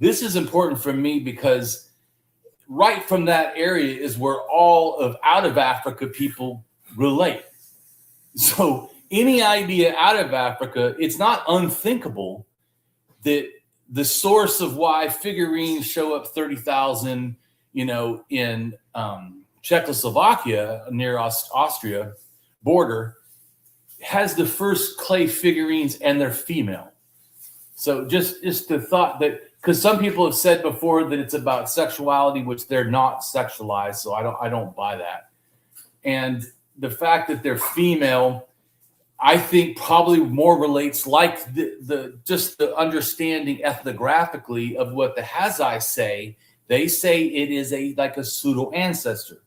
this is important for me because right from that area is where all of out of Africa people relate. So any idea out of Africa, it's not unthinkable that the source of why figurines show up 30,000, in Czechoslovakia near Austria border has the first clay figurines and they're female. So just the thought that, because some people have said before that it's about sexuality, which they're not sexualized. So I don't buy that. And the fact that they're female, I think probably more relates like the understanding ethnographically of what the Hazai say. They say it is like a pseudo ancestor.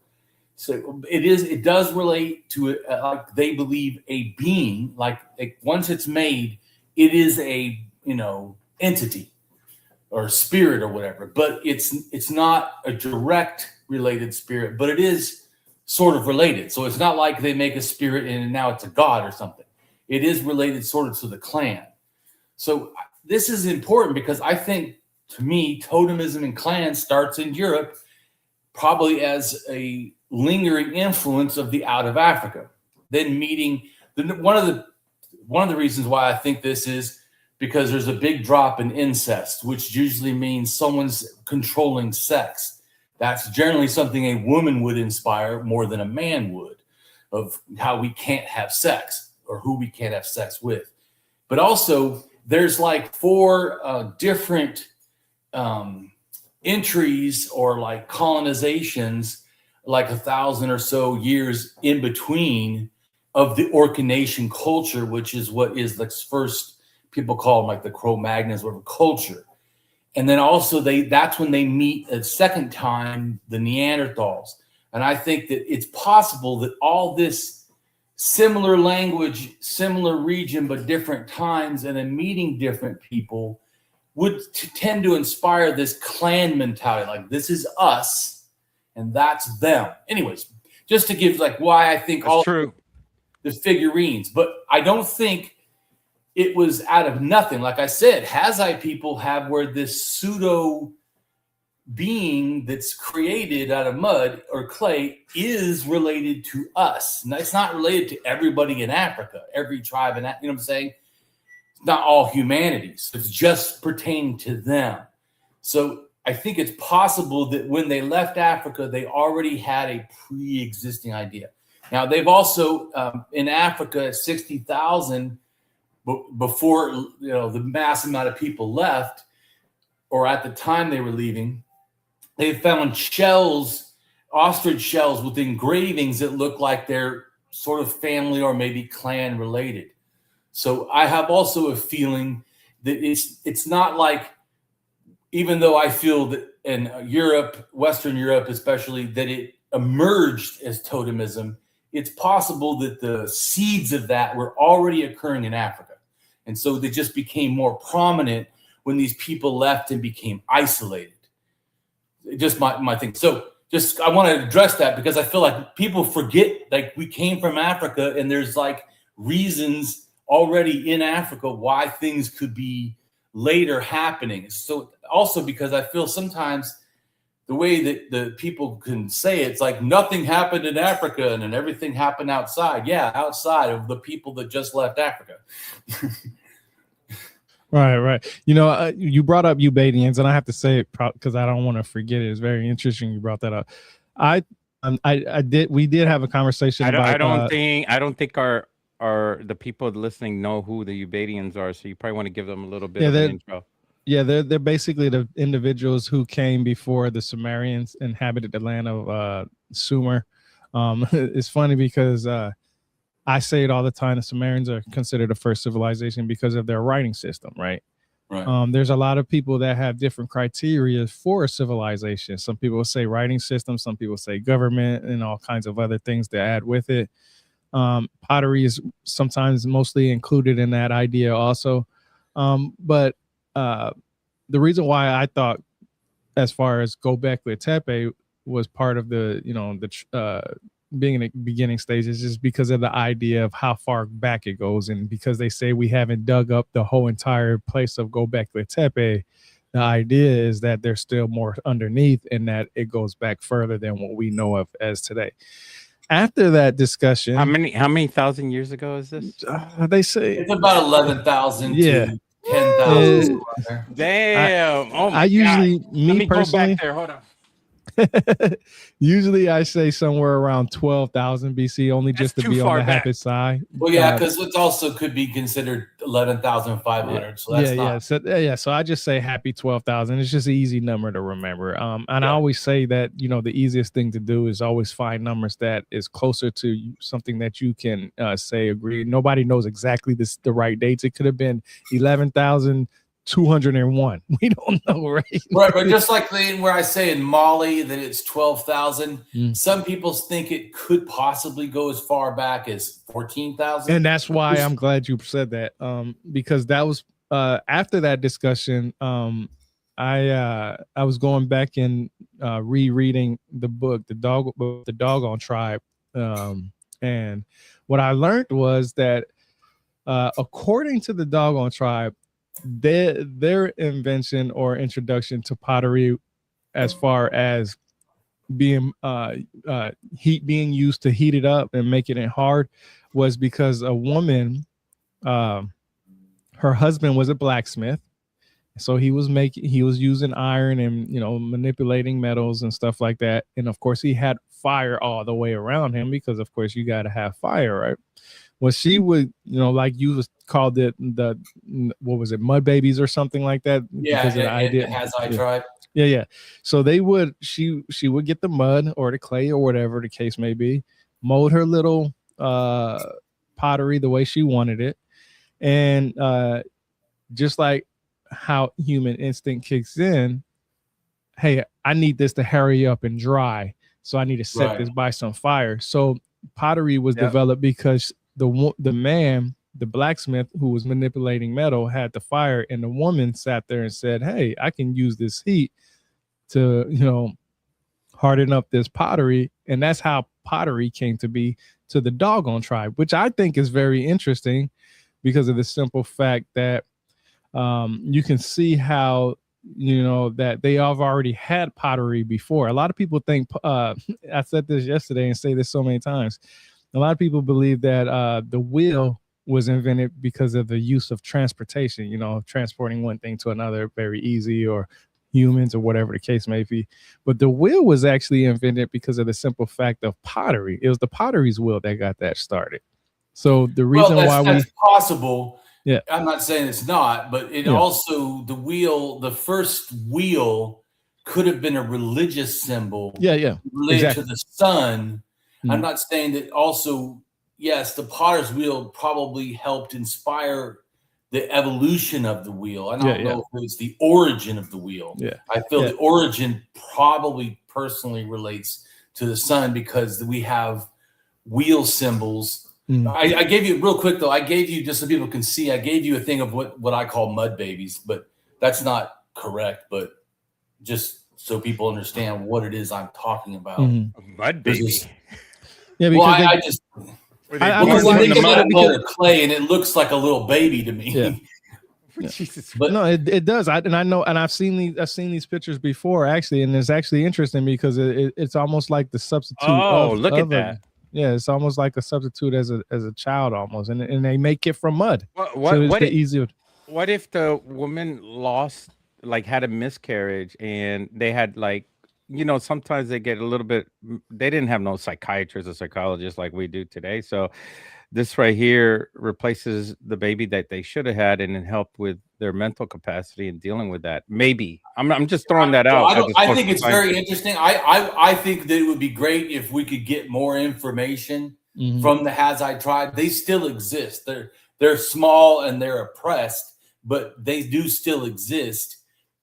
So it does relate to like they believe a being, like once it's made, it is a entity or spirit or whatever, but it's not a direct related spirit, but it is sort of related. So it's not like they make a spirit and now it's a god or something. It is related sort of to the clan. So this is important because I think, to me, totemism and clans starts in Europe, probably as a lingering influence of the out of Africa. Then meeting one of the reasons why I think this is because there's a big drop in incest, which usually means someone's controlling sex. That's generally something a woman would inspire more than a man would, of how we can't have sex or who we can't have sex with. But also there's like 4 different entries or like colonizations, like 1,000 or so years in between of the Orcanation culture, which is what is the first, people call them like the Cro-Magnons or culture. And then also that's when they meet a second time, the Neanderthals. And I think that it's possible that all this similar language, similar region, but different times, and then meeting different people would tend to inspire this clan mentality. Like, this is us and that's them. Anyways, just to give like why I think that's true. The figurines, but I don't think it was out of nothing. Like I said, Hazai people have where this pseudo being that's created out of mud or clay is related to us. And it's not related to everybody in Africa, every tribe, and you know what I'm saying? It's not all humanities. It's just pertaining to them. So I think it's possible that when they left Africa, they already had a pre-existing idea. Now, they've also, in Africa, 60,000 before the mass amount of people left, or at the time they were leaving, they found shells, ostrich shells with engravings that look like they're sort of family or maybe clan related. So I have also a feeling that it's not like, even though I feel that in Europe, Western Europe especially, that it emerged as totemism, it's possible that the seeds of that were already occurring in Africa. And so they just became more prominent when these people left and became isolated. Just my thing. So just, I want to address that because I feel like people forget, like, we came from Africa and there's like reasons already in Africa why things could be later happening. So also because I feel sometimes the way that the people can say it's like nothing happened in Africa and then everything happened outside. Yeah, outside of the people that just left Africa. Right. You brought up Ubadians, and I have to say it because I don't want to forget it. It's very interesting you brought that up. We did have a conversation. I don't think our the people listening know who the Ubadians are, so you probably want to give them a little bit of an intro. Yeah, they're basically the individuals who came before the Sumerians inhabited the land of Sumer. It's funny because I say it all the time. The Sumerians are considered the first civilization because of their writing system, right? Right. There's a lot of people that have different criteria for a civilization. Some people say writing system, some people say government, and all kinds of other things to add with it. Pottery is sometimes mostly included in that idea also. But the reason why I thought, as far as Göbekli Tepe was part of the being in the beginning stages, is because of the idea of how far back it goes, and because they say we haven't dug up the whole entire place of Göbekli Tepe, the idea is that there's still more underneath and that it goes back further than what we know of as today. After that discussion, How many thousand years ago is this? they say It's about 11,000 Yeah. to 10,000. Damn. Oh my I usually, God. me Let me personally, go back there. Hold on. usually I say somewhere around 12,000 BC, only That's just to too be on far the back. happy side. Well, yeah, because it also could be considered 11,500. So that's not. So I just say happy 12,000. It's just an easy number to remember. And I always say that, the easiest thing to do is always find numbers that is closer to something that you can say agree. Nobody knows exactly the right dates. It could have been 11,201. We don't know, right? Right, but just like where I say in Mali that it's 12,000, some people think it could possibly go as far back as 14,000. And that's why I'm glad you said that, because that was after that discussion. I was going back and rereading the book, the Doggone Tribe, and what I learned was that according to the Doggone Tribe, their invention or introduction to pottery, as far as being heat being used to heat it up and making it hard, was because a woman, her husband was a blacksmith, so he was using iron and manipulating metals and stuff like that, and of course he had fire all the way around him, because of course you got to have fire, right? Well, she would, like you was called it, the what was it, mud babies or something like that? Yeah, because of the idea. It has I tried. Yeah. So she would get the mud or the clay or whatever the case may be, mold her little pottery the way she wanted it, and just like how human instinct kicks in, hey, I need this to hurry up and dry, so I need to set this by some fire. So pottery was developed because the man, the blacksmith who was manipulating metal, had the fire, and the woman sat there and said, hey, I can use this heat to harden up this pottery. And that's how pottery came to be to the Doggone Tribe, which I think is very interesting because of the simple fact that you can see how that they have already had pottery before. A lot of people think I said this yesterday and say this so many times. A lot of people believe that the wheel was invented because of the use of transportation, transporting one thing to another very easy, or humans, or whatever the case may be. But the wheel was actually invented because of the simple fact of pottery. It was the pottery's wheel that got that started. So the reason that's possible. Yeah, I'm not saying it's not, but it also, the first wheel could have been a religious symbol. Related to the sun. I'm not saying that also, yes, the potter's wheel probably helped inspire the evolution of the wheel. I don't know if it was the origin of the wheel. I feel the origin probably personally relates to the sun, because we have wheel symbols. I gave you, real quick though, I gave you, just so people can see, I gave you a thing of what I call mud babies, but that's not correct. But just so people understand what it is I'm talking about. Mud baby. Because I think about mud or clay, and it looks like a little baby to me. Jesus. But no, it does. I've seen these pictures before, actually, and it's actually interesting because it's almost like the substitute. Look at that. Yeah, it's almost like a substitute as a child almost, and they make it from mud. What if the woman had a miscarriage, and they had sometimes they get a little bit, they didn't have no psychiatrist or psychologist like we do today. So this right here replaces the baby that they should have had, and it helped with their mental capacity in dealing with that. Maybe I'm just throwing that out. I think it's very interesting. I think that it would be great if we could get more information from the Hazai tribe. They still exist. They're small and they're oppressed, but they do still exist.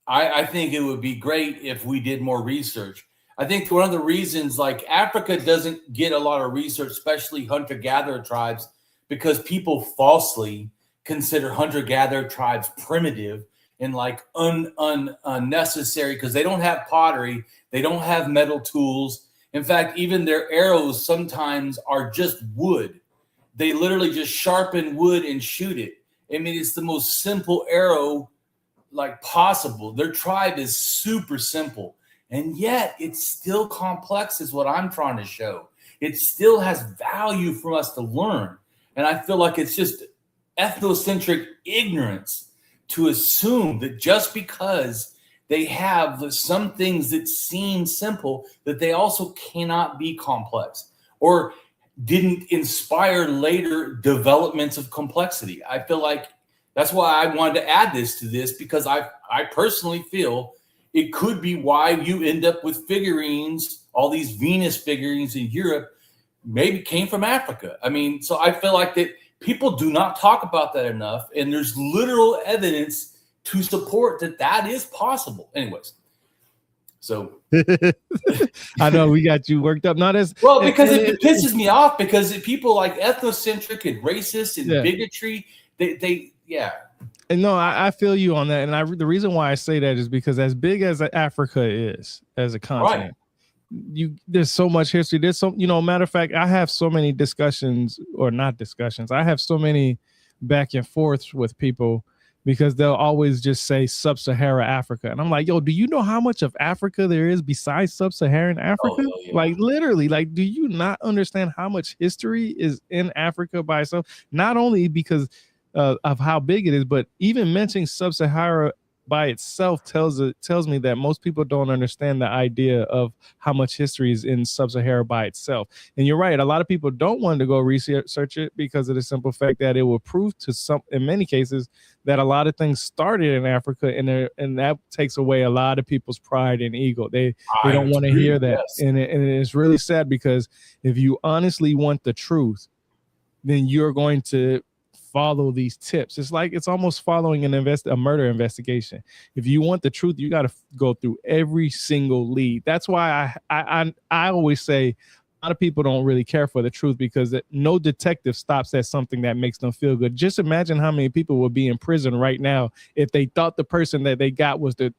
I think it would be great if we did more research. I think one of the reasons, Africa doesn't get a lot of research, especially hunter-gatherer tribes, because people falsely consider hunter-gatherer tribes primitive and unnecessary, because they don't have pottery, they don't have metal tools. In fact, even their arrows sometimes are just wood. They literally just sharpen wood and shoot it. I mean, it's the most simple arrow like possible. Their tribe is super simple, and yet it's still complex is what I'm trying to show. It still has value for us to learn. And I feel like it's just ethnocentric ignorance to assume that just because they have some things that seem simple, that they also cannot be complex or didn't inspire later developments of complexity. I feel like that's why I wanted to add this to this, because I personally feel it could be why you end up with figurines, all these Venus figurines in Europe, maybe came from Africa. I mean, so I feel like that people do not talk about that enough, and there's literal evidence to support that that is possible. Anyways, so I know we got you worked up. Not as well because it pisses me off because people like ethnocentric and racist and bigotry. They And no, I feel you on that. And the reason why I say that is because as big as Africa is as a continent, there's so much history. There's so, matter of fact, I have so many discussions, or not discussions. I have so many back and forths with people because they'll always just say sub-Saharan Africa. And I'm like, yo, do you know how much of Africa there is besides sub-Saharan Africa? Oh, yeah. Like literally, like, do you not understand how much history is in Africa by itself? Not only because of how big it is, but even mentioning sub-Sahara by itself tells me that most people don't understand the idea of how much history is in sub-Sahara by itself. And you're right, a lot of people don't want to go research it because of the simple fact that it will prove in many cases that a lot of things started in Africa, and that takes away a lot of people's pride and ego. They don't want to hear that. Yes. And it's really sad, because if you honestly want the truth, then you're going to follow these tips. It's almost following a murder investigation. If you want the truth, you got to go through every single lead. That's why I always say a lot of people don't really care for the truth, because no detective stops at something that makes them feel good. Just imagine how many people would be in prison right now if they thought the person that they got was the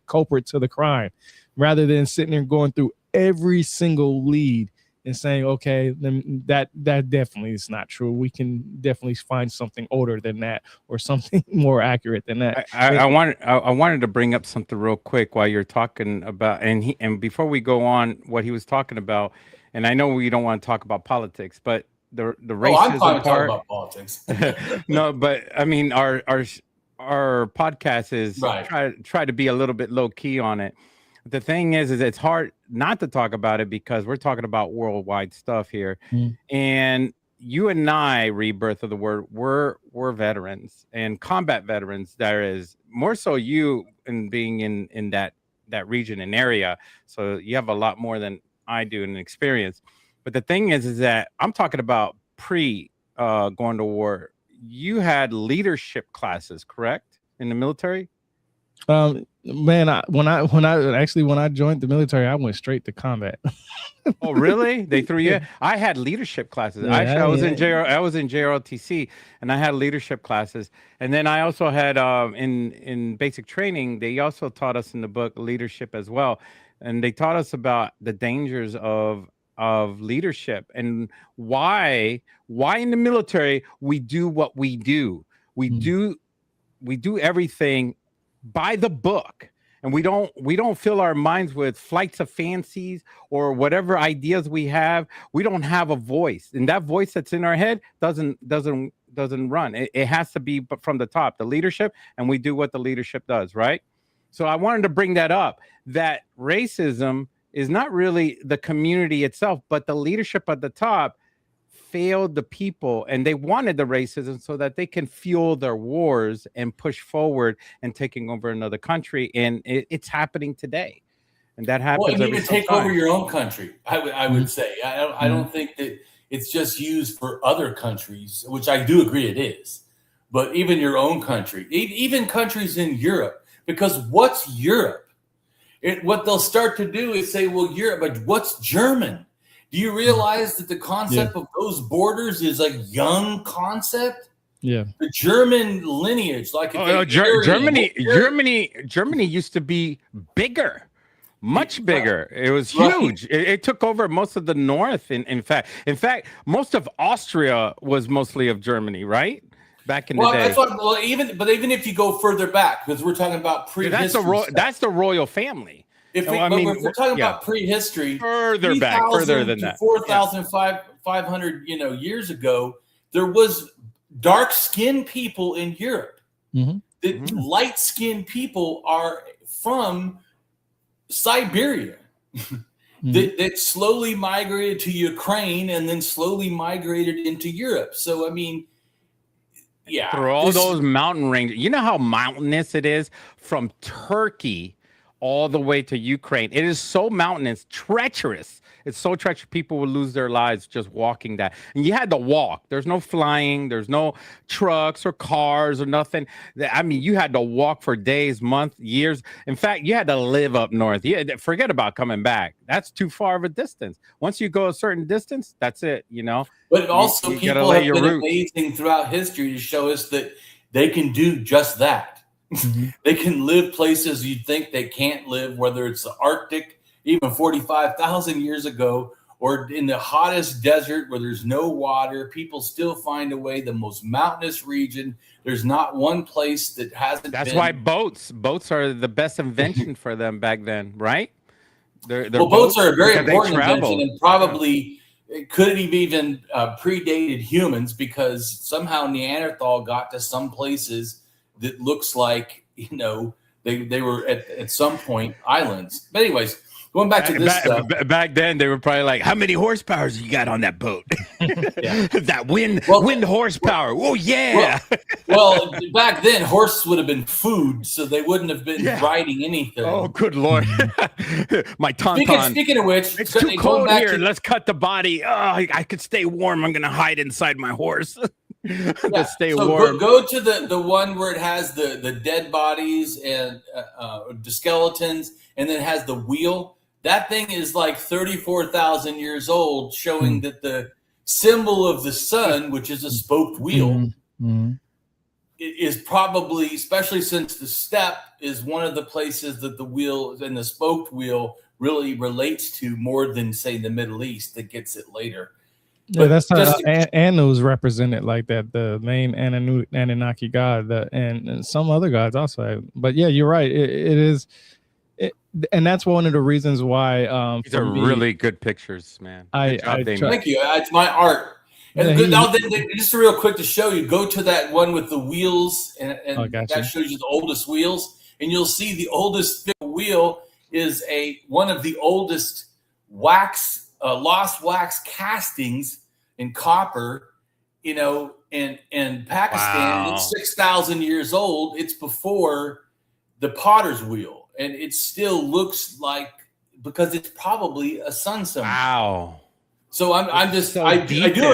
culprit to the crime, rather than sitting there going through every single lead and saying, okay, then that definitely is not true. We can definitely find something older than that, or something more accurate than that. I wanted to bring up something real quick while you're talking about, and before we go on, what he was talking about. And I know we don't want to talk about politics, but the racism I'm fine to talk about politics. No, but I mean, our podcast is try to be a little bit low key on it. The thing is it's hard not to talk about it because we're talking about worldwide stuff here. And you and I, Rebirth of the Word, we're veterans and combat veterans. There is more so you in being in that region and area. So you have a lot more than I do in experience. But the thing is that I'm talking about going to war. You had leadership classes, correct, in the military? Man, when I joined the military, I went straight to combat. Oh, really? They threw you? I had leadership classes. Yeah, actually, I was in JROTC, and I had leadership classes. And then I also had in basic training, they also taught us in the book leadership as well. And they taught us about the dangers of leadership and why in the military we do what we do. We do everything by the book, and we don't fill our minds with flights of fancies or whatever ideas we have. We don't have a voice, and that voice that's in our head doesn't run. It has to be from the top, the leadership, and we do what the leadership does, right? So I wanted to bring that up, that racism is not really the community itself, but the leadership at the top failed the people, and they wanted the racism so that they can fuel their wars and push forward and taking over another country. And it's happening today, and that happens. Well, you can take over your own country. I would say I don't think that it's just used for other countries, which I do agree it is, but even your own country, even countries in Europe, because what's Europe? What they'll start to do is say, well, Europe, but what's German? Do you realize that the concept of those borders is a young concept? Yeah. The German lineage, like Germany used to be bigger, much bigger. It was huge. It took over most of the north. In fact, most of Austria was mostly of Germany, right? back in the day. That's what. Well, even if you go further back, because we're talking about prehistory. That's the royal family. If we're talking about prehistory, further back, further than that, 4,500 years ago, there was dark-skinned people in Europe. The light-skinned people are from Siberia. that slowly migrated to Ukraine and then slowly migrated into Europe. So I mean, yeah, through all those mountain ranges. You know how mountainous it is from Turkey all the way to Ukraine. It is so mountainous, treacherous. It's so treacherous. People would lose their lives just walking that. And you had to walk. There's no flying. There's no trucks or cars or nothing. I mean, you had to walk for days, months, years. In fact, you had to live up north. Forget about coming back. That's too far of a distance. Once you go a certain distance, that's it, But also you people have been amazing throughout history to show us that they can do just that. They can live places you'd think they can't live, whether it's the Arctic, even 45,000 years ago, or in the hottest desert where there's no water. People still find a way. The most mountainous region, there's not one place that hasn't. That's why boats are the best invention for them back then, right? Boats are a very important invention, and probably it could have even predated humans, because somehow Neanderthal got to some places that looks like they were at some point islands. But anyways, going back to this stuff. Back then, they were probably like, "How many horsepowers you got on that boat?" That wind horsepower. Oh yeah. Well, back then, horses would have been food, so they wouldn't have been riding anything. Oh, good Lord! My tauntaun. Speaking of which, it's too cold here. Let's cut the body. Oh, I could stay warm. I'm gonna hide inside my horse. To stay warm. Go to the one where it has the dead bodies and the skeletons, and then it has the wheel. That thing is like 34,000 years old, showing that the symbol of the sun, which is a spoked wheel, is probably, especially since the steppe is one of the places that the wheel and the spoked wheel really relates to more than, say, the Middle East that gets it later. Yeah, that's how Anu's represented like that, the main Anunnaki god, and some other gods also. But yeah, you're right. It is, and that's one of the reasons why. These are really good pictures, man. Thank you. It's my art. And just real quick to show you, go to that one with the wheels, and that shows you the oldest wheels, and you'll see the oldest wheel is one of the oldest lost wax castings in copper, in Pakistan. Wow. It's 6,000 years old. It's before the potter's wheel, and it still looks like, because it's probably a sun symbol. Wow. So I do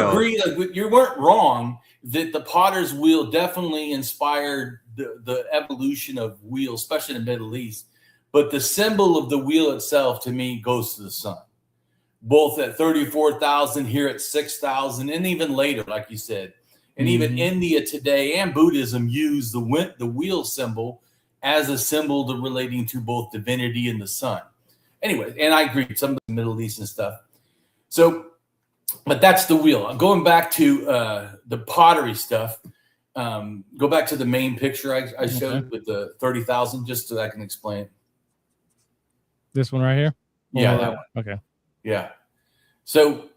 agree that you weren't wrong that the potter's wheel definitely inspired the evolution of wheels, especially in the Middle East. But the symbol of the wheel itself, to me, goes to the sun. Both at 34,000, here at 6,000, and even later, like you said. And even India today and Buddhism use the wheel symbol as a symbol relating to both divinity and the sun. Anyway, and I agree, some of the Middle Eastern stuff. So, but that's the wheel. Going back to the pottery stuff, go back to the main picture I showed with the 30,000, just so I can explain. This one right here? Yeah, that one. Okay. Yeah. So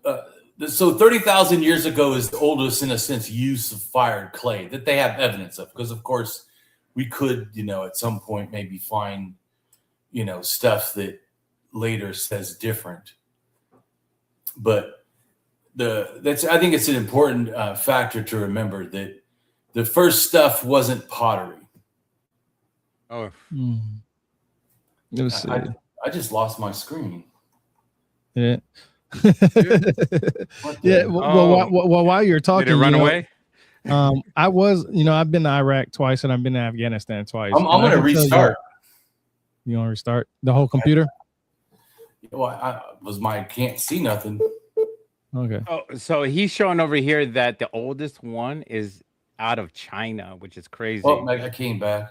30,000 years ago is the oldest, in a sense, use of fired clay that they have evidence of, because, of course, we could, at some point maybe find, stuff that later says different. But I think it's an important factor to remember that the first stuff wasn't pottery. Oh. I just lost my screen. Yeah. Yeah. Well, while you're talking, did it run away? I was, I've been to Iraq twice and I've been to Afghanistan twice. I'm going to restart. You want to restart the whole computer? Well, can't see nothing. Okay. Oh, so he's showing over here that the oldest one is out of China, which is crazy. Oh, I came back.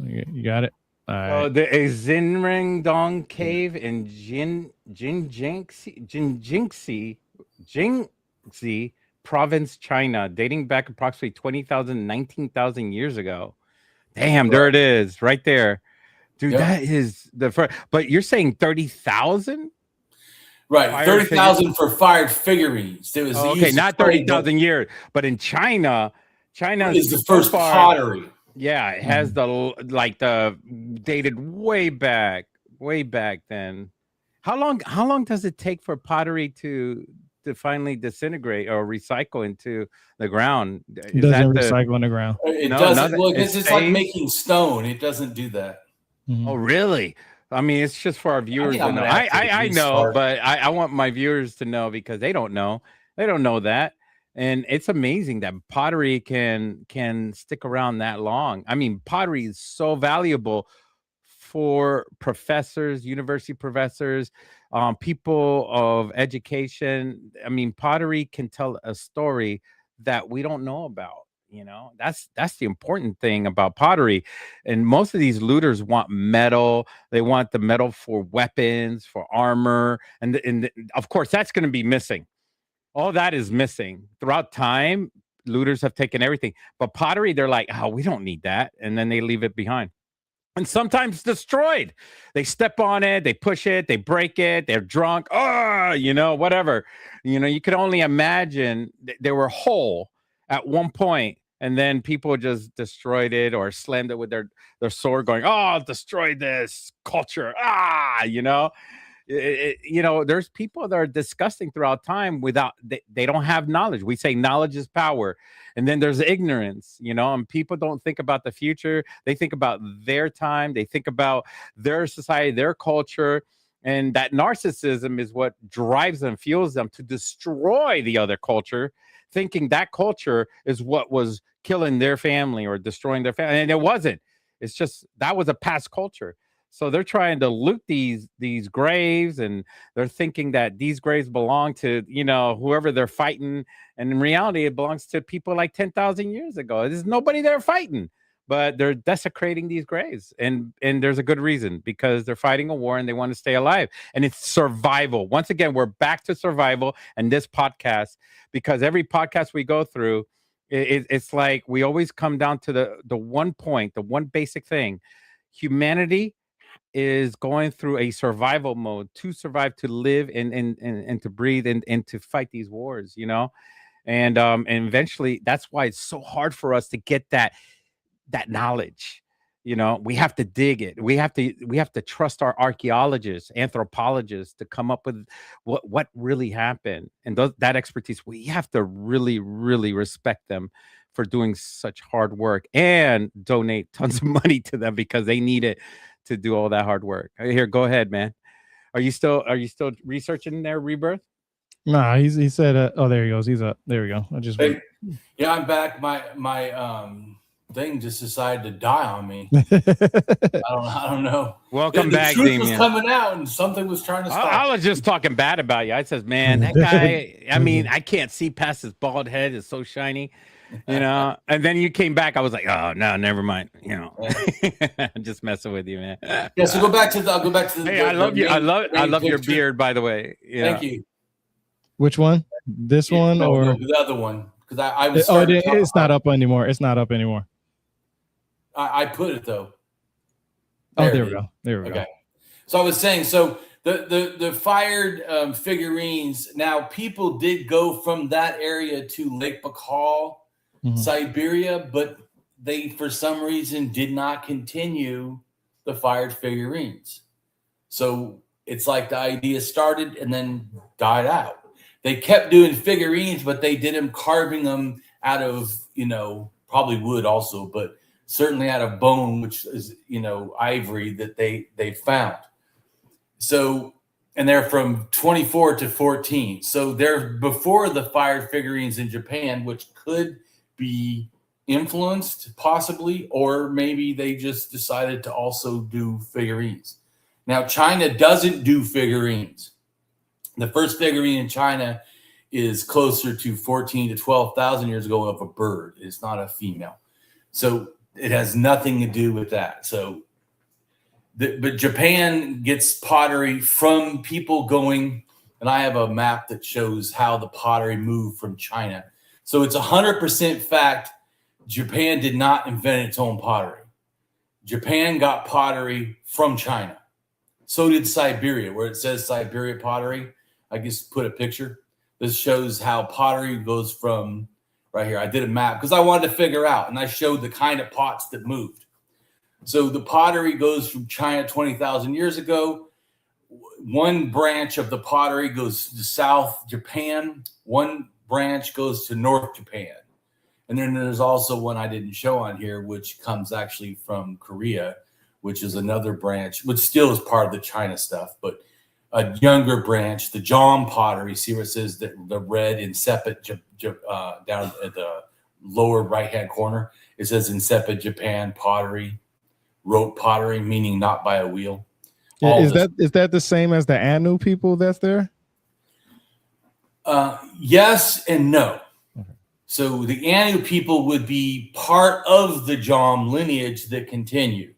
You got it. Oh, the Xinrengdong Cave in Jingxi province China, dating back approximately 20,000, 19,000 years ago. Damn, there it is, right there. Dude, Yep. that is the first. But you're saying 30,000? Right, 30,000 for fired figurines. It was okay, not 30,000 years, but in China, China is the so first far, pottery. Yeah, it has the dated way back then. How long does it take for pottery to finally disintegrate or recycle into the ground? It doesn't recycle in the ground. It No, doesn't. nothing. Well, It it's like stays? making stone. It doesn't do that. Oh, really? I mean, it's just for our viewers to I'm know. gonna have to I know, restart. but I want my viewers to know because they don't know. They don't know that. And it's amazing that pottery can stick around that long. I mean, pottery is so valuable for professors, university professors, people of education. I mean, pottery can tell a story that we don't know about. You know, that's the important thing about pottery. And most of these looters want metal. They want the metal for weapons, for armor, and of course that's going to be missing. All that is missing throughout time. Looters have taken everything, but pottery, they're like, oh, we don't need that, and then they leave it behind. And sometimes destroyed. They step on it, they push it, they break it, they're drunk, whatever. You could only imagine they were whole at one point, and then people just destroyed it or slammed it with their sword, going, "Oh, I'll destroy this culture!" There's people that are disgusting throughout time without they don't have knowledge. We say knowledge is power, and then there's ignorance, and people don't think about the future. They think about their time, they think about their society, their culture, and that narcissism is what drives them, fuels them to destroy the other culture, thinking that culture is what was killing their family or destroying their family, and it wasn't. It's just that was a past culture. So they're trying to loot these graves, and they're thinking that these graves belong to, whoever they're fighting. And in reality, it belongs to people like 10,000 years ago. There's nobody there fighting, but they're desecrating these graves. And there's a good reason, because they're fighting a war and they want to stay alive. And it's survival. Once again, we're back to survival and this podcast, because every podcast we go through, it's like we always come down to the one point, the one basic thing. Humanity is going through a survival mode to survive, to live, and to breathe, and to fight these wars, and eventually that's why it's so hard for us to get that knowledge. We have to dig it. We have to trust our archaeologists, anthropologists, to come up with what really happened, and that expertise. We have to really, really respect them for doing such hard work and donate tons of money to them, because they need it to do all that hard work. Here, go ahead, man. Are you still researching their rebirth? Nah, he said, oh, there he goes. He's up. There we go. Yeah, I'm back. My thing just decided to die on me. I don't know. Welcome back, the truth Damien. was coming out, and something was trying to stop. I was just talking bad about you. I says, man, that guy. I mean, I can't see past his bald head. It's so shiny. And then you came back. I was like, oh no, never mind. I'm just messing with you, man. Yeah. So I'll go back to the. Hey, I love you. I love your beard, by the way. Thank you. Which one? This one or the other one? Because I was. It's not up anymore. It's not up anymore. I put it though. There we go. There we go. So I was saying, the fired figurines. Now people did go from that area to Lake Baikal, Siberia, but they, for some reason, did not continue the fired figurines. So it's like the idea started and then died out. They kept doing figurines, but they did them carving them out of, probably wood also, but certainly out of bone, which is, ivory that they found. So, and they're from 24 to 14. So they're before the fired figurines in Japan, which could be influenced possibly, or maybe they just decided to also do figurines. Now, China doesn't do figurines. The first figurine in China is closer to 14 to 12,000 years ago of a bird. It's not a female. So it has nothing to do with that. So, but Japan gets pottery from people going, and I have a map that shows how the pottery moved from China. So it's 100% fact Japan did not invent its own pottery. Japan got pottery from China. So did Siberia, where it says Siberia pottery. I just put a picture. This shows how pottery goes from right here. I did a map because I wanted to figure out, and I showed the kind of pots that moved. So the pottery goes from China 20,000 years ago. One branch of the pottery goes to South Japan. One branch goes to North Japan. And then there's also one I didn't show on here, which comes actually from Korea, which is another branch, which still is part of the China stuff, but a younger branch, the Jom pottery. See where it says the red Insepid down at the lower right-hand corner? It says Insepid Japan pottery, rope pottery, meaning not by a wheel. Yeah, is that the same as the Anu people that's there? Yes and no. Okay. So the Anu people would be part of the Jom lineage that continued.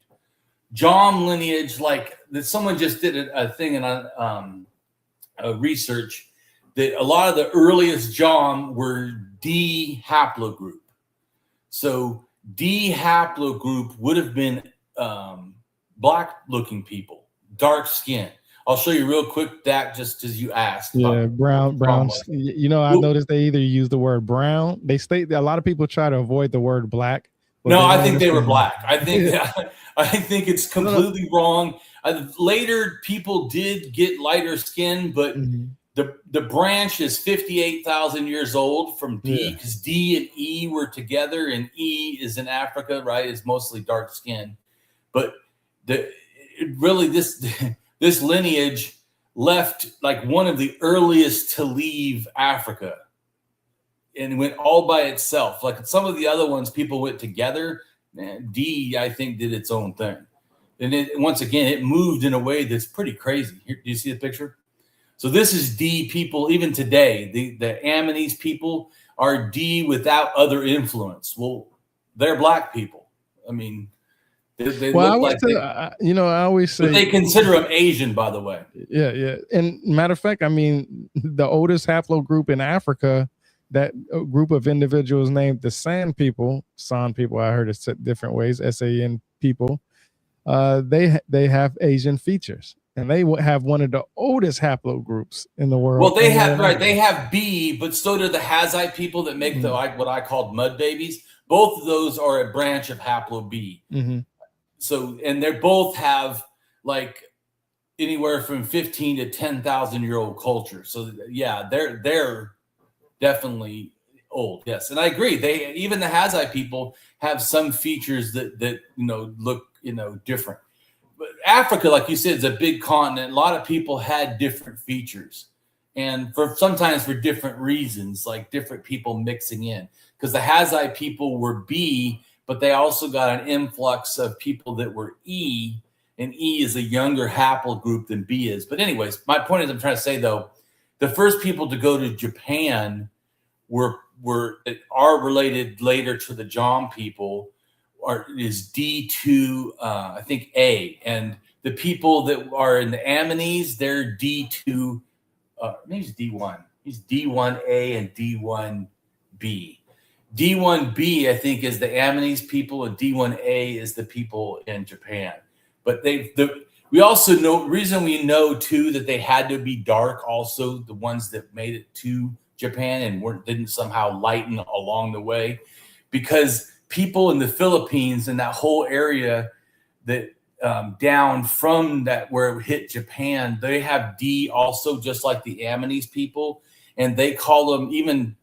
Jom lineage, like that, someone just did a thing in a research that a lot of the earliest Jom were D haplogroup. So D haplogroup would have been black-looking people. Dark skin. I'll show you real quick, Dak, just as you asked. Yeah, brown. You know, I noticed they either use the word brown. They state that a lot of people try to avoid the word black. No, I think they were black. I think I think it's completely wrong. Later, people did get lighter skin, but the branch is 58,000 years old from D, because D and E were together, and E is in Africa, right? It's mostly dark skin, but this lineage left like one of the earliest to leave Africa and went all by itself. Like some of the other ones, people went together. D, I think, did its own thing. And once again, it moved in a way that's pretty crazy. Here, do you see the picture? So this is D people, even today. The Amanese people are D without other influence. Well, they're black people. I mean, they look like I always say, but they consider them Asian, by the way. Yeah. And matter of fact, I mean, the oldest haplogroup in Africa, that group of individuals named the San people, I heard it said different ways, SAN people, they have Asian features, and they have one of the oldest haplogroups in the world. Well, they have B, but so do the Hazite people that make what I called mud babies. Both of those are a branch of haplo B. So, and they both have like anywhere from 15 to 10,000 year old culture. So yeah, they're definitely old. Yes. And I agree. Even the Hazite people have some features that look, different. But Africa, like you said, is a big continent. A lot of people had different features, and sometimes for different reasons, like different people mixing in, because the Hazite people were B, but they also got an influx of people that were E, and E is a younger haplogroup than B is. But anyways, my point is, I'm trying to say, though, the first people to go to Japan are related later to the Jom people is D2, I think A. And the people that are in the Amanese, they're D2, maybe it's D1. He's D1A and D1B. D1B, I think, is the Amanese people, and D1A is the people in Japan. But we also know, reason we know too that they had to be dark, also the ones that made it to Japan and didn't somehow lighten along the way, because people in the Philippines and that whole area that down from that where it hit Japan, they have D also, just like the Amanese people, and they call them, even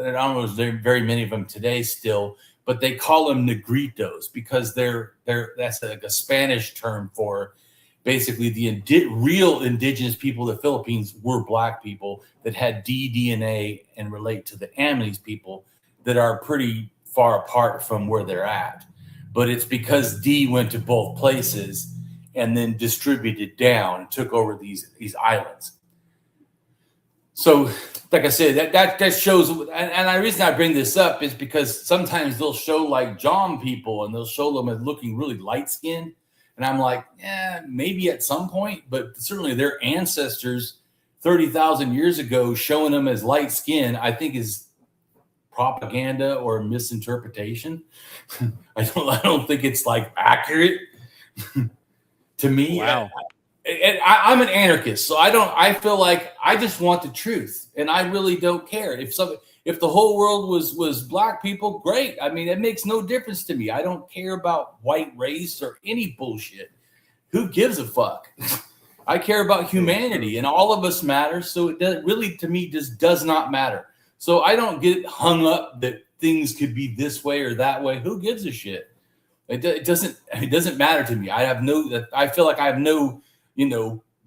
I don't know if there are very many of them today still, but they call them negritos because they're that's like a Spanish term for basically the real indigenous people of the Philippines were black people that had D DNA and relate to the Amanese people that are pretty far apart from where they're at. But it's because D went to both places and then distributed down and took over these islands. So, like I said, that shows, and the reason I bring this up is because sometimes they'll show like Jom people and they'll show them as looking really light skinned. And I'm like, maybe at some point, but certainly their ancestors 30,000 years ago showing them as light skin, I think is propaganda or misinterpretation. I don't think it's like accurate to me. Wow. I'm an anarchist, so I feel like I just want the truth, and I really don't care if the whole world was black people. Great. I mean, it makes no difference to me. I don't care about white race or any bullshit. Who gives a fuck? I care about humanity, and all of us matter. So it really, to me, just does not matter. So I don't get hung up that things could be this way or that way. Who gives a shit? It doesn't matter to me. I feel like I have no,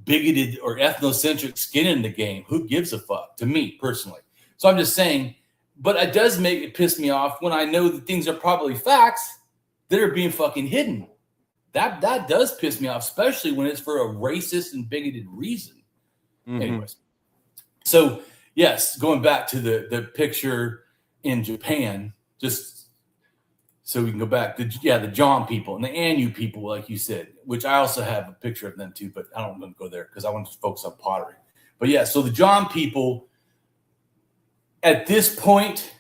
bigoted or ethnocentric skin in the game. Who gives a fuck, to me personally? So I'm just saying, but it does make it piss me off when I know that things are probably facts that are being fucking hidden. That does piss me off, especially when it's for a racist and bigoted reason. Mm-hmm. Anyways, so yes, going back to the picture in Japan, just so we can go back to the John people and the Anu people, like you said, which I also have a picture of them too, but I don't want to go there because I want to focus on pottery. But yeah, so the John people at this point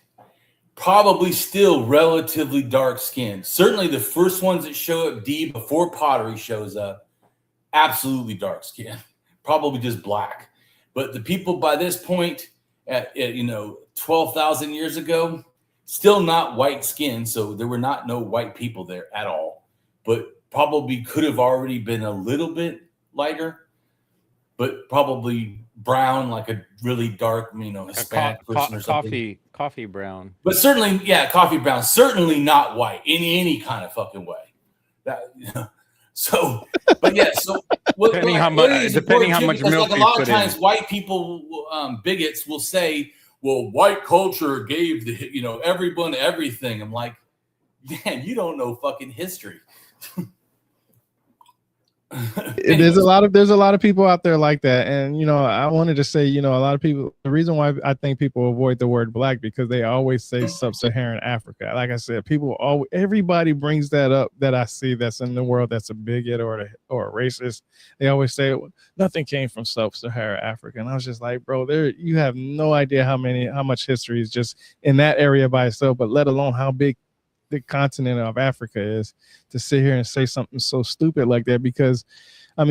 probably still relatively dark skinned. Certainly the first ones that show up, before pottery shows up, absolutely dark skinned, probably just black. But the people by this point at 12,000 years ago, still not white skin, so there were no white people there at all, but probably could have already been a little bit lighter, but probably brown, like a really dark, Hispanic person or something. Coffee brown. But certainly, coffee brown. Certainly not white in any kind of fucking way. So, but yeah. So depending how much milk. Like a lot of times, white people, bigots, will say, well, white culture gave everyone everything. I'm like, man, you don't know fucking history. There's a lot of people out there like that, and I wanted to say, a lot of people. The reason why I think people avoid the word black because they always say sub-Saharan Africa. Like I said, everybody brings that up that I see that's in the world that's a bigot or a racist. They always say nothing came from sub-Saharan Africa, and I was just like, bro, you have no idea how much history is just in that area by itself, but let alone how big the continent of Africa is, to sit here and say something so stupid like that. Because I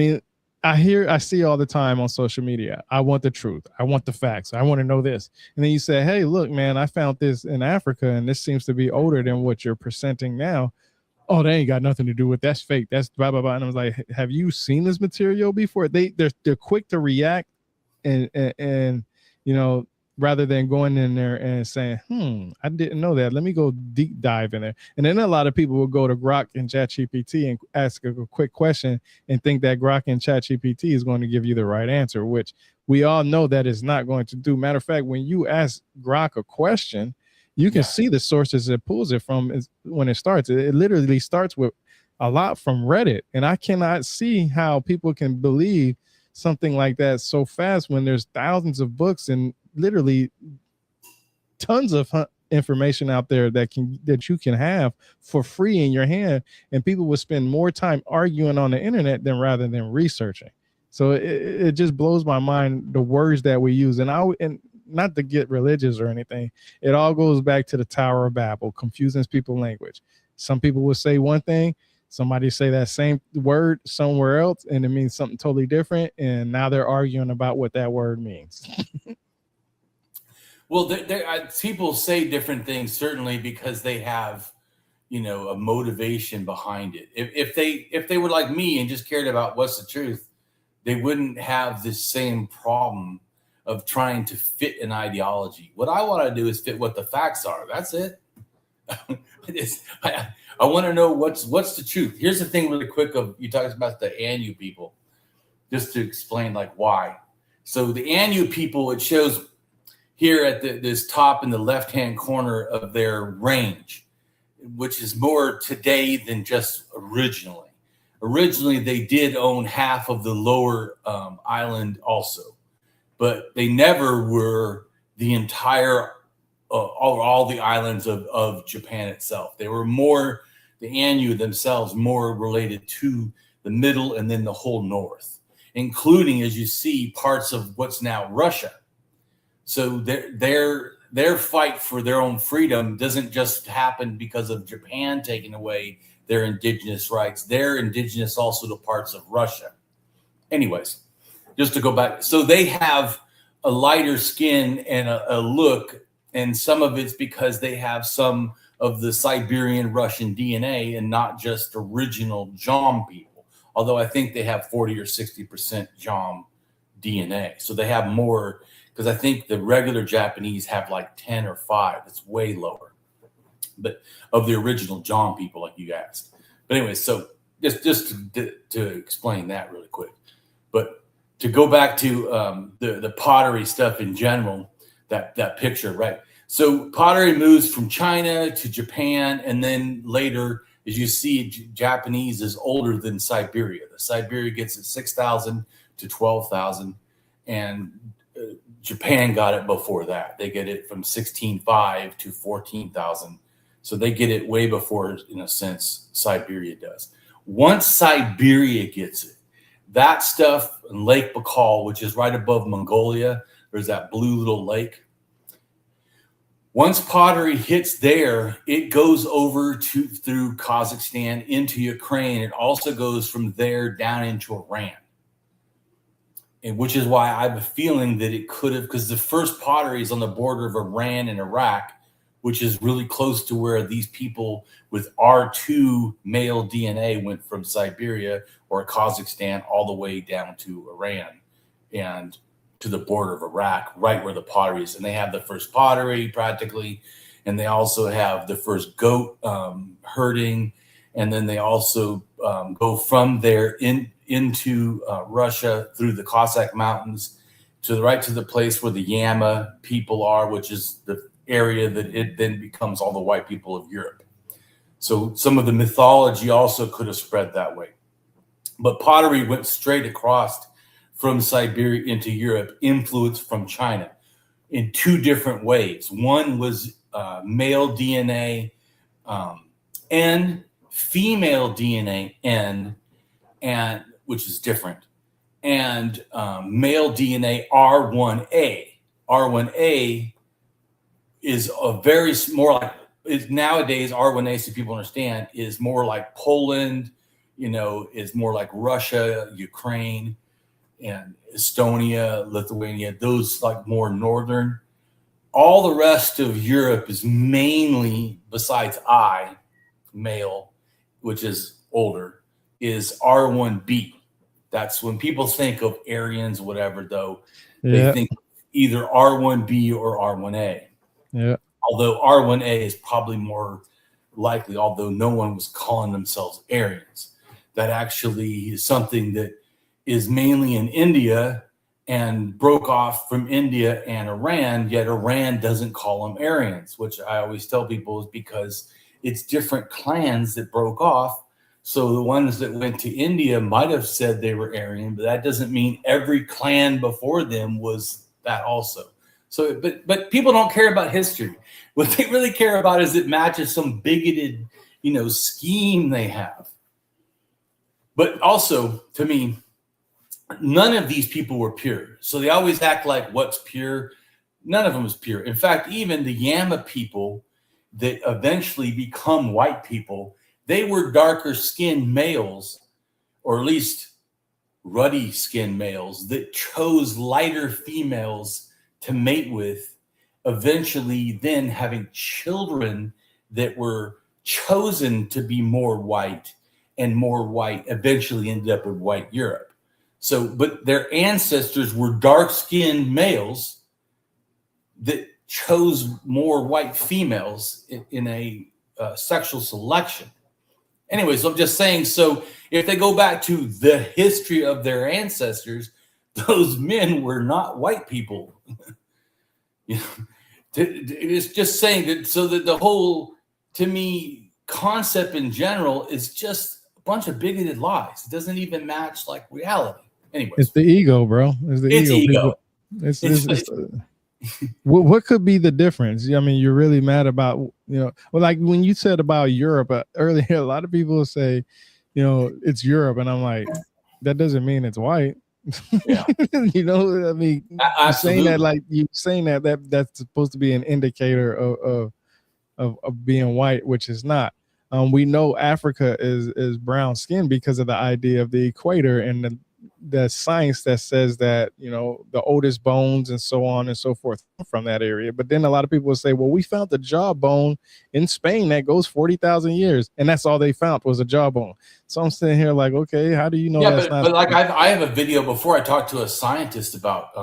see all the time on social media, I want the truth, I want the facts, I want to know this, and then you say, hey, look, man, I found this in Africa and this seems to be older than what you're presenting now. Oh, they ain't got nothing to do with, that's fake, that's blah blah blah. And I was like, have you seen this material before? They're quick to react and rather than going in there and saying, I didn't know that. Let me go deep dive in there. And then a lot of people will go to Grok and ChatGPT and ask a quick question and think that Grok and ChatGPT is going to give you the right answer, which we all know that is not going to do. Matter of fact, when you ask Grok a question, you can see the sources it pulls it from when it starts. It literally starts with a lot from Reddit. And I cannot see how people can believe something like that so fast when there's thousands of books and literally tons of information out there that you can have for free in your hand, and people will spend more time arguing on the internet rather than researching. So it just blows my mind, the words that we use. And not to get religious or anything, it all goes back to the Tower of Babel, confusing people's language. Some people will say one thing, somebody say that same word somewhere else, and it means something totally different, and now they're arguing about what that word means. Well, people say different things, certainly because they have, a motivation behind it. If they were like me and just cared about what's the truth, they wouldn't have this same problem of trying to fit an ideology. What I want to do is fit what the facts are. That's it. I want to know what's the truth. Here's the thing really quick you talked about the Anu people, just to explain like why. So the Anu people, it shows here at this top in the left-hand corner of their range, which is more today than just originally. Originally, they did own half of the lower island also, but they never were the entire all the islands of Japan itself. They were more, the Anu themselves, more related to the middle and then the whole north, including, as you see, parts of what's now Russia. So their fight for their own freedom doesn't just happen because of Japan taking away their indigenous rights. They're indigenous also to parts of Russia. Anyways, just to go back, so they have a lighter skin and a look, and some of it's because they have some of the Siberian Russian DNA and not just original Jom people. Although I think they have 40 or 60% Jom DNA. So they have more, because I think the regular Japanese have like 10 or 5. It's way lower. But of the original Jom people, like you asked. But anyway, so just to explain that really quick. But to go back to the pottery stuff in general, that picture, right? So pottery moves from China to Japan, and then later, as you see, Japanese is older than Siberia. The Siberia gets it 6,000 to 12,000, and Japan got it before that. They get it from 16,500 to 14,000. So they get it way before, in a sense, Siberia does. Once Siberia gets it, that stuff in Lake Baikal, which is right above Mongolia, there's that blue little lake. Once pottery hits there, it goes over through Kazakhstan into Ukraine. It also goes from there down into Iran. And which is why I have a feeling that it could have, because the first pottery is on the border of Iran and Iraq, which is really close to where these people with R2 male DNA went from Siberia or Kazakhstan all the way down to Iran and to the border of Iraq, right where the pottery is. And they have the first pottery practically. And they also have the first goat herding. And then they also go from there into Russia through the Cossack Mountains to the place where the Yama people are, which is the area that it then becomes all the white people of Europe. So some of the mythology also could have spread that way. But pottery went straight across from Siberia into Europe, influenced from China in 2 different ways. One was male DNA N, female DNA N, and which is different, and male DNA R1A. R1A is a very more like, is nowadays R1A, so people understand, is more like Poland, is more like Russia, Ukraine, and Estonia, Lithuania, those like more northern. All the rest of Europe is mainly, besides I, male, which is older, is R1B. That's when people think of Aryans, whatever, though, they think either R1B or R1A. Yeah. Although R1A is probably more likely, although no one was calling themselves Aryans. That actually is something that is mainly in India and broke off from India and Iran, yet Iran doesn't call them Aryans, which I always tell people is because it's different clans that broke off. So the ones that went to India might have said they were Aryan, but that doesn't mean every clan before them was that also. So, but people don't care about history. What they really care about is it matches some bigoted, scheme they have. But also, to me, none of these people were pure. So they always act like what's pure. None of them is pure. In fact, even the Yama people that eventually become white people, they were darker skinned males, or at least ruddy skinned males that chose lighter females to mate with, eventually then having children that were chosen to be more white, and more white eventually ended up in white Europe. So, but their ancestors were dark-skinned males that chose more white females in a sexual selection. Anyways, I'm just saying, so if they go back to the history of their ancestors, those men were not white people. It's just saying that, so that the whole, to me, concept in general is just a bunch of bigoted lies. It doesn't even match like reality. Anyways, it's the ego, bro. It's the ego. What could be the difference? I mean, you're really mad about, like when you said about Europe earlier, a lot of people say, it's Europe. And I'm like, that doesn't mean it's white. Yeah. You know, I mean, you saying that's supposed to be an indicator of being white, which is not. We know Africa is brown skin because of the idea of the equator and the science that says that, you know, the oldest bones and so on and so forth from that area. But then a lot of people will say, well, we found the jawbone in Spain that goes 40,000 years, and that's all they found was a jawbone. So I'm sitting here like, okay, how do you know that's not? But like I have a video before. I talked to a scientist about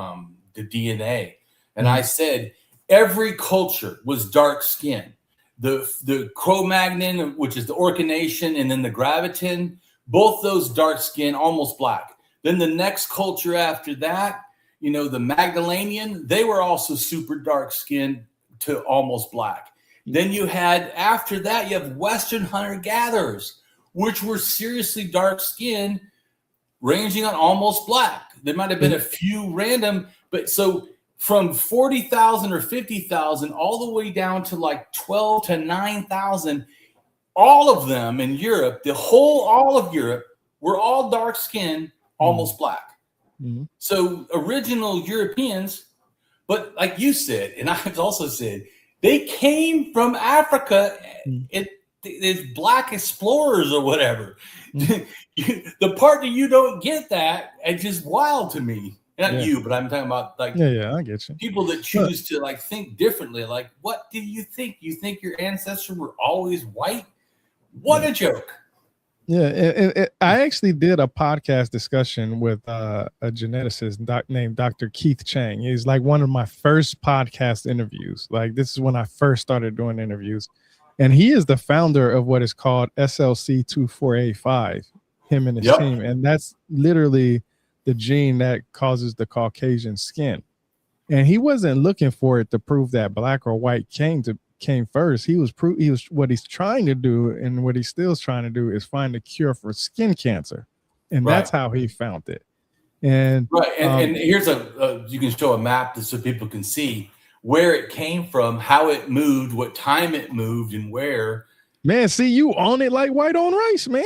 the DNA, and I said every culture was dark skin. The Cro-Magnon, which is the Orca Nation, and then the Graviton, both those dark skin, almost black. Then the next culture after that, you know, the Magdalenian, they were also super dark skinned to almost black. Then you had, after that, you have Western hunter-gatherers, which were seriously dark skinned, ranging on almost black. There might have been a few random, but so from 40,000 or 50,000 all the way down to like 12 to 9,000, all of them in Europe, all of Europe, were all dark skinned, almost black. So original Europeans, but like you said, and I've also said, they came from Africa. It's black explorers or whatever. The part that you don't get that, it's just wild to me. Not you, but I'm talking about like I get you. People that choose to like think differently. Like, what do you think? You think your ancestors were always white? What a joke. Yeah, I actually did a podcast discussion with a geneticist named Dr. Keith Chang. He's like one of my first podcast interviews. Like, this is when I first started doing interviews. And he is the founder of what is called SLC 24A5, him and his team. And that's literally the gene that causes the Caucasian skin. And he wasn't looking for it to prove that black or white came first. He was what he's trying to do, and what he's still trying to do, is find a cure for skin cancer, and that's how he found it. And and here's you can show a map so people can see where it came from, how it moved, what time it moved, and where. Man, see, you on it like white on rice, man.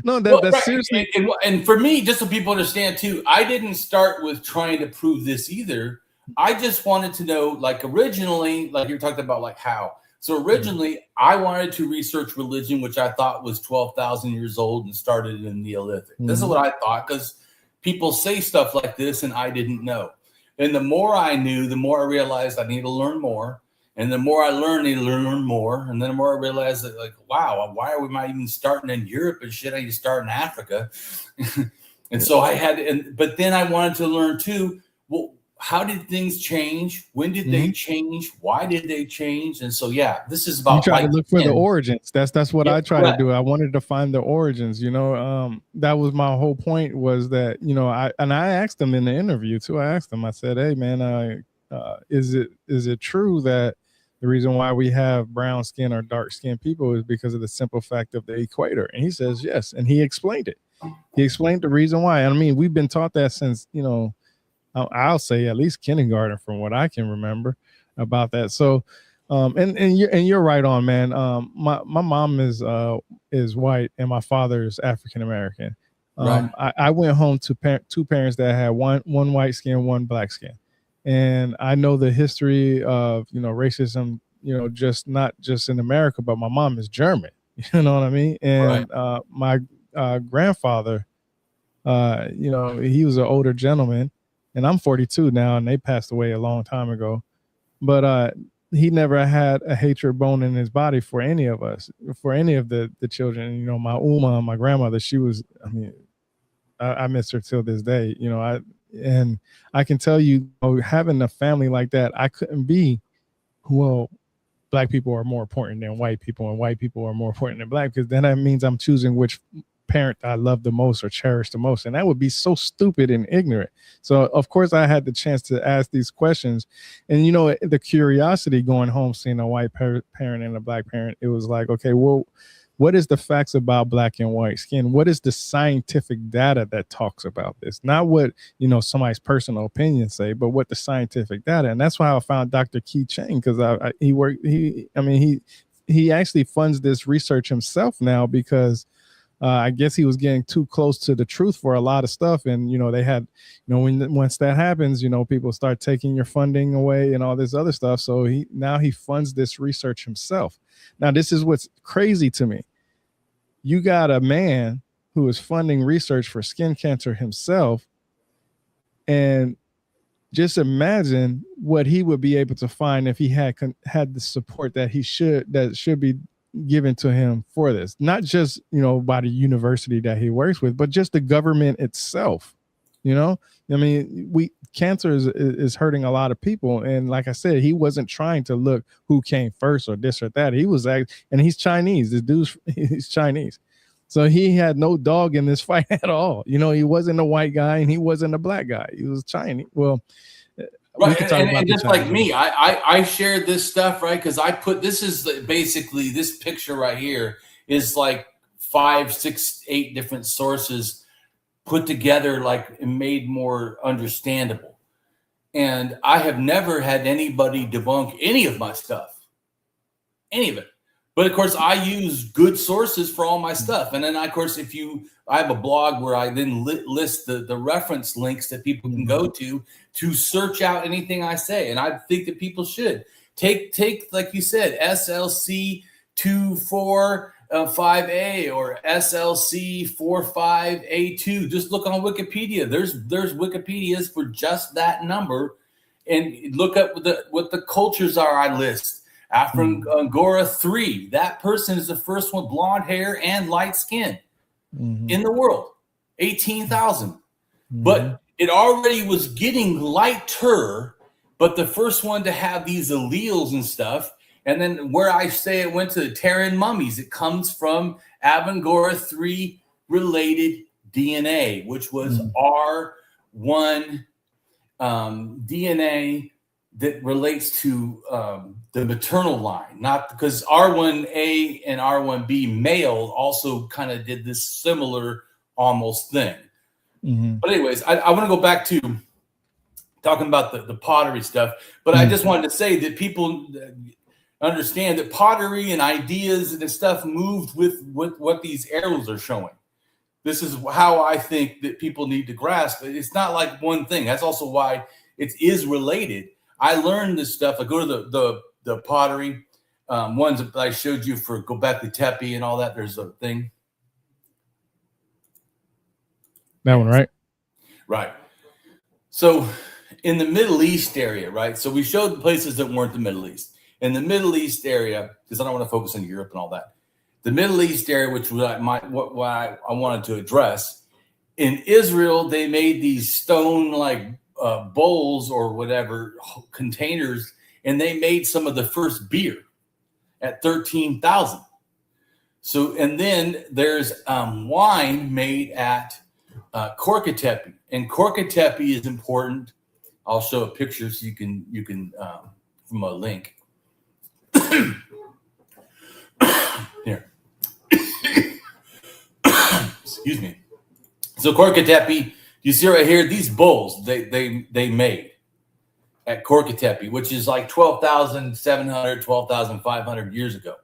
No, that's seriously. And for me, just so people understand too, I didn't start with trying to prove this either. I just wanted to know, like originally, like you're talking about, like how. So originally, I wanted to research religion, which I thought was 12,000 years old and started in the Neolithic. This is what I thought, because people say stuff like this, and I didn't know. And the more I knew, the more I realized I need to learn more. And the more I learned, I need to learn more. And then the more I realized that, like, wow, why are we not even starting in Europe and shit? I need to start in Africa. And so I had, but then I wanted to learn too, well, how did things change? When did they change? Why did they change? And so, this is about. You try to look for the origins. That's what I try to do. I wanted to find the origins. You know, that was my whole point. Was that, you know, I asked them in the interview too. I asked them. I said, "Hey, man, is it true that the reason why we have brown skin or dark skinned people is because of the simple fact of the equator?" And he says yes, and he explained it. He explained the reason why. I mean, we've been taught that since, you know, I'll say at least kindergarten, from what I can remember about that. So, and you're right on, man. My mom is white and my father is African American. I went home to two parents that had one white skin, one black skin, and I know the history of, you know, racism. You know, just not just in America, but my mom is German. You know what I mean? And my grandfather, you know, he was an older gentleman. And I'm 42 now, and they passed away a long time ago. But he never had a hatred bone in his body for any of us, for any of the children. You know, my Uma, my grandmother, she was, I mean, I miss her till this day. You know, I can tell you, having a family like that, I couldn't be, well, black people are more important than white people, and white people are more important than black, because then that means I'm choosing which parent I love the most or cherish the most, and that would be so stupid and ignorant. So of course I had the chance to ask these questions, and you know, the curiosity going home, seeing a white parent and a black parent, it was like, okay, well, what is the facts about black and white skin? What is the scientific data that talks about this? Not what, you know, somebody's personal opinion say, but what the scientific data. And that's why I found Dr. Keith Chang, because he actually funds this research himself now, because I guess he was getting too close to the truth for a lot of stuff, and they had, once that happens, people start taking your funding away and all this other stuff. So he funds this research himself. Now, this is what's crazy to me. You got a man who is funding research for skin cancer himself, and just imagine what he would be able to find if he had the support that should be given to him for this. Not just by the university that he works with, but just the government itself. I mean, cancer is hurting a lot of people, and like I said, he wasn't trying to look who came first or this or that. He was and he's Chinese. This dude's he's Chinese. So he had no dog in this fight at all. He wasn't a white guy and he wasn't a black guy. He was Chinese. Well, right. And just like me, I shared this stuff, right? Because this is basically this picture right here is like 5, 6, 8 different sources put together, like made more understandable. And I have never had anybody debunk any of my stuff, any of it. But of course, I use good sources for all my stuff. And then, of course, I have a blog where I then list the reference links that people can go to search out anything I say. And I think that people should take like you said, SLC 245A or SLC 45A2. Just look on Wikipedia. There's Wikipedias for just that number, and look up what the cultures are I list. Afro-Angora 3. That person is the first one, blonde hair and light skin in the world. 18,000. But it already was getting lighter, but the first one to have these alleles and stuff. And then where I say it went to the Terran mummies, it comes from Avangora 3 related DNA, which was R1 DNA that relates to the maternal line, not because R1A and R1B male also kind of did this similar almost thing. But anyways, I want to go back to talking about the pottery stuff, but I just wanted to say that people understand that pottery and ideas and stuff moved with what these arrows are showing. This is how I think that people need to grasp it. It's not like one thing. That's also why it is related. I learned this stuff. I go to the pottery ones that I showed you for Göbekli Tepe and all that. There's a thing. That one, right? Right. So in the Middle East area, right? So we showed the places that weren't the Middle East. In the Middle East area, because I don't want to focus on Europe and all that. The Middle East area, which was what I wanted to address. In Israel, they made these stone bowls or whatever containers, and they made some of the first beer at 13,000. So, and then there's wine made at Korkatepe, and Korkatepe is important. I'll show a picture so you can from a link. Here. Excuse me. So Korkatepe, you see right here, these bowls they made at Korkatepe, which is like 12,700, 12,500 years ago.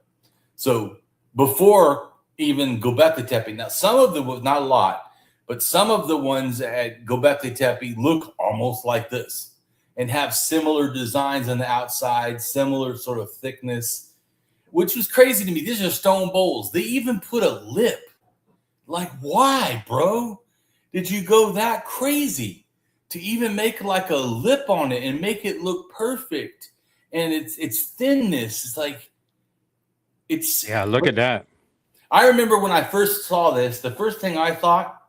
So before even Göbekli Tepe. Now, some of them, not a lot, but some of the ones at Göbekli Tepe look almost like this and have similar designs on the outside, similar sort of thickness, which was crazy to me. These are stone bowls. They even put a lip. Like, why, bro? Did you go that crazy to even make like a lip on it and make it look perfect? And its thinness is like, look at that. I remember when I first saw this, the first thing I thought,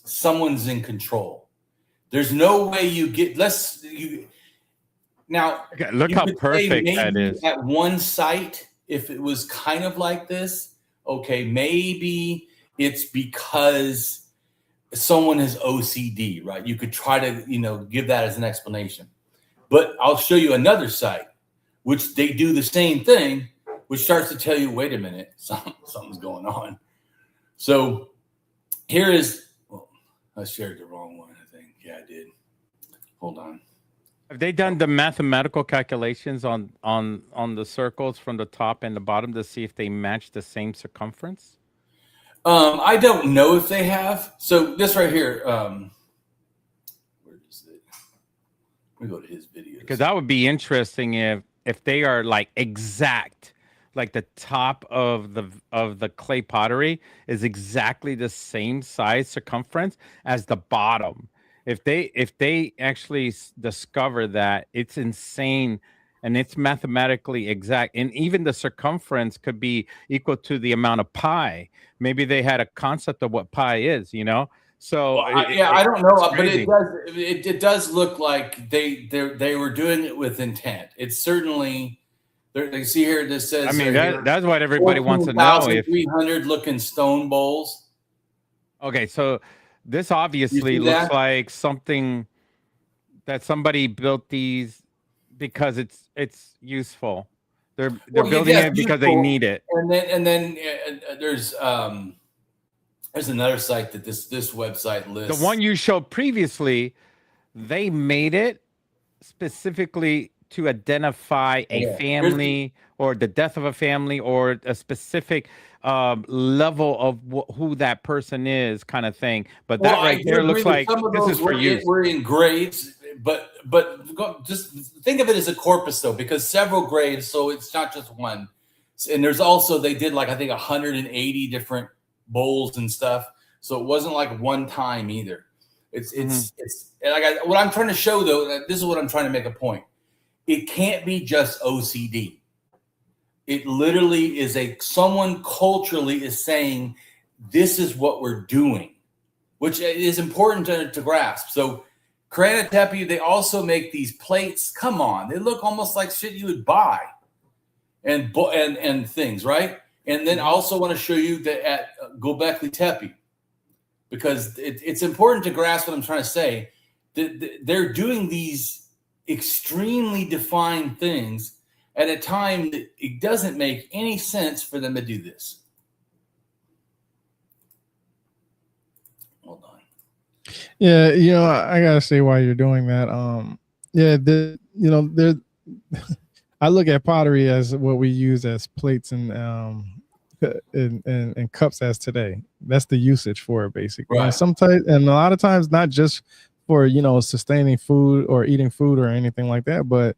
someone's in control. There's no way you get now. Look how perfect that is. At one site, if it was kind of like this, okay, maybe it's because someone has OCD, right? You could try to, give that as an explanation. But I'll show you another site, which they do the same thing, which starts to tell you, wait a minute, something's going on. So here is, I shared the wrong one, I think. Yeah, I did. Hold on. Have they done the mathematical calculations on the circles from the top and the bottom to see if they match the same circumference? I don't know if they have. So this right here, where is it? Let me go to his videos. Because that would be interesting if they are like exact, like the top of the clay pottery is exactly the same size circumference as the bottom. If they actually discover that, it's insane and it's mathematically exact, and even the circumference could be equal to the amount of pi. Maybe they had a concept of what pi is, you know. So Well, I don't know, it's but it crazy. does. It does look like they were doing it with intent. It's certainly. You see here, this says. I mean, that's what everybody wants to know. If 300 looking stone bowls. okay, so this You obviously see looks that? like something that somebody built these because it's useful. They're Well, building yes, it because they useful. need it. And then there's another site that this website The lists. one you showed previously, they made it specifically to identify a Yeah. family or the death of a family or a specific level of who that person is, kind of thing. But Well, that I right do there agree looks that like some of this those is for use. were in graves, but just think of it as a corpus though, because several graves, so it's not just one. And there's also they did like I think 180 different bowls and stuff, so it wasn't like one time either. It's and what I'm trying to show though. This is what I'm trying to make a point. It can't be just OCD. It literally is someone culturally is saying this is what we're doing, which is important to grasp. So Kranatepi, they also make these plates. Come on, they look almost like shit you would buy, and things, right? And then I also want to show you that at Göbekli Tepe, because it's important to grasp what I'm trying to say. They're doing these extremely defined things at a time that it doesn't make any sense for them to do this. Hold on. Yeah, I gotta say why you're doing that. Yeah, there. I look at pottery as what we use as plates and cups as today. That's the usage for it, basically. Right. And sometimes, and a lot of times, not just for sustaining food or eating food or anything like that, but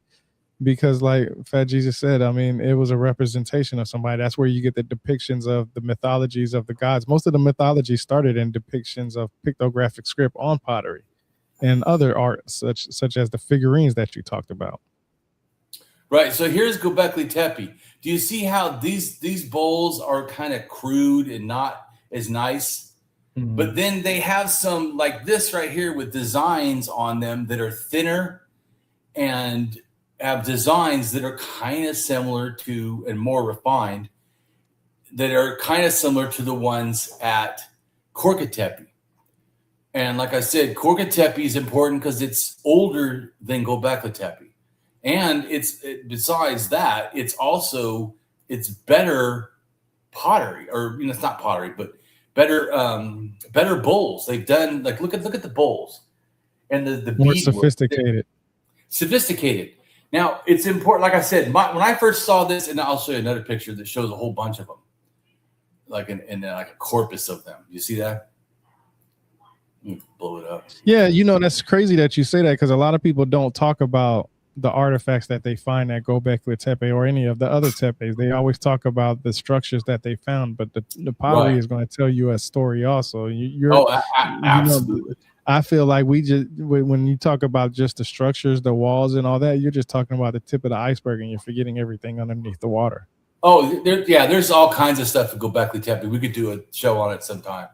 because, like Fat Jesus said, I mean, it was a representation of somebody. That's where you get the depictions of the mythologies of the gods. Most of the mythology started in depictions of pictographic script on pottery and other art, such as the figurines that you talked about. Right. So here's Göbekli Tepe. Do you see how these bowls are kind of crude and not as nice? Mm-hmm. But then they have some like this right here with designs on them that are thinner and have designs that are kind of similar to and more refined that are kind of similar to the ones at Korku Tepe. And like I said, Korku Tepe is important because it's older than Göbekli Tepe. And besides that, it's better pottery, or it's not pottery, but better bowls. They've done like look at the bowls and the more sophisticated. Sophisticated. Now it's important. Like I said, when I first saw this, and I'll show you another picture that shows a whole bunch of them, like in like a corpus of them. You see that? Blow it up. Yeah, that's crazy that you say that because a lot of people don't talk about the artifacts that they find that go back to Tepe or any of the other tepes. They always talk about the structures that they found, but the pottery is going to tell you a story also. Absolutely. I feel like when you talk about just the structures, the walls and all that, you're just talking about the tip of the iceberg and you're forgetting everything underneath the water. Oh, there's all kinds of stuff to Göbekli Tepe. We could do a show on it sometime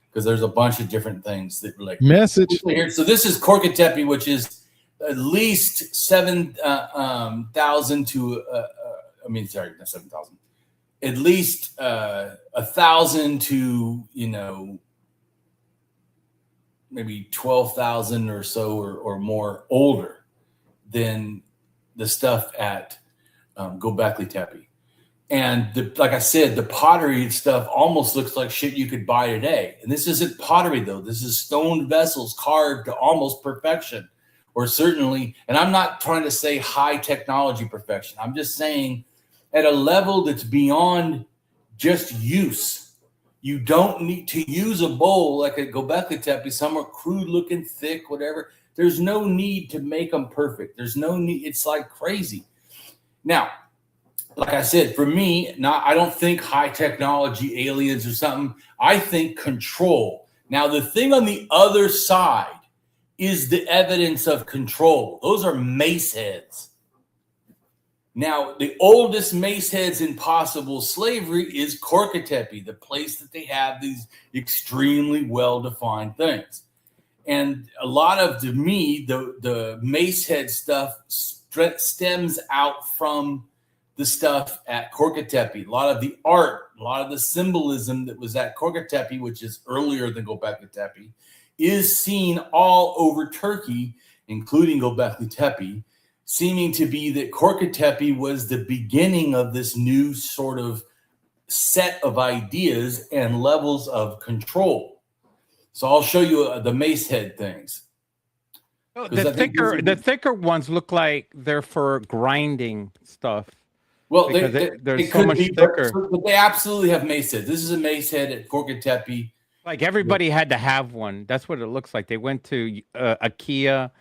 because there's a bunch of different things that relate. Message. So this is Korku Tepe, which is at least 7,000 to not 7,000. At least 1,000 to maybe 12,000 or so or more older than the stuff at Göbekli Tepe. And like I said, the pottery stuff almost looks like shit you could buy today. And this isn't pottery though. This is stone vessels carved to almost perfection. Or certainly, and I'm not trying to say high technology perfection. I'm just saying at a level that's beyond just use. You don't need to use a bowl like a Göbekli Tepe, somewhat crude looking, thick, whatever. There's no need to make them perfect. There's no need. It's like crazy. Now, like I said, for me, I don't think high technology, aliens or something. I think control. Now, the thing on the other side is the evidence of control. Those are mace heads. Now, the oldest mace heads in possible slavery is Korku Tepe, the place that they have these extremely well-defined things. And a lot of, to me, the mace head stuff stems out from the stuff at Korku Tepe. A lot of the art, a lot of the symbolism that was at Korku Tepe, which is earlier than Göbekli Tepe, is seen all over Turkey, including Göbekli Tepe, seeming to be that Korku Tepe was the beginning of this new sort of set of ideas and levels of control. So I'll show you the mace head things. The thicker ones look like they're for grinding stuff. Well, they're so much thicker. But they absolutely have mace heads. This is a mace head at Korku Tepe. Like everybody had to have one. That's what it looks like. They went to IKEA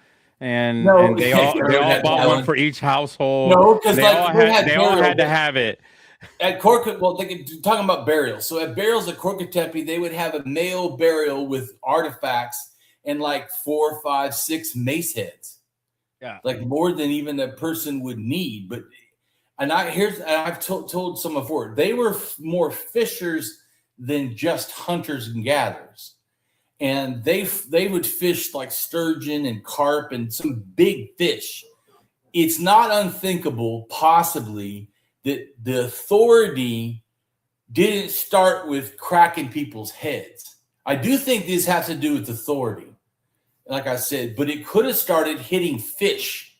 and they all bought one for each household. No, because they all had to have it. At Korku, well, talking about burials. So at burials at Korku Tepe, they would have a male burial with artifacts and like 4, 5, 6 mace heads. Yeah, like more than even a person would need. But I've told someone before, they were more fishers than just hunters and gatherers, and they would fish like sturgeon and carp and some big fish. It's not unthinkable, possibly, that the authority didn't start with cracking people's heads. I do think this has to do with authority, like I said, but it could have started hitting fish,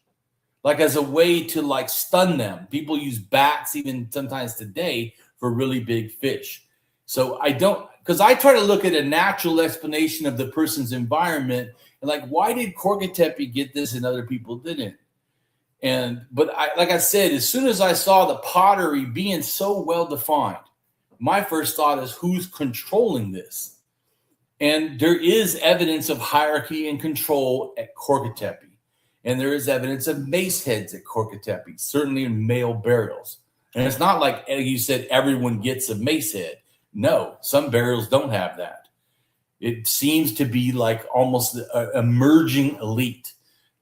like as a way to like stun them. People use bats even sometimes today for really big fish. So because I try to look at a natural explanation of the person's environment and like, why did Korku Tepe get this and other people didn't? But like I said, as soon as I saw the pottery being so well defined, my first thought is, who's controlling this? And there is evidence of hierarchy and control at Korku Tepe. And there is evidence of mace heads at Korku Tepe, certainly in male burials. And it's not like you said everyone gets a mace head. No, some burials don't have that. It seems to be like almost an emerging elite.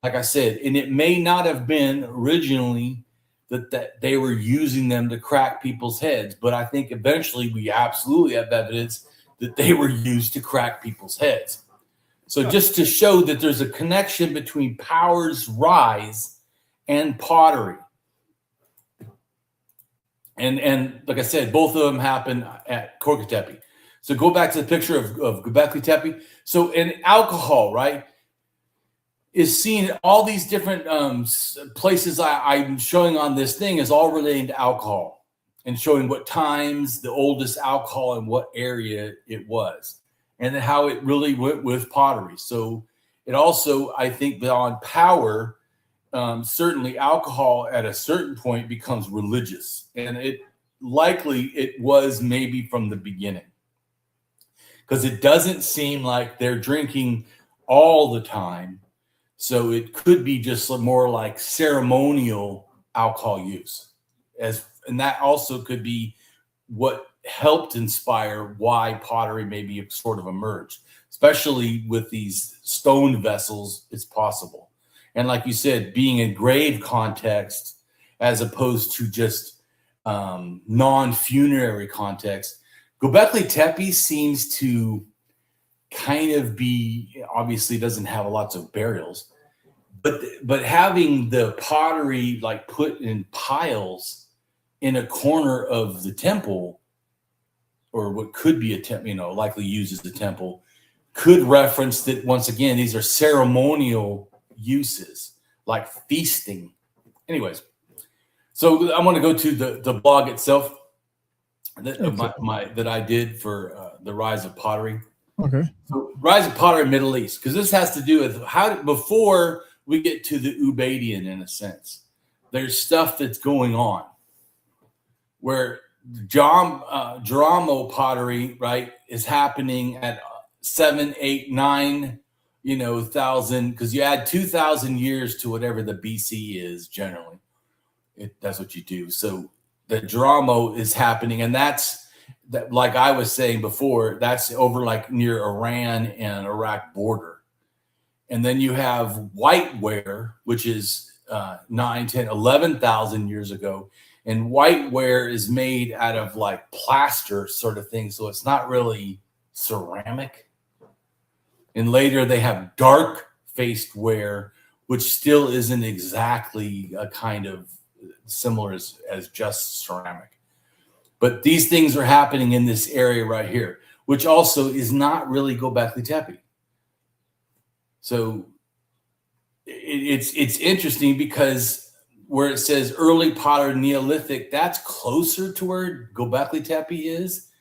Like I said, and it may not have been originally that they were using them to crack people's heads, but I think eventually we absolutely have evidence that they were used to crack people's heads. So just to show that there's a connection between power's rise and pottery. And like I said, both of them happen at Korku Tepe. So go back to the picture of Göbekli Tepe. So in alcohol, right, is seen all these different places I'm showing on this thing is all relating to alcohol and showing what times, the oldest alcohol, and what area it was, and then how it really went with pottery. So it also, I think, beyond power, certainly alcohol at a certain point becomes religious, and it was maybe from the beginning, because it doesn't seem like they're drinking all the time. So it could be just more like ceremonial alcohol use, and that also could be what helped inspire why pottery maybe sort of emerged, especially with these stone vessels. It's possible. And like you said, being in grave context as opposed to just non-funerary context, Göbekli Tepe seems to kind of be, obviously doesn't have lots of burials, but having the pottery like put in piles in a corner of the temple, or what could be a temple, likely used as the temple, could reference that once again, these are ceremonial uses like feasting. Anyways, so I want to go to the blog itself that I did for the Rise of Pottery. Okay. So Rise of Pottery Middle East, because this has to do with before we get to the Ubaidian, in a sense, there's stuff that's going on where Dramo pottery, right, is happening at 7, 8, 9, thousand, because you add 2,000 years to whatever the BC is generally. That's what you do. So the Dramo is happening, and that's that. Like I was saying before, that's over like near Iran and Iraq border, and then you have whiteware, which is 9, 10, 11,000 years ago. And whiteware is made out of like plaster sort of thing. So it's not really ceramic. And later they have dark faced ware, which still isn't exactly a kind of similar as just ceramic. But these things are happening in this area right here, which also is not really Göbekli Tepe. So it's interesting because where it says early pottery Neolithic, that's closer to where Göbekli Tepe is,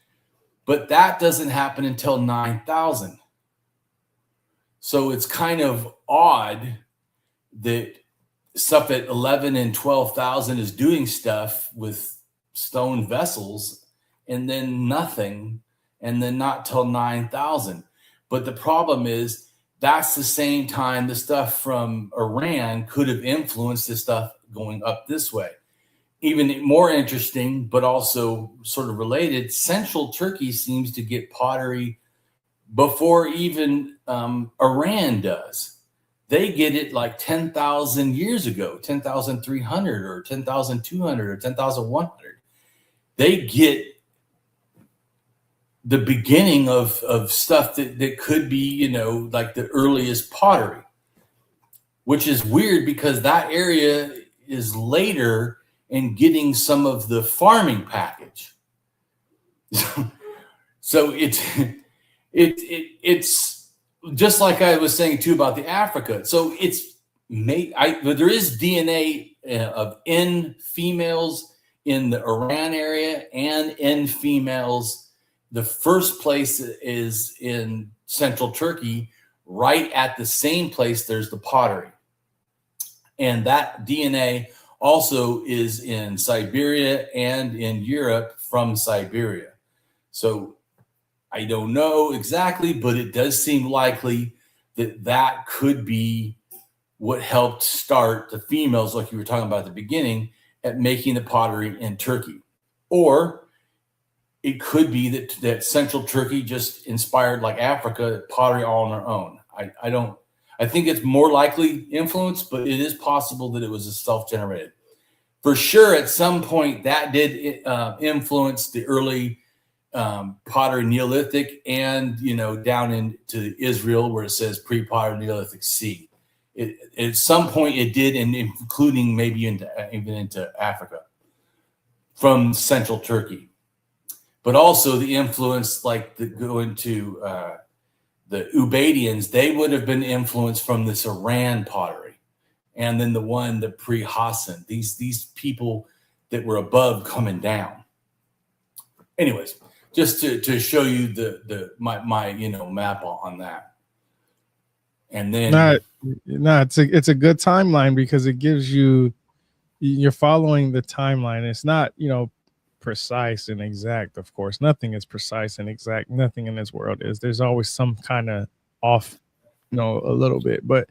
but that doesn't happen until 9,000. So it's kind of odd that stuff at 11 and 12,000 is doing stuff with stone vessels, and then nothing, and then not till 9,000. But the problem is that's the same time the stuff from Iran could have influenced the stuff going up this way. Even more interesting, but also sort of related, Central Turkey seems to get pottery before even Iran does. They get it like 10,000 years ago, 10,300 or 10,200 or 10,100. They get the beginning of stuff that could be, like the earliest pottery, which is weird because that area is later in getting some of the farming package. So it's just like I was saying too about the Africa. So it's there is DNA of N females in the Iran area and N females. The first place is in Central Turkey, right at the same place there's the pottery. And that DNA also is in Siberia and in Europe from Siberia. So I don't know exactly, but it does seem likely that could be what helped start the females, like you were talking about at the beginning, at making the pottery in Turkey. Or it could be that Central Turkey just inspired like Africa pottery all on their own. I think it's more likely influence, but it is possible that it was a self-generated. For sure, at some point that did influence the early pottery Neolithic, and down into Israel where it says pre-pottery Neolithic C. At some point it did, and including maybe even into Africa from Central Turkey. But also the influence, like go into the Ubaidians, they would have been influenced from this Iran pottery, and then the pre-Hassan. These people that were above coming down. Anyways, just to show you my map on that, and then it's a good timeline because it gives you're following the timeline. It's not precise and exact. Of course, nothing is precise and exact. Nothing in this world is. There's always some kind of off, a little bit. But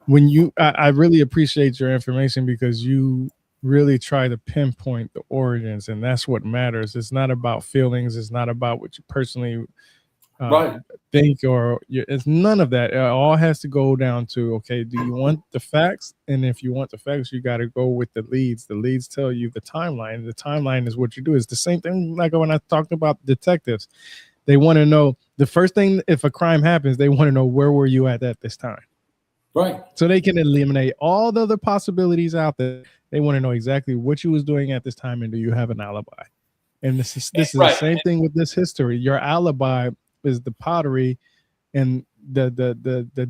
when I really appreciate your information because you really try to pinpoint the origins, and that's what matters. It's not about feelings. It's not about what you personally think, it's none of that. It all has to go down to, okay, do you want the facts? And if you want the facts, you got to go with the leads. The leads tell you the timeline. The timeline is what you do. It's the same thing like when I talked about detectives. They want to know the first thing, if a crime happens, they want to know where were you at this time. Right. So they can eliminate all the other possibilities out there. They want to know exactly what you was doing at this time, and do you have an alibi? And this is the same thing with this history. Your alibi is the pottery and the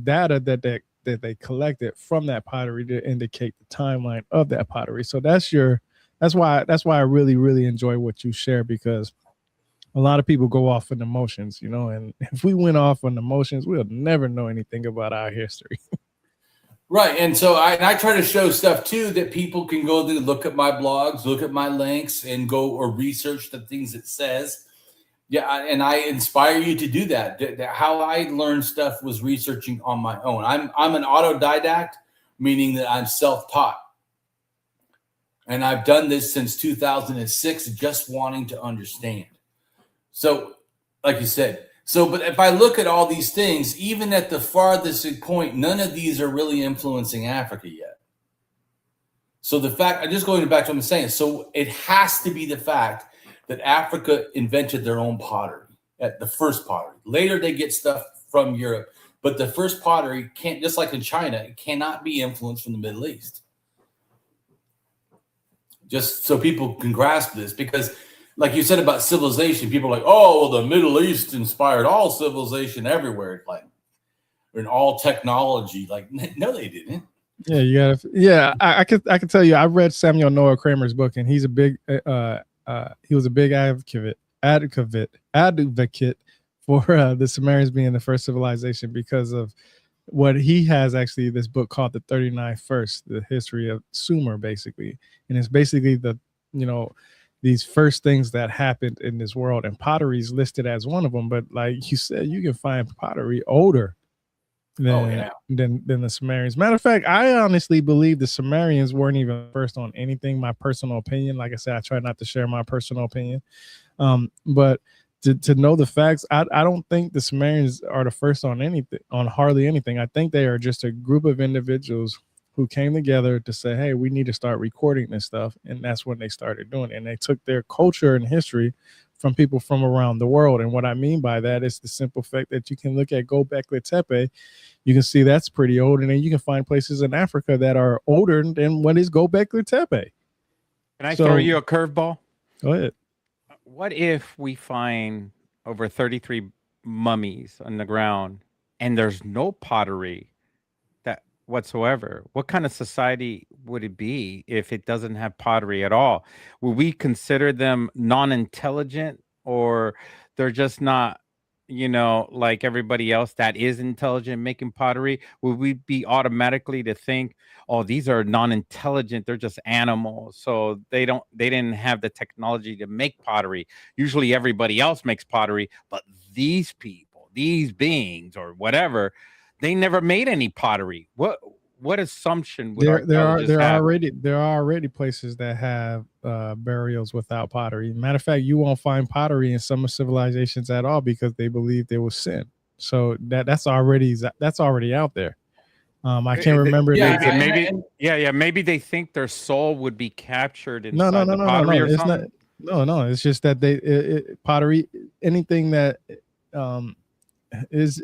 data that they collected from that pottery to indicate the timeline of that pottery. So that's why I really, really enjoy what you share, because a lot of people go off on emotions, and if we went off on emotions, we'll never know anything about our history. Right. And so I try to show stuff too that people can go to look at my blogs, look at my links, and go or research the things it says. Yeah, and I inspire you to do that. How I learned stuff was researching on my own. I'm an autodidact, meaning that I'm self-taught. And I've done this since 2006, just wanting to understand. So, like you said, but if I look at all these things, even at the farthest point, none of these are really influencing Africa yet. So the fact, I'm just going back to what I'm saying. So it has to be the fact that Africa invented their own pottery at the first pottery. Later, they get stuff from Europe, but the first pottery can't, just like in China, it cannot be influenced from the Middle East. Just so people can grasp this, because like you said about civilization, people are like, oh, well, the Middle East inspired all civilization everywhere, like, and all technology. Like, no, they didn't. Yeah, you gotta. Yeah, I could tell you. I read Samuel Noah Kramer's book, and he's a big. He was a big advocate for the Sumerians being the first civilization because of what he has. Actually, this book called the 39 First, the history of Sumer, basically, and it's basically the these first things that happened in this world, and pottery is listed as one of them. But like you said, you can find pottery older than the Sumerians. Matter of fact, I honestly believe the Sumerians weren't even first on anything. My personal opinion, like I said, I try not to share my personal opinion, but to know the facts, I don't think the Sumerians are the first on anything, on hardly anything. I think they are just a group of individuals who came together to say, hey, we need to start recording this stuff. And that's when they started doing it. And they took their culture and history from people from around the world. And what I mean by that is the simple fact that you can look at Göbekli Tepe, you can see that's pretty old. And then you can find places in Africa that are older than what is Göbekli Tepe. Can I throw you a curveball? Go ahead. What if we find over 33 mummies on the ground and there's no pottery that whatsoever? What kind of society would it be if it doesn't have pottery at all? Would we consider them non-intelligent, or they're just not, like everybody else that is intelligent making pottery? Would we be automatically to think, oh, these are non-intelligent, they're just animals, so they didn't have the technology to make pottery? Usually everybody else makes pottery, but these people, these beings or whatever, they never made any pottery. What assumption would there are already places that have burials without pottery. Matter of fact, you won't find pottery in some civilizations at all because they believe there was sin. So that's already out there. I can't remember. Maybe they think their soul would be captured inside the pottery or something. No. It's just that pottery, anything that is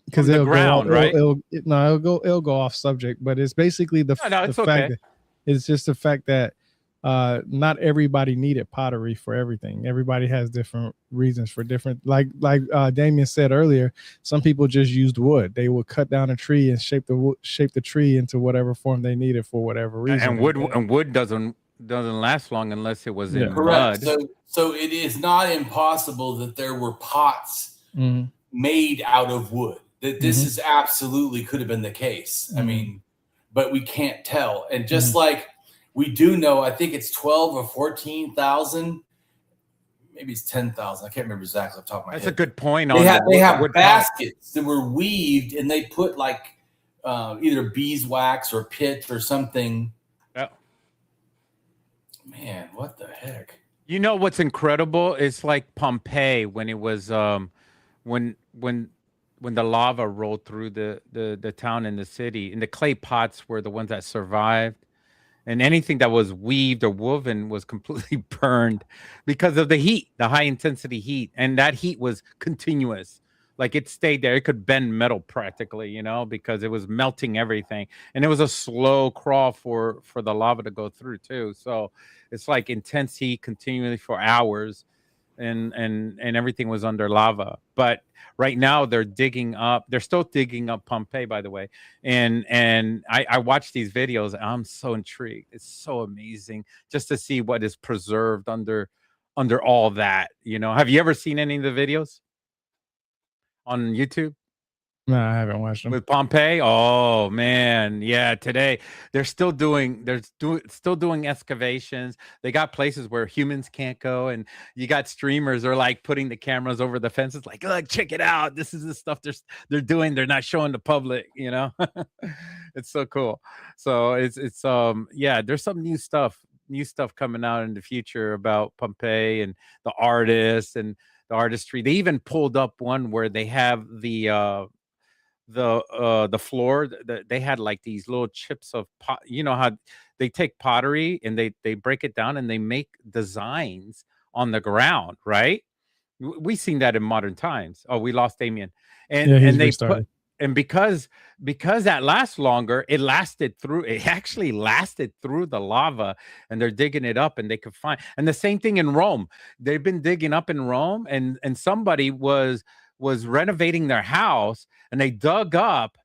because it'll ground, go, right? It'll go off subject, but it's basically the fact that it's just the fact that not everybody needed pottery for everything. Everybody has different reasons for different, like Damien said earlier, some people just used wood. They would cut down a tree and shape the tree into whatever form they needed for whatever reason. And wood doesn't last long unless it was in correct. mud. So it is not impossible that there were pots made out of wood. That this is absolutely could have been the case. I mean, but we can't tell. And just like we do know, I think it's 12 or 14,000, maybe it's 10,000. I can't remember exactly off the top of my head. That's a good point. They have baskets that were weaved, and they put like either beeswax or pitch or something. Yeah. Man, what the heck? You know what's incredible? It's like Pompeii when it was when the lava rolled through the town and the city, and the clay pots were the ones that survived, and anything that was weaved or woven was completely burned because of the heat, the high intensity heat, and that heat was continuous. Like it stayed there. It could bend metal practically, because it was melting everything, and it was a slow crawl for the lava to go through too. So it's like intense heat continually for hours, and everything was under lava. But right now they're still digging up Pompeii, by the way. And I watch these videos. And I'm so intrigued. It's so amazing just to see what is preserved under all that, Have you ever seen any of the videos on YouTube? No, I haven't watched them. With Pompeii. Oh man, yeah. Today still doing excavations. They got places where humans can't go, and you got streamers are like putting the cameras over the fences, like, look, check it out. This is the stuff they're doing. They're not showing the public. It's so cool. So it's yeah. There's some new stuff coming out in the future about Pompeii and the artists and the artistry. They even pulled up one where they have the floor. They had like these little chips of pot. You know how they take pottery and they break it down and they make designs on the ground, right? We've seen that in modern times. Oh, we lost Damien. And Yeah, he's they restarted. and because that lasts longer, it actually lasted through the lava, and they're digging it up and they could find. And the same thing in Rome. They've been digging up in Rome, and somebody was renovating their house, and they dug up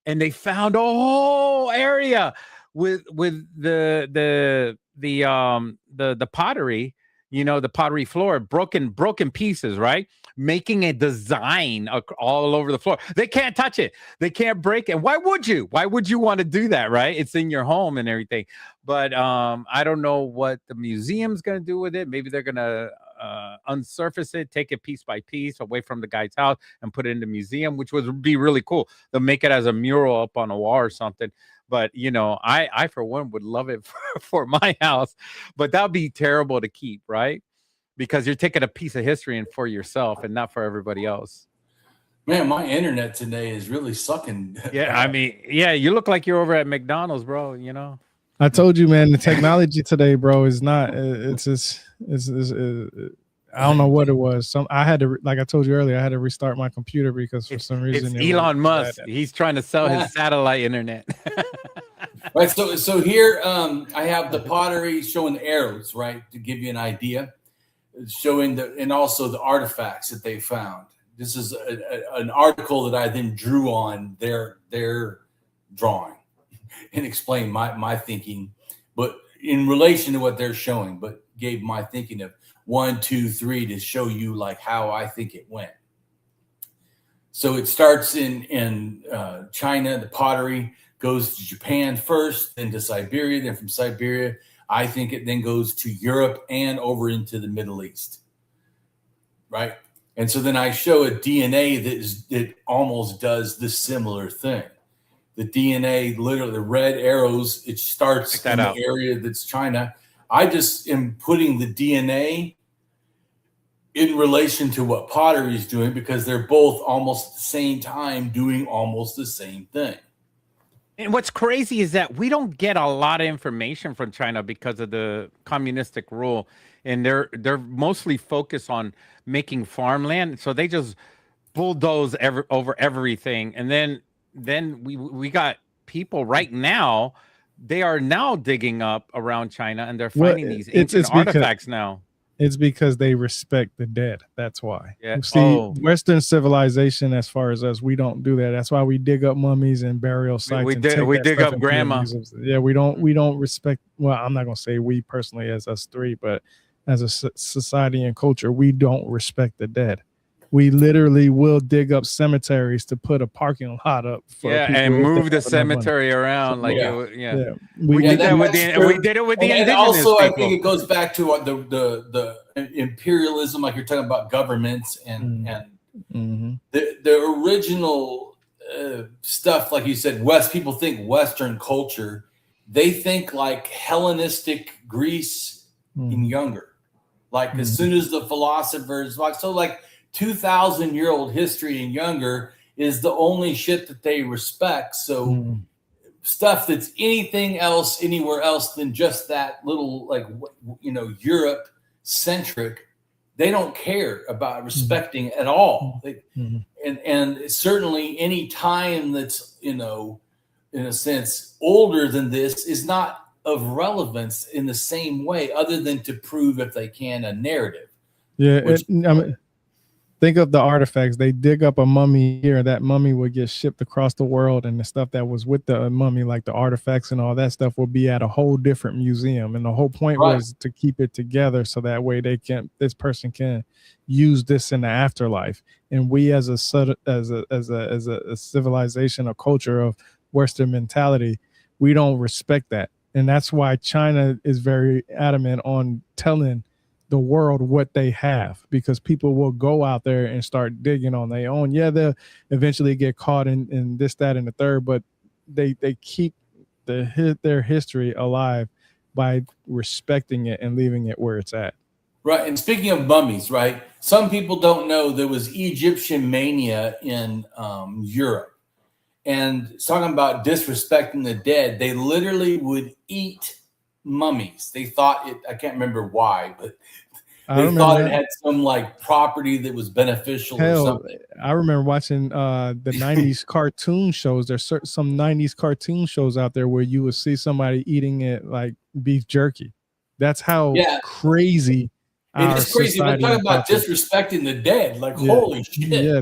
and they found a whole area with the pottery, the pottery floor, broken pieces, right? Making a design all over the floor. They can't touch it. They can't break it. Why would you? Why would you want to do that, right? It's in your home and everything. But I don't know what the museum's going to do with it. Maybe they're going to unsurface it, take it piece by piece away from the guy's house and put it in the museum, which would be really cool. They'll make it as a mural up on a wall or something. But, I for one would love it for my house, but that'd be terrible to keep, right? Because you're taking a piece of history and for yourself and not for everybody else. Man, my internet today is really sucking. Yeah, I mean, yeah, you look like you're over at McDonald's, bro, I told you, man, the technology today, bro, is not. It's just. I don't know what it was. I had to, like I told you earlier, I had to restart my computer because for some reason it's Elon Musk. He's trying to sell his satellite internet. Right. So here I have the pottery showing arrows, right, to give you an idea, showing and also the artifacts that they found. This is an article that I then drew on their drawing and explained my thinking, but in relation to what they're showing, but gave my thinking of 1, 2, 3 to show you like how I think it went. So it starts in China. The pottery goes to Japan first, then to Siberia, then from Siberia, I think it then goes to Europe and over into the Middle East, right? And so then I show a DNA that almost does the similar thing. The DNA, literally the red arrows, it starts in the area that's China. I just am putting the DNA in relation to what pottery is doing because they're both almost at the same time doing almost the same thing. And what's crazy is that we don't get a lot of information from China because of the communistic rule, and they're mostly focused on making farmland. So they just bulldoze over everything, and then we got people right now. They are now digging up around China, and they're finding these ancient artifacts now. It's because they respect the dead. That's why. Yeah. See, Western civilization, as far as us, we don't do that. That's why we dig up mummies and burial sites. We dig up grandma. Yeah, we don't respect. Well, I'm not gonna say we personally as us three, but as a society and culture, we don't respect the dead. We literally will dig up cemeteries to put a parking lot up. For and move the cemetery around. Like, we did it with the indigenous also, people. I think it goes back to what the imperialism, like you're talking about governments and the original stuff, like you said, people think Western culture. They think like Hellenistic Greece and younger. Like as soon as the philosophers, like 2,000-year-old history and younger is the only shit that they respect. So stuff that's anything else, anywhere else than just that little, Europe centric, they don't care about respecting at all. And certainly any time that's, in a sense, older than this is not of relevance in the same way, other than to prove, if they can, a narrative. Yeah. think of the artifacts. They dig up a mummy here, that mummy would get shipped across the world, and the stuff that was with the mummy, like the artifacts and all that stuff, will be at a whole different museum. And the whole point Right. was to keep it together so that way this person can use this in the afterlife. And we as a civilization, a culture of Western mentality, we don't respect that. And that's why China is very adamant on telling the world what they have, because people will go out there and start digging on their own. Yeah, they'll eventually get caught in this, that, and the third, but they keep their history alive by respecting it and leaving it where it's at. Right. And speaking of mummies, right? Some people don't know there was Egyptian mania in Europe. And it's talking about disrespecting the dead. They literally would eat mummies. They thought it, I can't remember why, but they thought it had some like property that was beneficial or something. I remember watching the 90s cartoon shows. There's some 90s cartoon shows out there where you would see somebody eating it like beef jerky. That's how crazy. It is crazy. We're talking about disrespecting the dead. Like, holy shit. Yeah,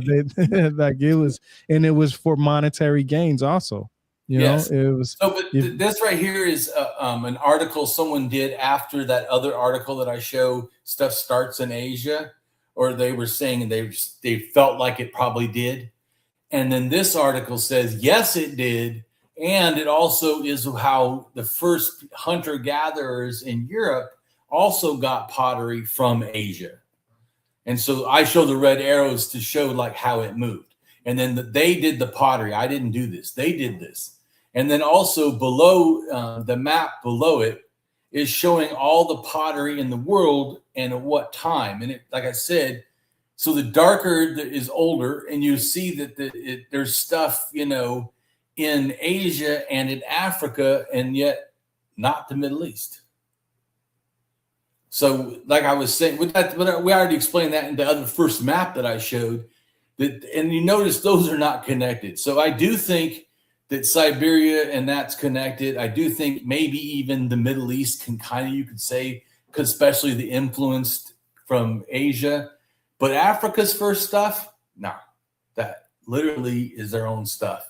like it was for monetary gains also. You know, it was. So, but this right here is an article someone did after that other article that I show. Stuff starts in Asia, or they were saying they felt like it probably did, and then this article says yes, it did, and it also is how the first hunter gatherers in Europe also got pottery from Asia, and so I show the red arrows to show like how it moved, and then they did the pottery. I didn't do this; they did this. And then also below the map below it is showing all the pottery in the world and at what time. And like I said, so the darker that is older, and you see that there's stuff, in Asia and in Africa, and yet not the Middle East. So like I was saying, with that, we already explained that in the other first map that I showed. And you notice those are not connected. So I do think that Siberia and that's connected. I do think maybe even the Middle East can kind of, you could say, because especially the influence from Asia. But Africa's first stuff, no, that literally is their own stuff.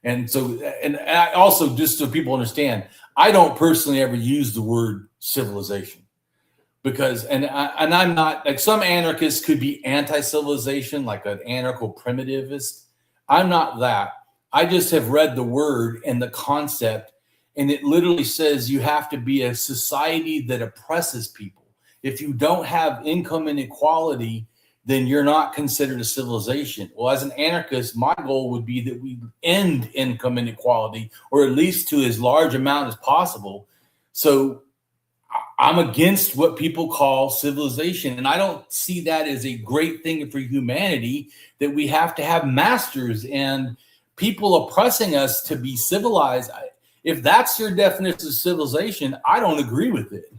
And so, and I also, just so people understand, I don't personally ever use the word civilization because, and I'm not, like some anarchists could be anti-civilization, like an anarcho-primitivist. I'm not that. I just have read the word and the concept, and it literally says you have to be a society that oppresses people. If you don't have income inequality, then you're not considered a civilization. Well, as an anarchist, my goal would be that we end income inequality, or at least to as large amount as possible. So I'm against what people call civilization, and I don't see that as a great thing for humanity, that we have to have masters and people oppressing us to be civilized. If that's your definition of civilization, I don't agree with it.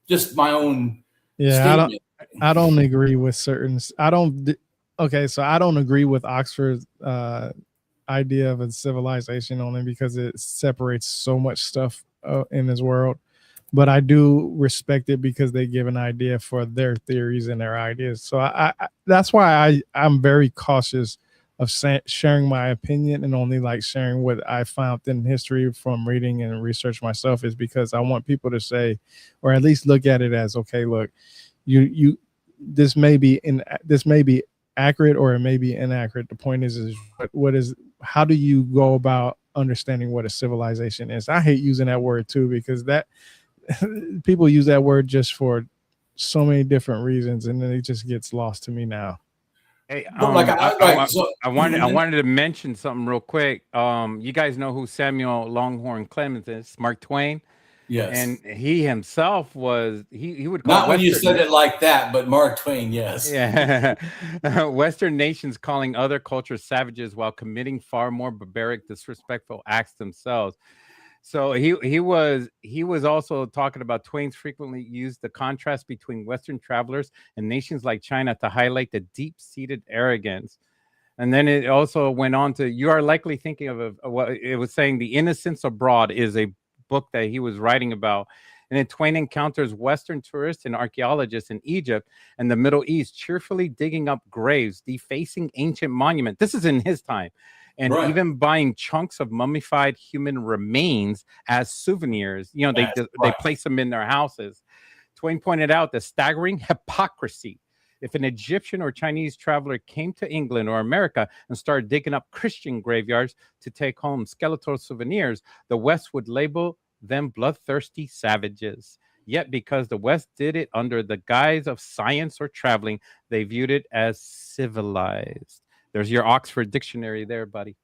Just my own statement. I don't agree with certain. Okay, so I don't agree with Oxford's idea of a civilization, only because it separates so much stuff in this world. But I do respect it because they give an idea for their theories and their ideas. So that's why I'm very cautious of sharing my opinion, and only like sharing what I found in history from reading and research myself, is because I want people to say, or at least look at it as, okay, look, this may be accurate or it may be inaccurate. The point is how do you go about understanding what a civilization is? I hate using that word too, because that people use that word just for so many different reasons, and then it just gets lost to me now. Hey, I wanted to mention something real quick. You guys know who Samuel Longhorn Clemens is? Mark Twain. Yes. And he himself he would call not when you said it like that, but Mark Twain, yes. Yeah. Western nations calling other cultures savages while committing far more barbaric, disrespectful acts themselves. So he was also talking about Twain's frequently used the contrast between Western travelers and nations like China to highlight the deep-seated arrogance. And then it also went on to, you are likely thinking of what it was saying, The Innocents Abroad is a book that he was writing about. And then Twain encounters Western tourists and archaeologists in Egypt and the Middle East cheerfully digging up graves, defacing ancient monuments. This is in his time. And Right. even buying chunks of mummified human remains as souvenirs. You know, they place them in their houses. Twain pointed out the staggering hypocrisy. If an Egyptian or Chinese traveler came to England or America and started digging up Christian graveyards to take home skeletal souvenirs, the West would label them bloodthirsty savages. Yet because the West did it under the guise of science or traveling, they viewed it as civilized. There's your Oxford Dictionary there, buddy.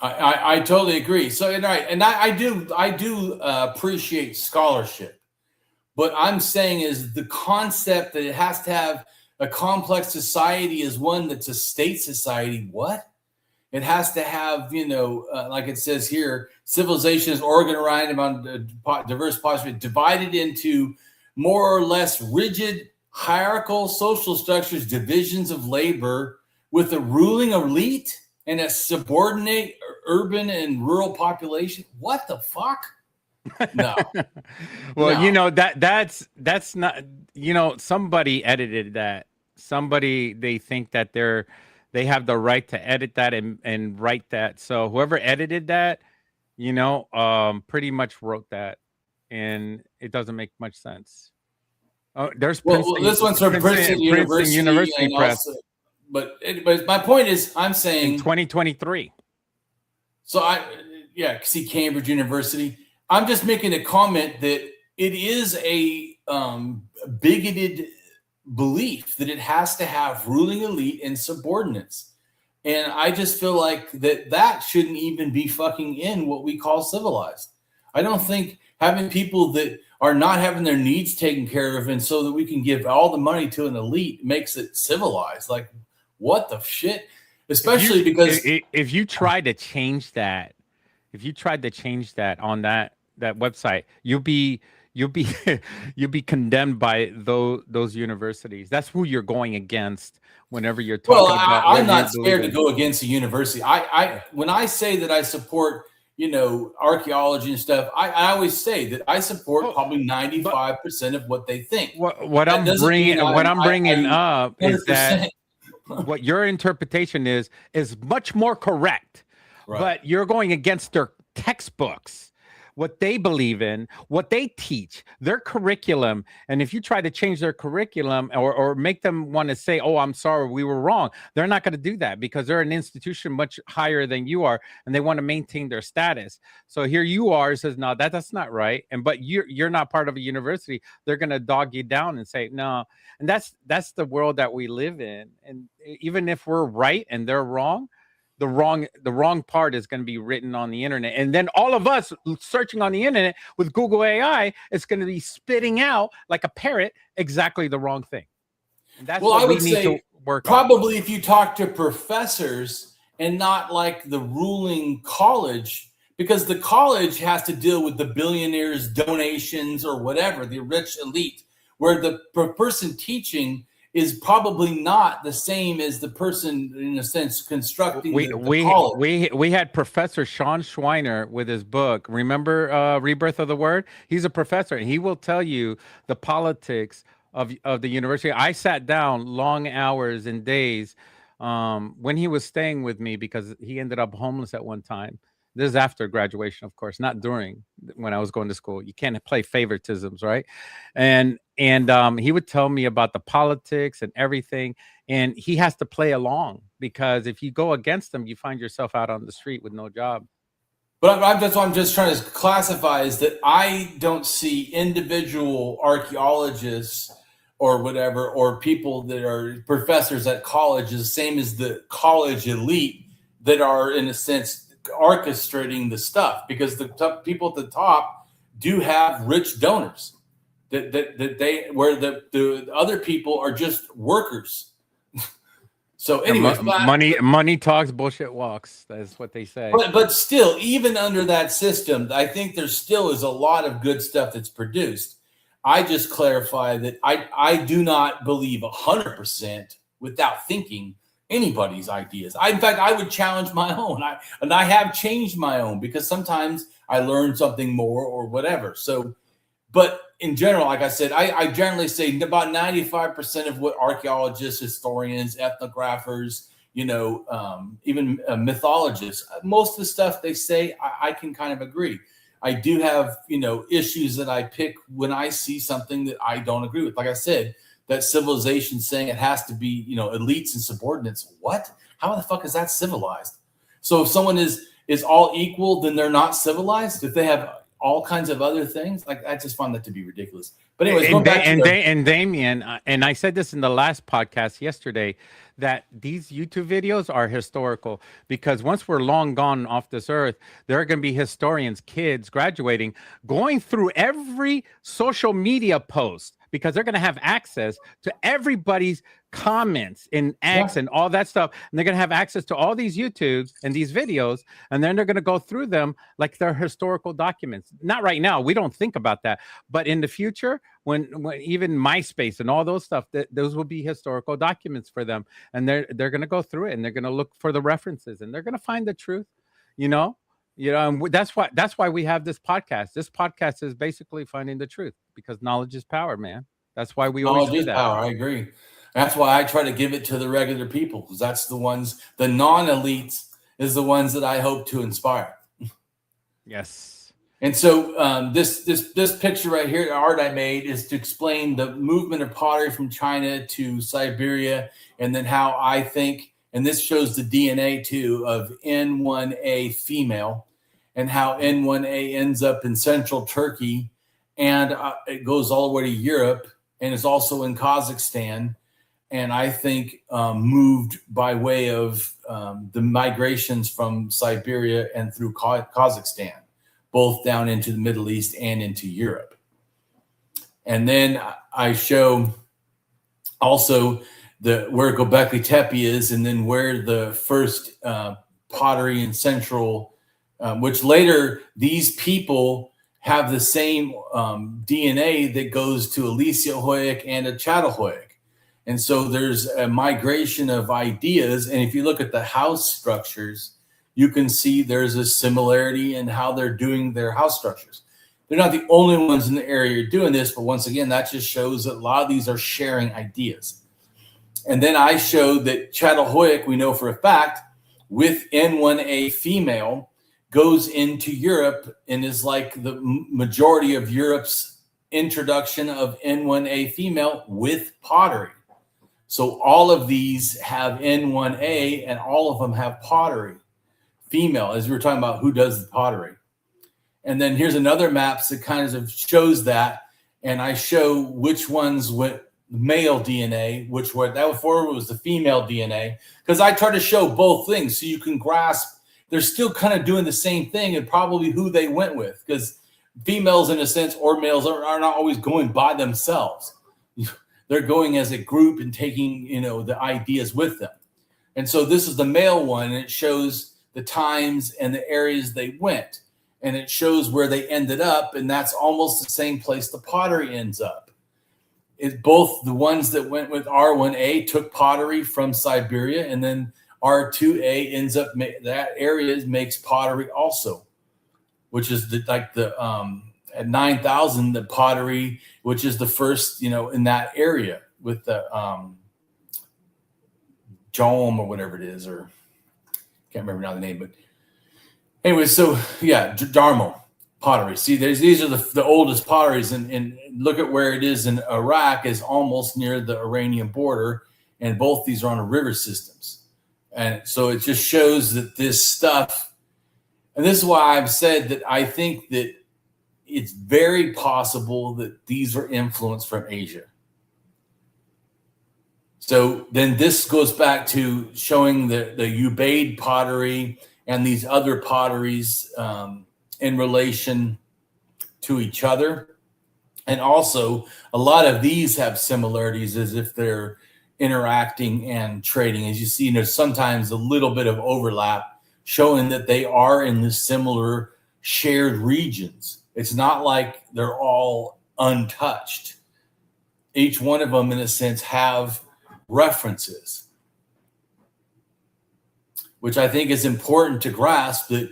I totally agree. So, and I do appreciate scholarship. What I'm saying is the concept that it has to have a complex society is one that's a state society. What? It has to have, like it says here, civilization is organized around diverse populations, divided into more or less rigid hierarchical social structures, divisions of labor, with a ruling elite and a subordinate urban and rural population. What the fuck? No. Well, no. That's not, somebody edited that. Somebody, they think that they have the right to edit that and write that. So whoever edited that, pretty much wrote that, and it doesn't make much sense. Oh, there's Princeton, this one's from Princeton University Press. Also, but my point is, I'm saying in 2023. So see Cambridge University. I'm just making a comment that it is a bigoted belief that it has to have ruling elite and subordinates. And I just feel like that shouldn't even be fucking in what we call civilized. I don't think having people that are not having their needs taken care of and so that we can give all the money to an elite makes it civilized. Like, what the shit? Especially because if you try to change that, on that website, you'll be condemned by those universities. That's who you're going against whenever you're talking about. I'm not scared to go against a university. When I say that I support, archaeology and stuff, I always say that I support probably 95% of what they think. What I'm bringing up is that what your interpretation is much more correct, right. But you're going against their textbooks, what they believe in, what they teach, their curriculum. And if you try to change their curriculum or make them want to say, oh, I'm sorry, we were wrong, they're not going to do that because they're an institution much higher than you are, and they want to maintain their status. So here you are, says, no, that's not right. But you're not part of a university. They're going to dog you down and say, no. And that's the world that we live in. And even if we're right and they're wrong, the wrong part is going to be written on the internet. And then all of us searching on the internet with Google AI is going to be spitting out like a parrot exactly the wrong thing. And that's what we need to work on. Probably if you talk to professors and not like the ruling college, because the college has to deal with the billionaires' donations or whatever, the rich elite, where the person teaching is probably not the same as the person, in a sense, constructing the college. We had Professor Sean Schweiner with his book. Remember Rebirth of the Word? He's a professor, and he will tell you the politics of the university. I sat down long hours and days when he was staying with me because he ended up homeless at one time. This is after graduation, of course, not during, when I was going to school. You can't play favoritisms, right? And he would tell me about the politics and everything. And he has to play along because if you go against them, you find yourself out on the street with no job. But that's what I'm just trying to classify is that I don't see individual archaeologists or whatever, or people that are professors at college the same as the college elite that are, in a sense, orchestrating the stuff, because the people at the top do have rich donors that they, where the other people are just workers. So anyways, money talks, bullshit walks. That's what they say. But still, even under that system, I think there still is a lot of good stuff that's produced. I just clarify that I do not believe 100% without thinking anybody's ideas. In fact, I would challenge my own. I have changed my own because sometimes I learn something more or whatever. So, but in general, like I said, I generally say about 95% of what archaeologists, historians, ethnographers, even mythologists, most of the stuff they say, I can kind of agree. I do have, issues that I pick when I see something that I don't agree with. Like I said, that civilization saying it has to be, elites and subordinates. What? How the fuck is that civilized? So if someone is all equal, then they're not civilized. If they have all kinds of other things, like I just find that to be ridiculous. But anyways, and Damien, and I said this in the last podcast yesterday, that these YouTube videos are historical, because once we're long gone off this earth, there are going to be historians, kids graduating, going through every social media post, because they're going to have access to everybody's comments in X and all that stuff. And they're going to have access to all these YouTubes and these videos. And then they're going to go through them like they're historical documents. Not right now. We don't think about that. But in the future, when even MySpace and all those stuff, those will be historical documents for them. And they're going to go through it, and they're going to look for the references, and they're going to find the truth, and that's why we have this podcast. This podcast is basically finding the truth, because knowledge is power, man. That's why we always do that. Power. I agree. That's why I try to give it to the regular people, because that's the ones, the non-elites is the ones that I hope to inspire. Yes. And so this picture right here, the art I made, is to explain the movement of pottery from China to Siberia, and then how I think, and this shows the DNA too of N1A female, and how N1A ends up in central Turkey, and it goes all the way to Europe, and is also in Kazakhstan, and I think moved by way of the migrations from Siberia and through Kazakhstan, both down into the Middle East and into Europe. And then I show also where Göbekli Tepe is, and then where the first pottery in central, which later these people have the same DNA that goes to Alicehoik and a Çatalhöyük. And so there's a migration of ideas. And if you look at the house structures, you can see there's a similarity in how they're doing their house structures. They're not the only ones in the area doing this, but once again, that just shows that a lot of these are sharing ideas. And then I showed that Çatalhöyük, we know for a fact, with N1A female, goes into Europe and is like the majority of Europe's introduction of N1A female with pottery. So all of these have N1A, and all of them have pottery female, as we were talking about who does the pottery. And then here's another map that kind of shows that, and I show which ones went male DNA, which were that before was the female DNA, because I try to show both things so you can grasp they're still kind of doing the same thing, and probably who they went with, because females in a sense, or males, are not always going by themselves. They're going as a group and taking the ideas with them. And so this is the male one, and it shows the times and the areas they went, and it shows where they ended up, and that's almost the same place the pottery ends up. It's both the ones that went with R1A took pottery from Siberia, and then R2A ends up that area makes pottery also, which is at 9,000 the pottery, which is the first in that area with the Jom or whatever it is, or can't remember now the name, but anyway, so yeah, Jarmo pottery. See, these are the oldest potteries, and look at where it is in Iraq, is almost near the Iranian border, and both these are on river systems. And so it just shows that this stuff, and this is why I've said that I think that it's very possible that these are influenced from Asia. So then this goes back to showing the Ubaid pottery and these other potteries in relation to each other. And also a lot of these have similarities as if they're interacting and trading. As you see, there's sometimes a little bit of overlap, showing that they are in the similar shared regions. It's not like they're all untouched. Each one of them, in a sense, have references, which I think is important to grasp, that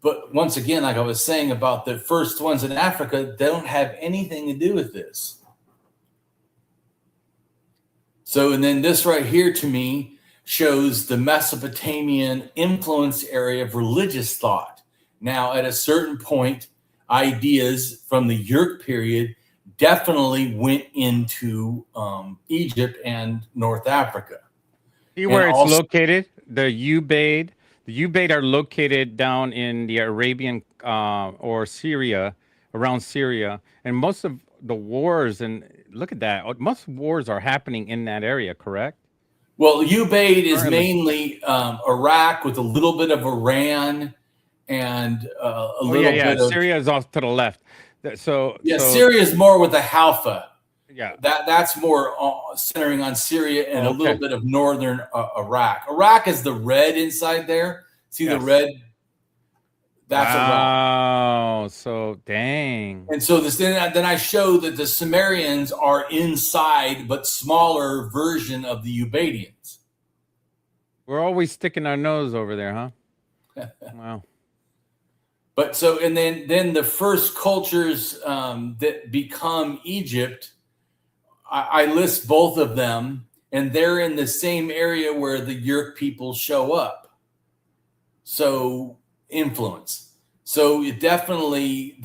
but once again, like I was saying about the first ones in Africa, they don't have anything to do with this. So, and then this right here to me shows the Mesopotamian influence area of religious thought. Now, at a certain point, ideas from the Yerk period definitely went into Egypt and North Africa. See where it's located? The Ubaid. The Ubaid are located down in the Arabian or Syria, around Syria. And most of the wars, and look at that, most wars are happening in that area, correct? Well, Ubaid is mainly Iraq with a little bit of Iran and a little bit of Syria is off to the left. So Syria is more with the Halfa. Yeah, that's more centering on Syria and a little bit of northern Iraq. Iraq is the red inside there. See the red? That's Iraq. Wow. So dang. And so then I show that the Sumerians are inside, but smaller version of the Ubaidians. We're always sticking our nose over there, huh? Wow. But so, and then the first cultures that become Egypt, I list both of them, and they're in the same area where the Yerk people show up. So influence. So it definitely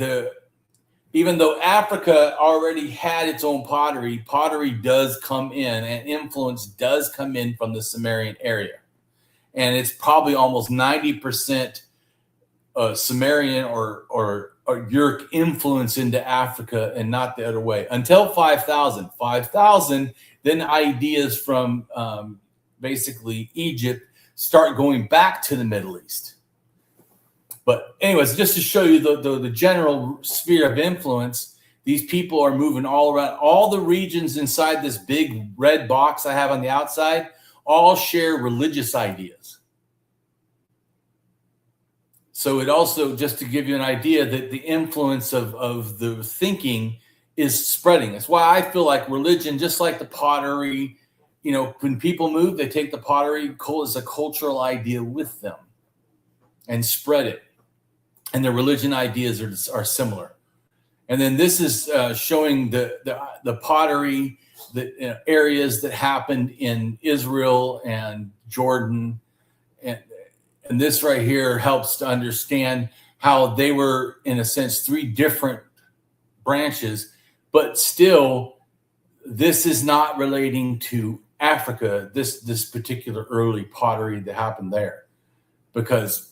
even though Africa already had its own pottery, pottery does come in, and influence does come in from the Sumerian area, and it's probably almost 90%. Sumerian or Yerk influence into Africa and not the other way until 5,000. 5,000, then ideas from basically Egypt start going back to the Middle East. But anyways, just to show you the general sphere of influence, these people are moving all around. All the regions inside this big red box I have on the outside all share religious ideas. So it also, just to give you an idea, that the influence of the thinking is spreading. That's why I feel like religion, just like the pottery, when people move, they take the pottery as a cultural idea with them and spread it. And the religion ideas are similar. And then this is showing the pottery, the areas that happened in Israel and Jordan. And this right here helps to understand how they were, in a sense, 3 different branches, but still, this is not relating to Africa, this particular early pottery that happened there. Because,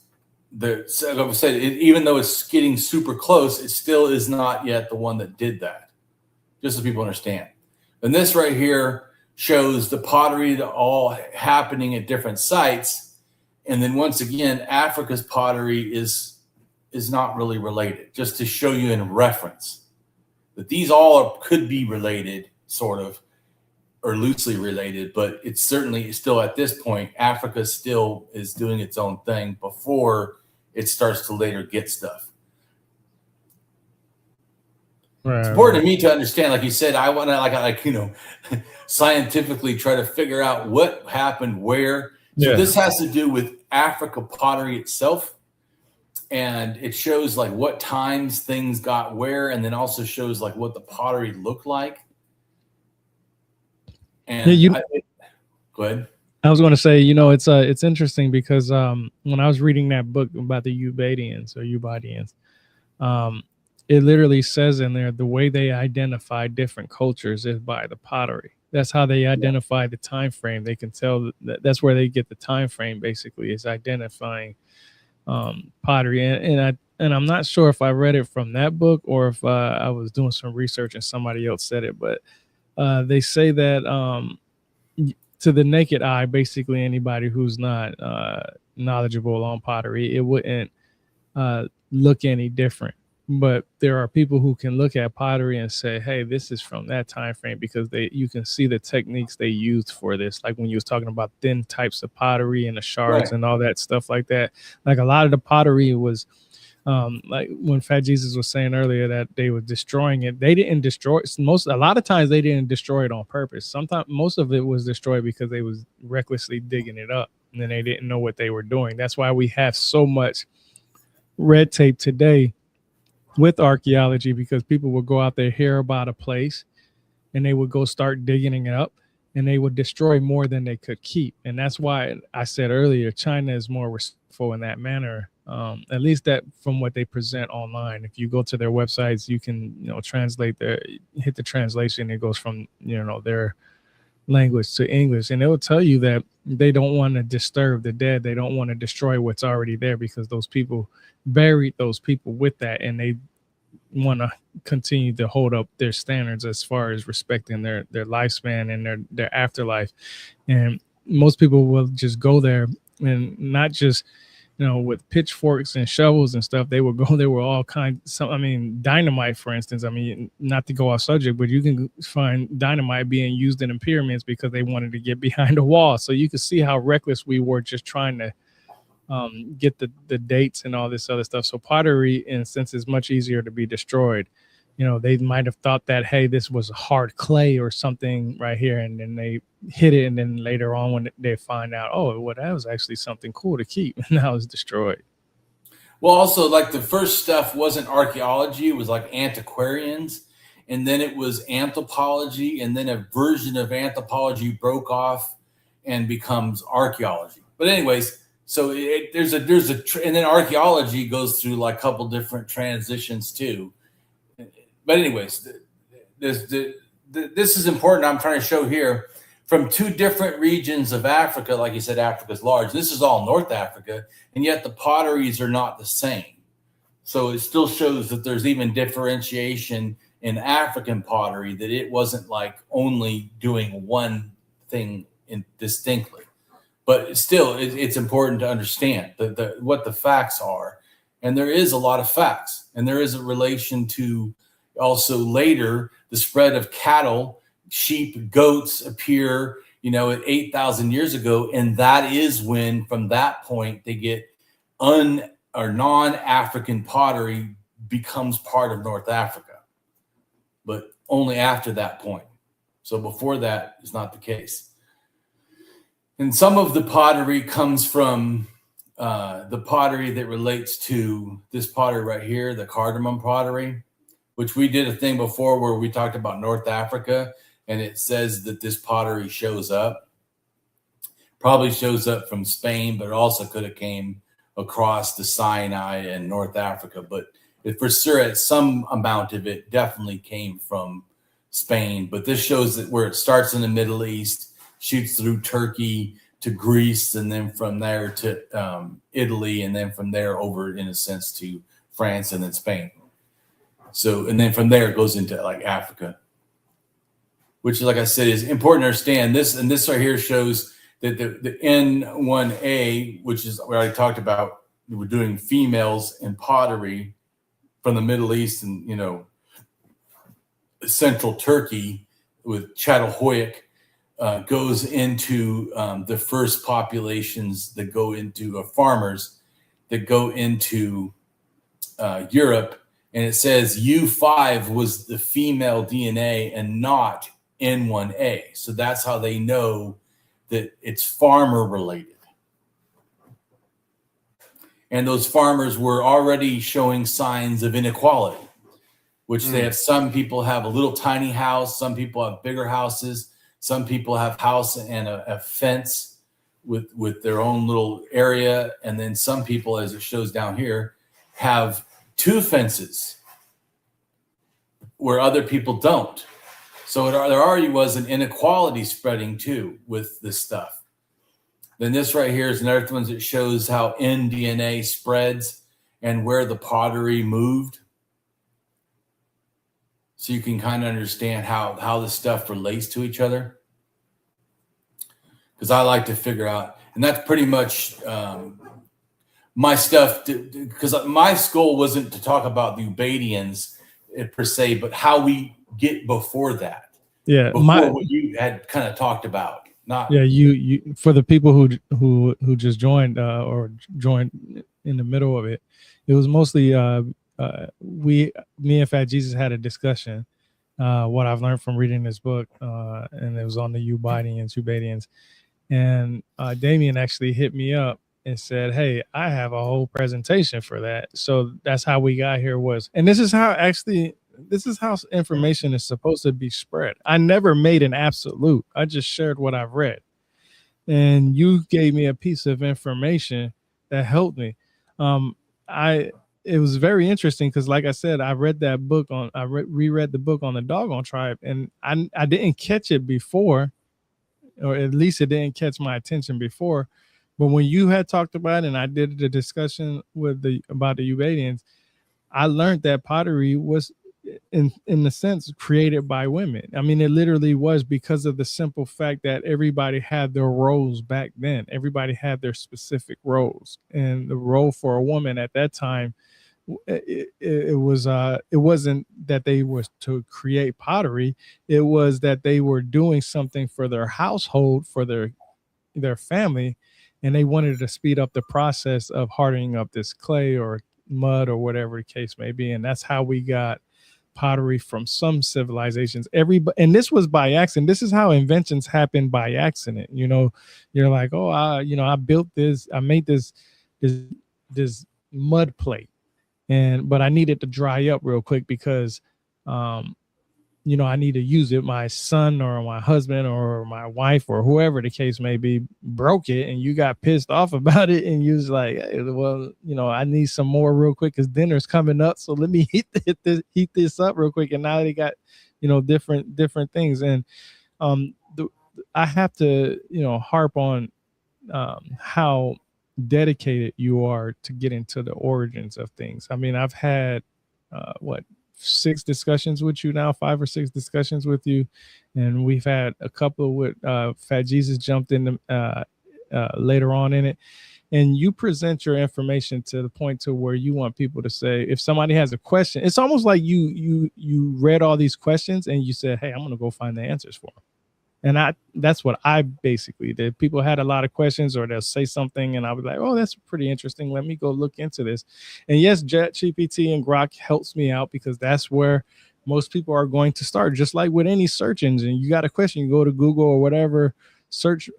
like I said, even though it's getting super close, it still is not yet the one that did that, just so people understand. And this right here shows the pottery that all happening at different sites. And then once again, Africa's pottery is not really related, just to show you in reference that these all could be related, sort of, or loosely related, but it's certainly still at this point, Africa still is doing its own thing before it starts to later get stuff. Right, it's important to me to understand, like you said, I want to scientifically try to figure out what happened where. So this has to do with Africa pottery itself, and it shows like what times things got where, and then also shows like what the pottery looked like. And go ahead. I was going to say, it's interesting because when I was reading that book about the Ubaidians, it literally says in there the way they identify different cultures is by the pottery. That's how they identify the time frame. They can tell that's where they get the time frame. Basically, is identifying pottery. And I'm not sure if I read it from that book or if I was doing some research and somebody else said it. But they say that to the naked eye, basically anybody who's not knowledgeable on pottery, it wouldn't look any different. But there are people who can look at pottery and say, hey, this is from that time frame, because you can see the techniques they used for this. Like when you was talking about thin types of pottery and the shards and all that stuff like that. Like a lot of the pottery was like when Fat Jesus was saying earlier that they were destroying it. They didn't destroy it. A lot of times they didn't destroy it on purpose. Sometimes most of it was destroyed because they was recklessly digging it up and then they didn't know what they were doing. That's why we have so much red tape today with archaeology, because people would go out there, hear about a place, and they would go start digging it up, and they would destroy more than they could keep. And that's why I said earlier, China is more respectful in that manner. At least that from what they present online. If you go to their websites, you can, translate hit the translation. It goes from, their language to English, and it will tell you that they don't want to disturb the dead. They don't want to destroy what's already there, because those people buried those people with that, and they want to continue to hold up their standards as far as respecting their lifespan and their afterlife. And most people will just go there, and not just with pitchforks and shovels and stuff. They will go there with all kinds. Dynamite, for instance. Not to go off subject, but you can find dynamite being used in the pyramids because they wanted to get behind a wall. So you can see how reckless we were, just trying to get the dates and all this other stuff. So pottery, in a sense, is much easier to be destroyed. They might have thought that, hey, this was hard clay or something right here, and then they hit it, and then later on when they find out, oh, well, that was actually something cool to keep, and now it's destroyed. Well, also, like, the first stuff wasn't archaeology. It was like antiquarians, and then it was anthropology, and then a version of anthropology broke off and becomes archaeology. But anyways, so there's a and then archaeology goes through like a couple different transitions too. But anyways, this is important. I'm trying to show here from two different regions of Africa. Like you said, Africa's large. This is all North Africa, and yet the potteries are not the same. So it still shows that there's even differentiation in African pottery, that it wasn't like only doing one thing distinctly. But still, it's important to understand what the facts are. And there is a lot of facts. And there is a relation to also later the spread of cattle, sheep, goats appear, at 8,000 years ago. And that is when, from that point, they get non-African pottery becomes part of North Africa. But only after that point. So before that is not the case. And some of the pottery comes from the pottery that relates to this pottery right here, the cardamom pottery, which we did a thing before where we talked about North Africa, and it says that this pottery shows up. Probably shows up from Spain, but it also could have came across the Sinai and North Africa. But for sure, some amount of it definitely came from Spain. But this shows that where it starts in the Middle East, shoots through Turkey to Greece, and then from there to Italy, and then from there over, in a sense, to France and then Spain. So, and then from there it goes into like Africa, which, like I said, is important to understand. This, and this right here shows that the N1A, which is what I talked about, we're doing females in pottery from the Middle East and, central Turkey with Çatalhöyük, goes into the first populations that go into farmers that go into Europe. And it says U5 was the female DNA and not N1A. So that's how they know that it's farmer related. And those farmers were already showing signs of inequality, which they have. Some people have a little tiny house. Some people have bigger houses. Some people have house and a fence with their own little area. And then some people, as it shows down here, have two fences where other people don't. So there already was an inequality spreading too with this stuff. Then this right here is another one that shows how nDNA spreads and where the pottery moved. So you can kind of understand how this stuff relates to each other. Because I like to figure out, and that's pretty much my stuff, because my goal wasn't to talk about the Ubaidians per se, but how we get before that. Yeah, before what you had kind of talked about. Not you for the people who just joined or joined in the middle of it. It was mostly me and Fat Jesus had a discussion. What I've learned from reading this book, and it was on the Ubaidians. And Damien actually hit me up and said, hey, I have a whole presentation for that. So that's how we got here was, and this is how information is supposed to be spread. I never made an absolute. I just shared what I've read. And you gave me a piece of information that helped me. I It was very interesting because, like I said, I read that book on reread the book on the Doggone Tribe, and I didn't catch it before, or at least it didn't catch my attention before. But when you had talked about it, and I did the discussion with about the Ubadians, I learned that pottery was in the sense created by women. I mean, it literally was, because of the simple fact that everybody had their roles back then. Everybody had their specific roles, and the role for a woman at that time, it wasn't that they was to create pottery. It was that they were doing something for their household, for their family, and they wanted to speed up the process of hardening up this clay or mud or whatever the case may be. And that's how we got pottery from some civilizations. And this was by accident. This is how inventions happen by accident. You're like, oh, I built this, I made this mud plate, but I needed to dry up real quick because I need to use it. My son or my husband or my wife or whoever the case may be broke it, and you got pissed off about it, and you was like, hey, well, I need some more real quick because dinner's coming up, so let me heat this up real quick. And now they got different things. And I have to harp on how dedicated you are to get into the origins of things. I mean, I've had 6 discussions with you now, 5 or 6 discussions with you, and we've had a couple with Fat Jesus jumped in later on in it, and you present your information to the point to where you want people to say, if somebody has a question, it's almost like you read all these questions and you said, hey, I'm gonna go find the answers for them. And that's what I basically did. People had a lot of questions, or they'll say something and I was like, oh, that's pretty interesting. Let me go look into this. And yes, ChatGPT and Grok helps me out because that's where most people are going to start. Just like with any search engine, you got a question, you go to Google or whatever search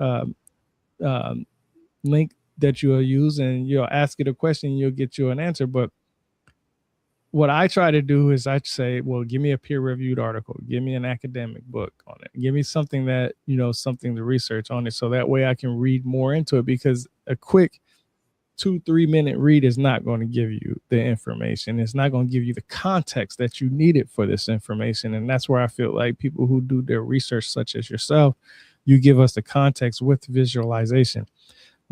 link that you'll use, and you'll ask it a question, you'll get you an answer. But what I try to do is I say, well, give me a peer-reviewed article, give me an academic book on it, give me something that, something to research on it, so that way I can read more into it, because a quick 2-3 minute read is not going to give you the information. It's not going to give you the context that you needed for this information. And that's where I feel like people who do their research, such as yourself, you give us the context with visualization.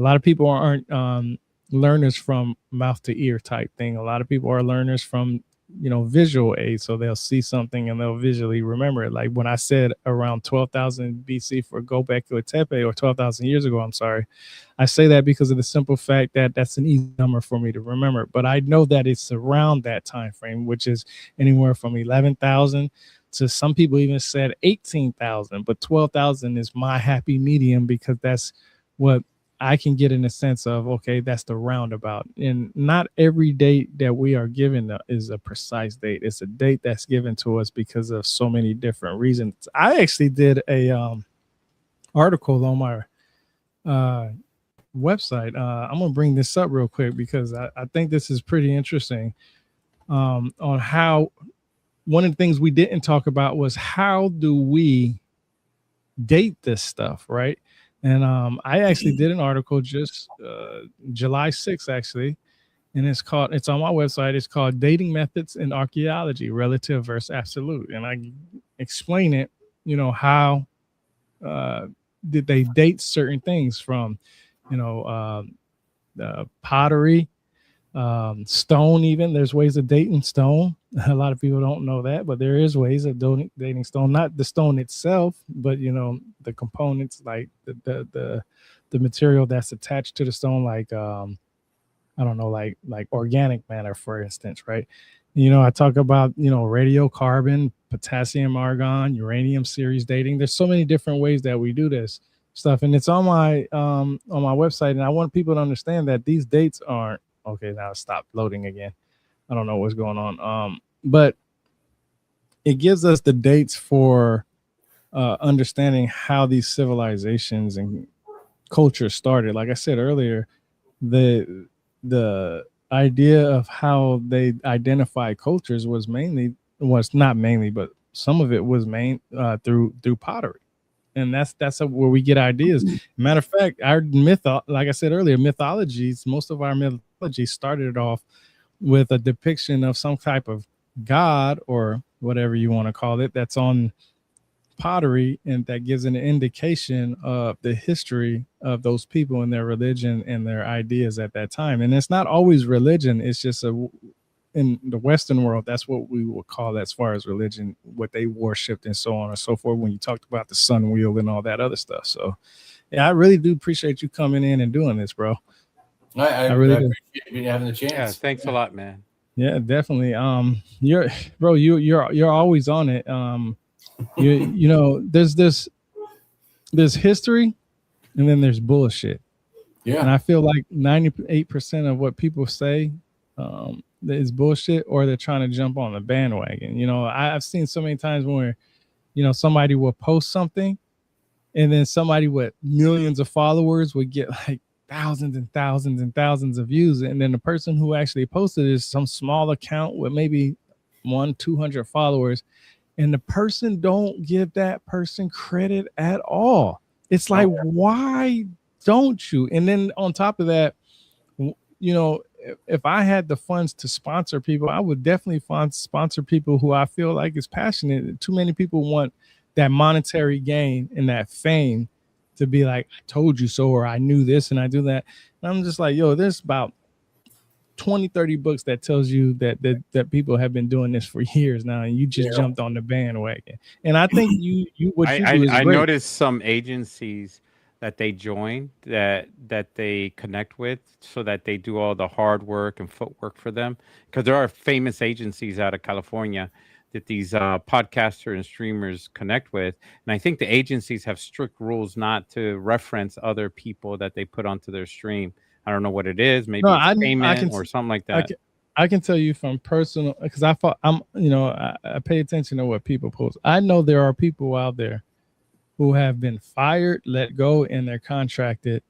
A lot of people aren't learners from mouth to ear type thing. A lot of people are learners from visual aids, so they'll see something and they'll visually remember it. Like when I said around 12,000 BC for Göbekli Tepe, or 12,000 years ago, I'm sorry, I say that because of the simple fact that that's an easy number for me to remember. But I know that it's around that time frame, which is anywhere from 11,000 to, some people even said 18,000, but 12,000 is my happy medium, because that's what I can get in a sense of, okay, that's the roundabout. And not every date that we are given is a precise date. It's a date that's given to us because of so many different reasons. I actually did a article on my website. I'm going to bring this up real quick because I think this is pretty interesting, on how one of the things we didn't talk about was how do we date this stuff, right? And I actually did an article just July 6th, actually, and it's on my website. It's called Dating Methods in Archaeology, Relative versus Absolute. And I explain it, how did they date certain things from, pottery, stone. Even there's ways of dating stone. A lot of people don't know that, but there is ways of dating stone. Not the stone itself, but the components, like the material that's attached to the stone, like I don't know, like organic matter, for instance, right? I talk about radiocarbon, potassium, argon, uranium series dating. There's so many different ways that we do this stuff, and it's on my website. And I want people to understand that these dates aren't okay. Now stop loading again. I don't know what's going on. But it gives us the dates for understanding how these civilizations and cultures started. Like I said earlier, the idea of how they identify cultures was not mainly, but some of it was through pottery. And that's where we get ideas. Matter of fact, our like I said earlier, mythologies, most of our mythology started off with a depiction of some type of god or whatever you want to call it that's on pottery, and that gives an indication of the history of those people and their religion and their ideas at that time. And it's not always religion, it's just in the Western world, that's what we would call, as far as religion, what they worshipped and so on and so forth, when you talked about the sun wheel and all that other stuff. So yeah, I really do appreciate you coming in and doing this, bro. I really appreciate you having the chance. Yeah, thanks a lot, man. Yeah, definitely. You're always on it. You know, there's history, and then there's bullshit. Yeah. And I feel like 98% of what people say is bullshit, or they're trying to jump on the bandwagon. You know, I've seen so many times where, you know, somebody will post something, and then somebody with millions of followers would get like thousands and thousands and thousands of views. And then the person who actually posted is some small account with maybe 200 followers. And the person don't give that person credit at all. It's like, why don't you? And then on top of that, you know, if I had the funds to sponsor people, I would definitely sponsor people who I feel like is passionate. Too many people want that monetary gain and that fame to be like, I told you so, or I knew this and I do that. And I'm just like, yo, there's about 20-30 books that tells you that people have been doing this for years now, and you just jumped on the bandwagon. And I think I noticed some agencies that they join that they connect with, so that they do all the hard work and footwork for them, because there are famous agencies out of California that these podcasters and streamers connect with. And I think the agencies have strict rules not to reference other people that they put onto their stream. I don't know what it is. Maybe it's payment or something like that. I can tell you from personal, because I pay attention to what people post. I know there are people out there who have been fired, let go, and they're contracted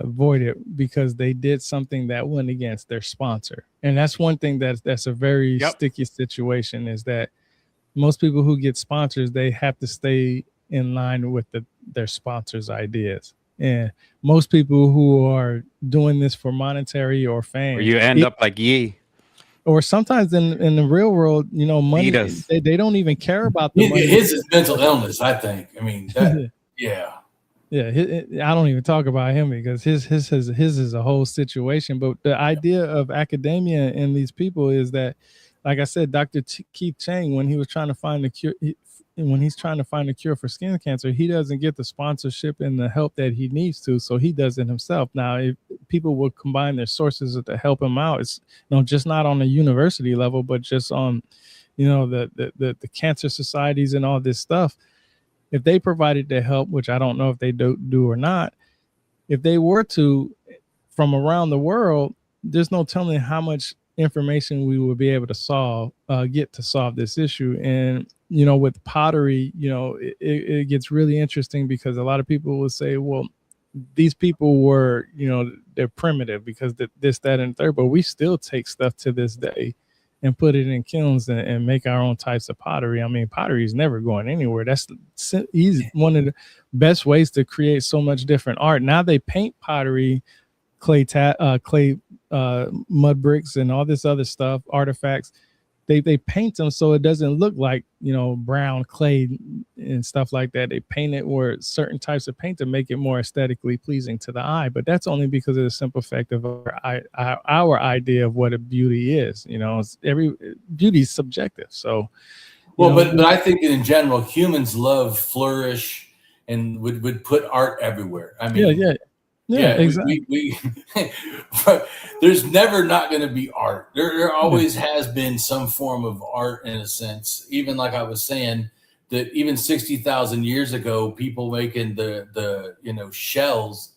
voided because they did something that went against their sponsor. And that's one thing that's a very sticky situation, is that most people who get sponsors, they have to stay in line with their sponsors' ideas. And most people who are doing this for monetary or fame, or you end up like Ye. Or sometimes in the real world, you know, money, they don't even care about the money. His is mental illness, I think. I mean, yeah. I don't even talk about him, because his is a whole situation. But the idea of academia and these people is that, like I said, Dr. Keith Chang, when he was trying to find the cure, when he's trying to find a cure for skin cancer, he doesn't get the sponsorship and the help that he needs to, so he does it himself. Now, if people will combine their sources to help him out, it's, you know, just not on a university level, but just on, you know, the cancer societies and all this stuff. If they provided the help, which I don't know if they do or not, if they were to, from around the world, there's no telling how much information we will be able to get to solve this issue. And, you know, with pottery, you know, it gets really interesting, because a lot of people will say, well, these people were, you know, they're primitive because this, that, and third, but we still take stuff to this day and put it in kilns and make our own types of pottery. I mean, pottery is never going anywhere. That's easy. One of the best ways to create so much different art. Now they paint pottery, clay mud bricks and all this other stuff, artifacts. They paint them so it doesn't look like, you know, brown clay and stuff like that. They paint it where certain types of paint to make it more aesthetically pleasing to the eye. But that's only because of the simple fact of our idea of what a beauty is. You know, beauty is subjective. So, but I think that in general, humans love flourish and would put art everywhere. I mean, yeah, exactly. But there's never not going to be art. There always has been some form of art, in a sense. Even like I was saying, that even 60,000 years ago, people making the shells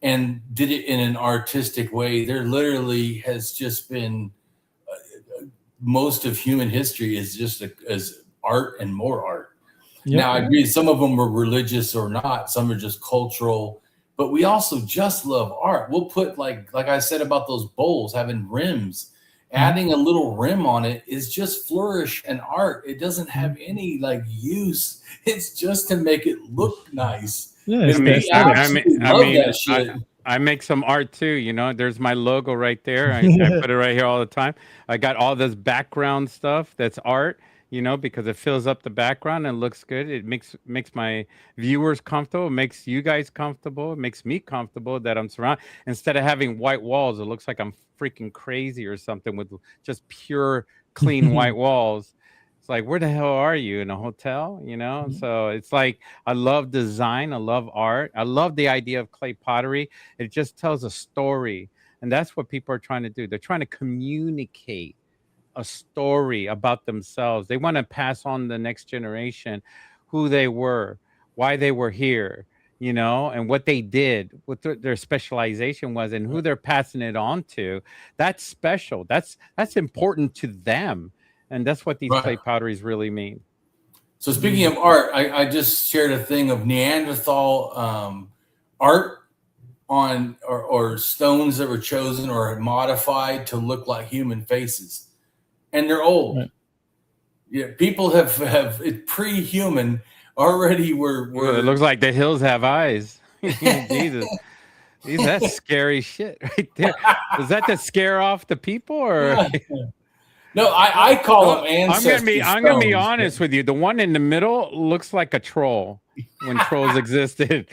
and did it in an artistic way. There literally has just been most of human history is just as art and more art. Yep. Now I agree, some of them were religious or not. Some are just cultural. but we also just love art. We'll put like I said about those bowls having rims. Adding a little rim on it is just flourish and art. It doesn't have any like use. It's just to make it look nice. Yeah, And we absolutely love that shit. I make some art too, you know. There's my logo right there. I put it right here all the time. I got all this background stuff that's art, you know, because it fills up the background and looks good. It makes my viewers comfortable, it makes you guys comfortable, it makes me comfortable that I'm surrounded. Instead of having white walls, it looks like I'm freaking crazy or something with just pure clean white walls. It's like, where the hell are you, in a hotel? You know? So it's like, I love design. I love art. I love the idea of clay pottery. It just tells a story. And that's what people are trying to do. They're trying to communicate a story about themselves. They want to pass on the next generation who they were, why they were here, you know, and what they did, what their specialization was, and who they're passing it on to. That's special. That's important to them. And that's what these clay potteries really mean. So speaking of art, I just shared a thing of Neanderthal art on or stones that were chosen or modified to look like human faces, and they're old. Right. Yeah, people have pre-human already were. It looks like the hills have eyes. Jesus. That's scary shit right there. Is that to scare off the people, or? No, I call them ancestors. I'm gonna be honest with you. The one in the middle looks like a troll when trolls existed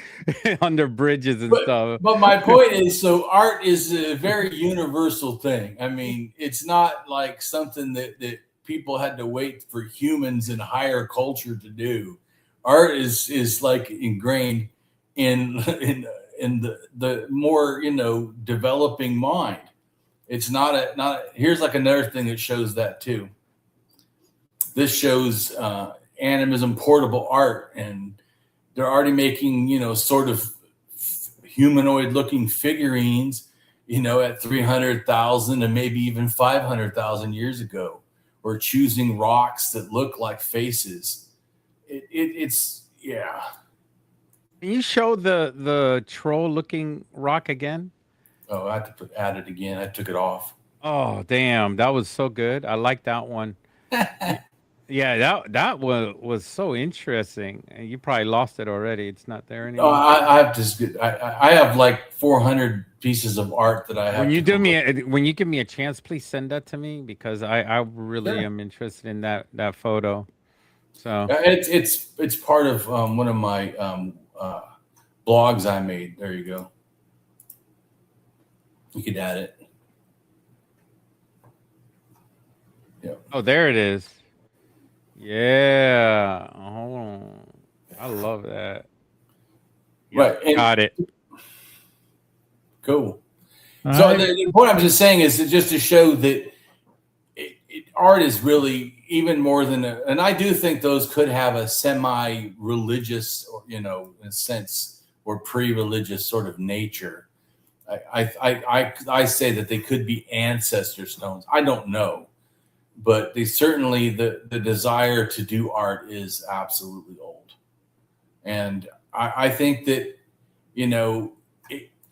under bridges and stuff. But my point is, so art is a very universal thing. I mean, it's not like something that people had to wait for humans in higher culture to do. Art is like ingrained in the more, you know, developing mind. It's not here's like another thing that shows that too. This shows animism portable art, and they're already making, you know, sort of humanoid looking figurines, you know, at 300,000 and maybe even 500,000 years ago. We're choosing rocks that look like faces. It's yeah. Can you show the troll looking rock again? Oh, I have to add it again. I took it off. Oh, damn. That was so good. I like that one. Yeah, that was so interesting. You probably lost it already. It's not there anymore. Oh, I have I have like 400 pieces of art that I have. When you give me a chance, please send that to me, because I really am interested in that photo. So it's part of one of my blogs I made. There you go. You could add it. Yeah. Oh, there it is. Yeah. Hold on. I love that. Right. And got it. Cool. So the point I'm just saying is just to show that art is really even more than and I do think those could have a semi-religious, or, you know, in a sense, or pre-religious sort of nature. I say that they could be ancestor stones. I don't know, but they certainly the desire to do art is absolutely old, and I think that, you know,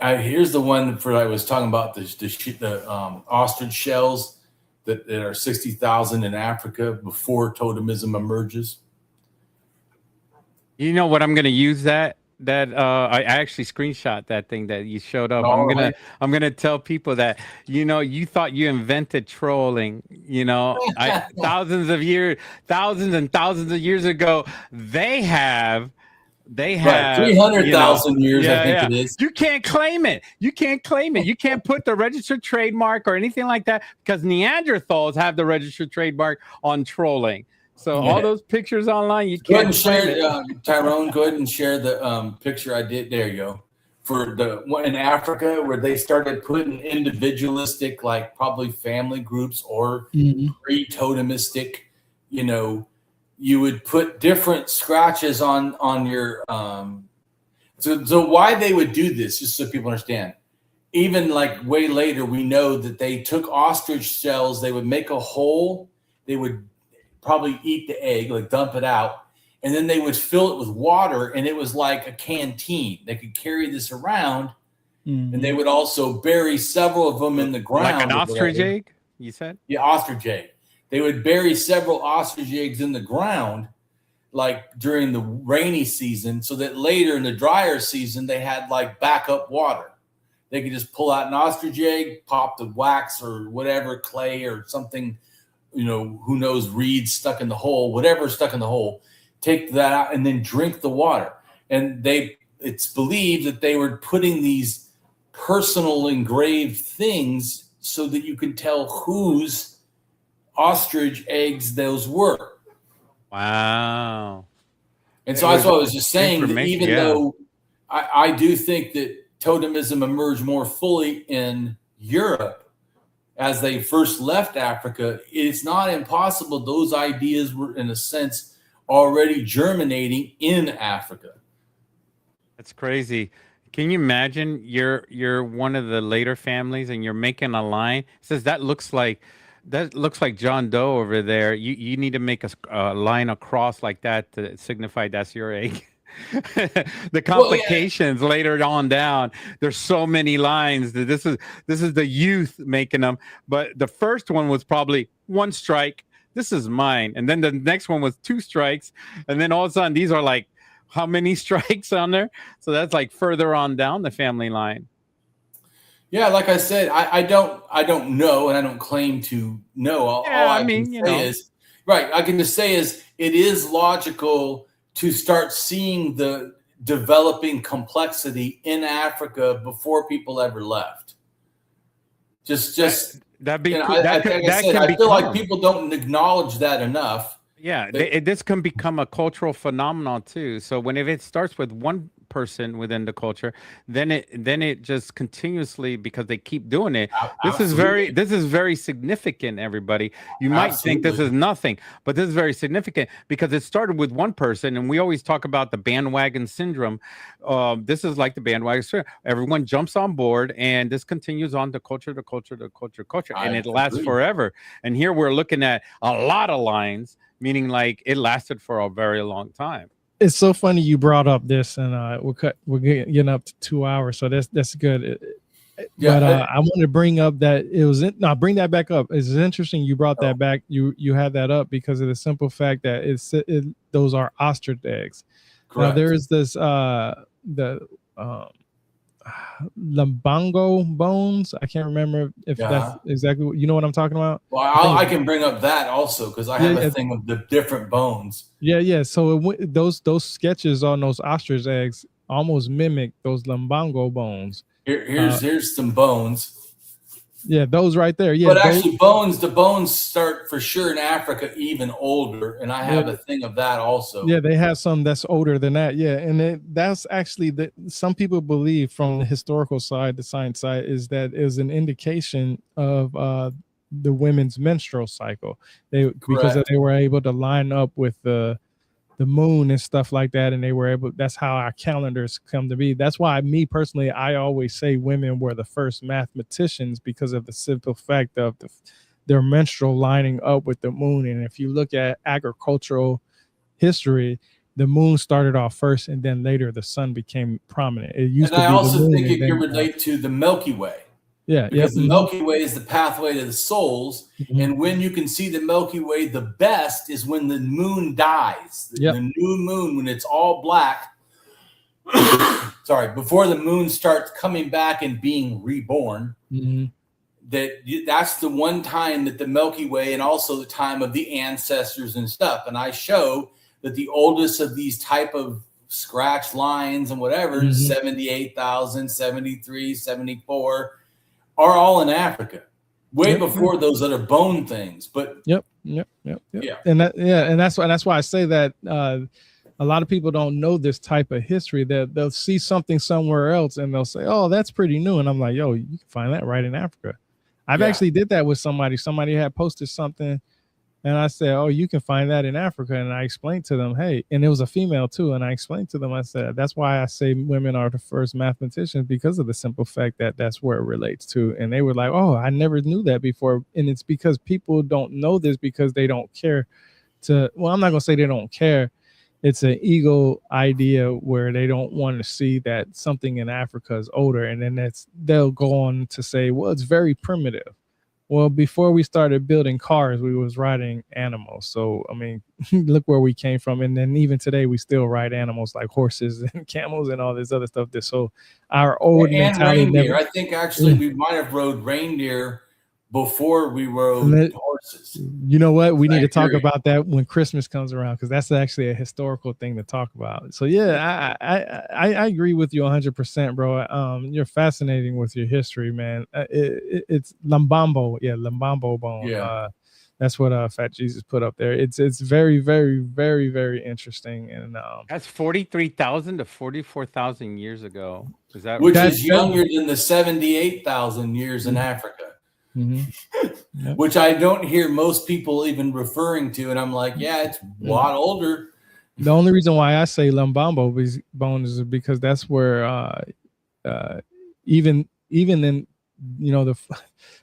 here's the one for I was talking about the ostrich shells that are 60,000 in Africa before totemism emerges. You know what? I'm going to use that I actually screenshot that thing that you showed up. I'm gonna tell people that, you know, you thought you invented trolling, you know, thousands and thousands of years ago. They have 300,000 years. I think it is. You can't claim it. You can't put the registered trademark or anything like that, because Neanderthals have the registered trademark on trolling. So all those pictures online, you can't share it. Tyrone, go ahead and share the picture I did. There you go. For the one in Africa where they started putting individualistic, like probably family groups or pre-totemistic, you know, you would put different scratches on your so why they would do this, just so people understand. Even like way later, we know that they took ostrich shells, they would make a hole, they would probably eat the egg, like dump it out, and then they would fill it with water, and it was like a canteen. They could carry this around, and they would also bury several of them in the ground. Like an ostrich egg, you said? Yeah, ostrich egg. They would bury several ostrich eggs in the ground, like during the rainy season, so that later in the drier season, they had like backup water. They could just pull out an ostrich egg, pop the wax or whatever, clay or something, who knows, reeds stuck in the hole, whatever stuck in the hole, take that out and then drink the water. And it's believed that they were putting these personal engraved things so that you can tell whose ostrich eggs those were. Wow. And so that's what I was just saying, that even though I do think that totemism emerged more fully in Europe as they first left Africa, it's not impossible those ideas were, in a sense, already germinating in Africa. That's crazy. Can you imagine you're one of the later families and you're making a line? It says that looks like John Doe over there. You need to make a line across like that to signify that's your egg. The complications later on down. There's so many lines that this is the youth making them. But the first one was probably one strike. This is mine. And then the next one was two strikes. And then all of a sudden these are like how many strikes on there? So that's like further on down the family line. Yeah, like I said, I don't know, and I don't claim to know. All I can say is, right, I can just say is it is logical to start seeing the developing complexity in Africa before people ever left. That'd be cool. I feel like people don't acknowledge that enough. Yeah, this can become a cultural phenomenon too. So if it starts with one person within the culture, then it just continuously, because they keep doing it. This is very significant, everybody. You might think this is nothing, but this is very significant because it started with one person, and we always talk about the bandwagon syndrome. This is like the bandwagon syndrome. Everyone jumps on board, and this continues on to culture, and it lasts forever. And here we're looking at a lot of lines, meaning like it lasted for a very long time. It's so funny you brought up this, and we're getting up to 2 hours, so that's good. But I want to bring up that bring that back up. It's interesting you brought that back. You had that up because of the simple fact that those are ostrich eggs. Correct. Now there is this Lumbango bones. I can't remember if that's exactly what, you know what I'm talking about. Well, I can bring up that also because I have a thing of the different bones. Yeah. So those sketches on those ostrich eggs almost mimic those Lumbango bones. Here's some bones. Yeah, those right there. Yeah, but actually, the bones start for sure in Africa even older, and I have a thing of that also. Yeah, they have some that's older than that. Yeah, and that's actually some people believe from the historical side, the science side, is that is an indication of the women's menstrual cycle. Because they were able to line up with the moon and stuff like that, and they were able. That's how our calendars come to be. That's why me personally, I always say women were the first mathematicians because of the simple fact of their menstrual lining up with the moon. And if you look at agricultural history, the moon started off first, and then later the sun became prominent. It used to be. I also think it can relate to the Milky Way. Yeah, because the Milky Way is the pathway to the souls, and when you can see the Milky Way the best is when the moon dies. The new moon, when it's all black. Before the moon starts coming back and being reborn. Mm-hmm. That's the one time that the Milky Way, and also the time of the ancestors and stuff. And I show that the oldest of these type of scratch lines and whatever, 78,000, 73, 74. Are all in Africa, way before those other bone things. But yeah, and that's why I say that a lot of people don't know this type of history. That they'll see something somewhere else and they'll say, "Oh, that's pretty new," and I'm like, "Yo, you can find that right in Africa." I've actually did that with somebody. Somebody had posted something, and I said, "Oh, you can find that in Africa." And I explained to them, "Hey," and it was a female too. And I explained to them, I said, "That's why I say women are the first mathematicians, because of the simple fact that that's where it relates to." And they were like, "Oh, I never knew that before." And it's because people don't know this because they don't care to. Well, I'm not gonna say they don't care. it's an ego idea where they don't want to see that something in Africa is older, and then they'll go on to say, well, it's very primitive. Well, before we started building cars, we was riding animals. So I mean, look where we came from, and then even today we still ride animals like horses and camels and all this other stuff. So our old And mentality reindeer. never. I think actually we might have rode reindeer before we rode horses. You know what? We need to talk Siberia. about that when Christmas comes around, because that's actually a historical thing to talk about. So yeah, I agree with you 100%, bro. You're fascinating with your history, man. It's Lambambo, yeah, Lambambo bone. Yeah. That's what Fat Jesus put up there. It's very, very, very, very interesting, and That's 43,000 to 44,000 years ago. Is that Which right? is younger than the 78,000 years in Africa. Yep. Which I don't hear most people even referring to, and I'm like, yeah, it's a lot older. The only reason why I say Lambambo bone is because that's where even in, you know,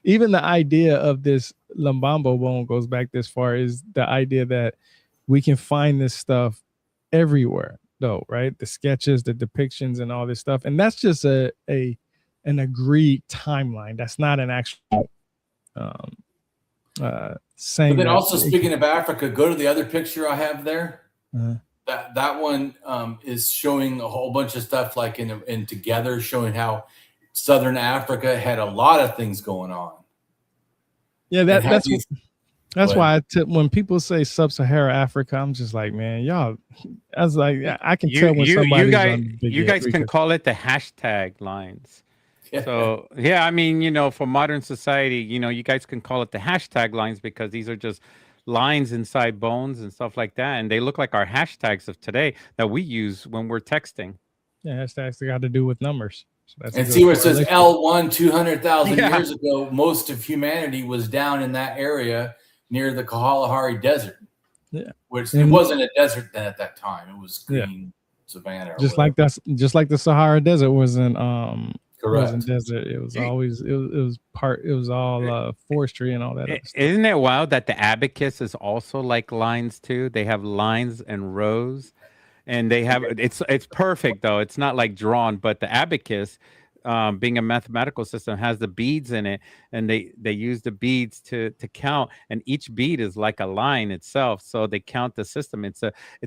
even the idea of this Lambambo bone goes back this far, is the idea that we can find this stuff everywhere, though, right? The sketches, the depictions, and all this stuff, and that's just an agreed timeline. That's not an actual saying. But then that also, speaking of Africa, go to the other picture I have there. Uh-huh. That one is showing a whole bunch of stuff like in together, showing how Southern Africa had a lot of things going on. Yeah, that's Go why when people say Sub-Saharan Africa, I'm just like, man, y'all. I was like, I can tell when somebody's on the big you guys Africa. can call it the hashtag lines. Yeah. So yeah, I mean, you know, for modern society, you know, you guys can call it the hashtag lines because these are just lines inside bones and stuff like that, and they look like our hashtags of today that we use when we're texting. Yeah, hashtags got to do with numbers. So that's And see where it says L1 200,000 years ago, most of humanity was down in that area near the Kalahari Desert. Yeah, which it wasn't a desert then at that time. It was green savanna. Just like the Sahara Desert wasn't correct. Wasn't desert. It was always it was all forestry and all that other stuff. Isn't it wild that the abacus is also like lines too? They have lines and rows, and they have it's perfect though. It's not like drawn, but the abacus, being a mathematical system, has the beads in it, and they use the beads to count, and each bead is like a line itself. So they count the system. It's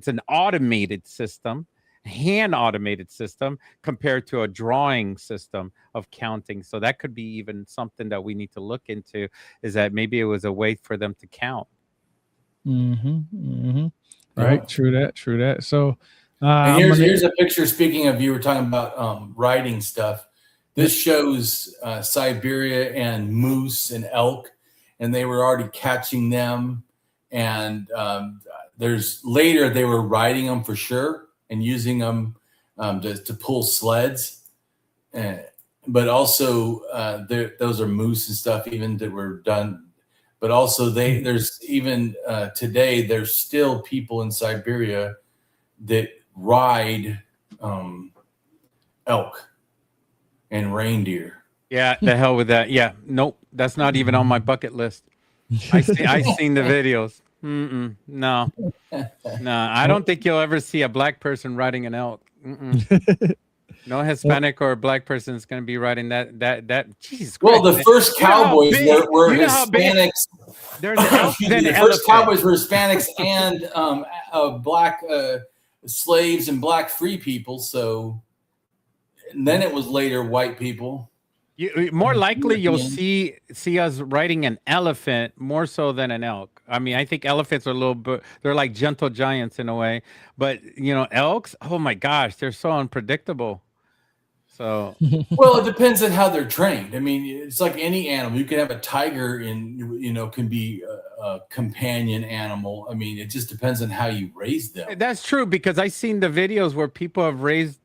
an automated system, hand automated system compared to a drawing system of counting. So that could be even something that we need to look into, is that maybe it was a way for them to count. Right. True that. So and here's a picture. Speaking of, you were talking about writing stuff. This shows Siberia and moose and elk, and they were already catching them. And later they were riding them for sure and using them to pull sleds. But also those are moose and stuff even that were done. But also there's even today, there's still people in Siberia that ride elk and reindeer. Yeah, the hell with that. Yeah, nope, that's not even on my bucket list. I seen the videos. No, I don't think you'll ever see a black person riding an elk. No Hispanic or black person is going to be riding that. Jesus Christ. Well, the first cowboys were Hispanics. The first cowboys were Hispanics and black slaves and black free people. So, and then it was later white people. More likely, you'll see us riding an elephant more so than an elk. I mean, I think elephants are a little bit, they're like gentle giants in a way. But, elks, oh my gosh, they're so unpredictable. So, well, it depends on how they're trained. I mean, it's like any animal. You can have a tiger and, can be a companion animal. I mean, it just depends on how you raise them. That's true, because I've seen the videos where people have raised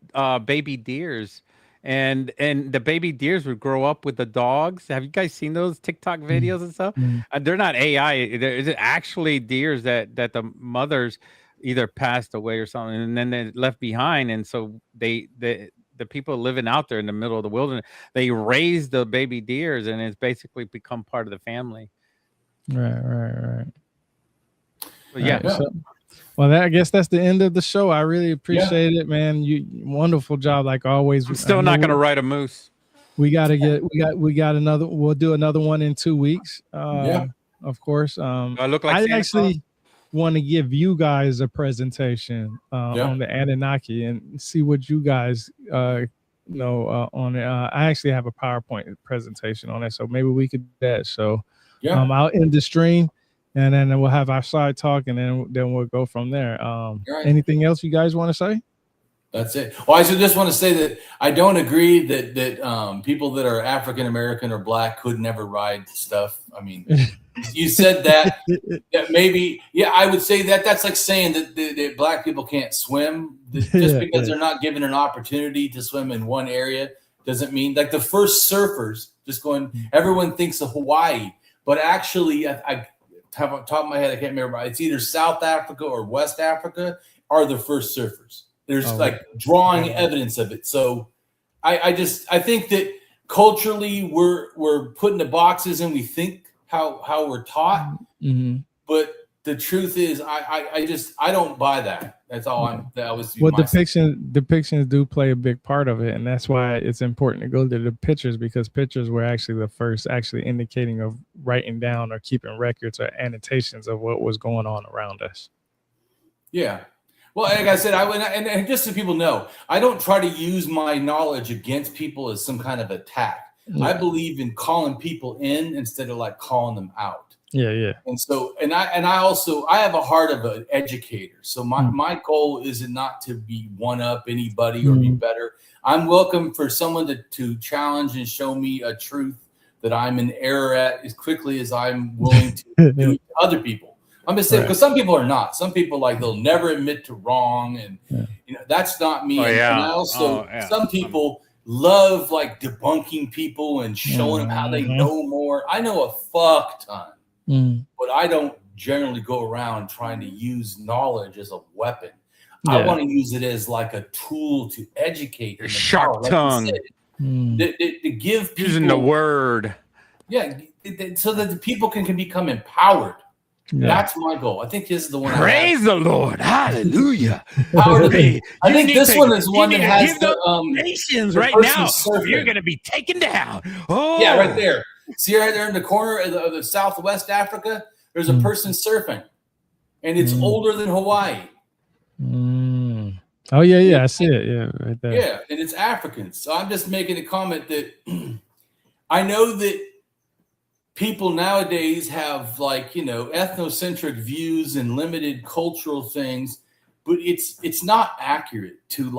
baby deers. And the baby deers would grow up with the dogs. Have you guys seen those TikTok videos and stuff? They're not AI. They're actually deers that the mothers either passed away or something, and then they left behind. And so the people living out there in the middle of the wilderness, they raise the baby deers, and it's basically become part of the family. Right. But yeah. Well, I guess that's the end of the show. I really appreciate it, man. You wonderful job like always. I'm still not gonna ride a moose. We got another. We'll do another one in 2 weeks. Of course. I look like Santa actually want to give you guys a presentation on the Anunnaki and see what you guys know on it. I actually have a PowerPoint presentation on it, so maybe we could do that. So I'll end the stream, and then we'll have our side talk, and then we'll go from there. Anything else you guys want to say? That's it. Well, I just want to say that I don't agree that people that are African American or black could never ride stuff. I mean, you said that maybe, I would say that's like saying that black people can't swim. Just because they're not given an opportunity to swim in one area doesn't mean, like the first surfers, everyone thinks of Hawaii, but actually, I have on top of my head, I can't remember. It's either South Africa or West Africa are the first surfers. There's drawing evidence of it. So I think that culturally we're put into boxes and we think how we're taught. Mm-hmm. But the truth is I don't buy that. That's all depictions do play a big part of it. And that's why it's important to go to the pictures, because pictures were actually the first actually indicating of writing down or keeping records or annotations of what was going on around us. Yeah. Well, like I said, and just so people know, I don't try to use my knowledge against people as some kind of attack. Yeah. I believe in calling people in instead of like calling them out. Yeah. And so, and I have a heart of an educator. So my goal is not to be one up anybody or be better. I'm welcome for someone to challenge and show me a truth that I'm in error at as quickly as I'm willing to do to other people. I'm just saying, because some people are not. Some people they'll never admit to wrong, and that's not me. And I also some people love debunking people and showing them how they know more. I know a fuck ton, but I don't generally go around trying to use knowledge as a weapon. I want to use it as like a tool to educate. Sharp tongue. To give people, using the word. Yeah, so that the people can become empowered. Yeah. That's my goal. I think this is the one. Praise the Lord. Hallelujah. I think this one is one that has the nations right now. You're going to be taken down. Oh, yeah, right there. See right there in the corner of the Southwest Africa, there's a person surfing, and it's older than Hawaii. Oh yeah, I see it. Yeah, right there. Yeah, and it's Africans. So I'm just making a comment that I know that people nowadays have ethnocentric views and limited cultural things, but it's not accurate to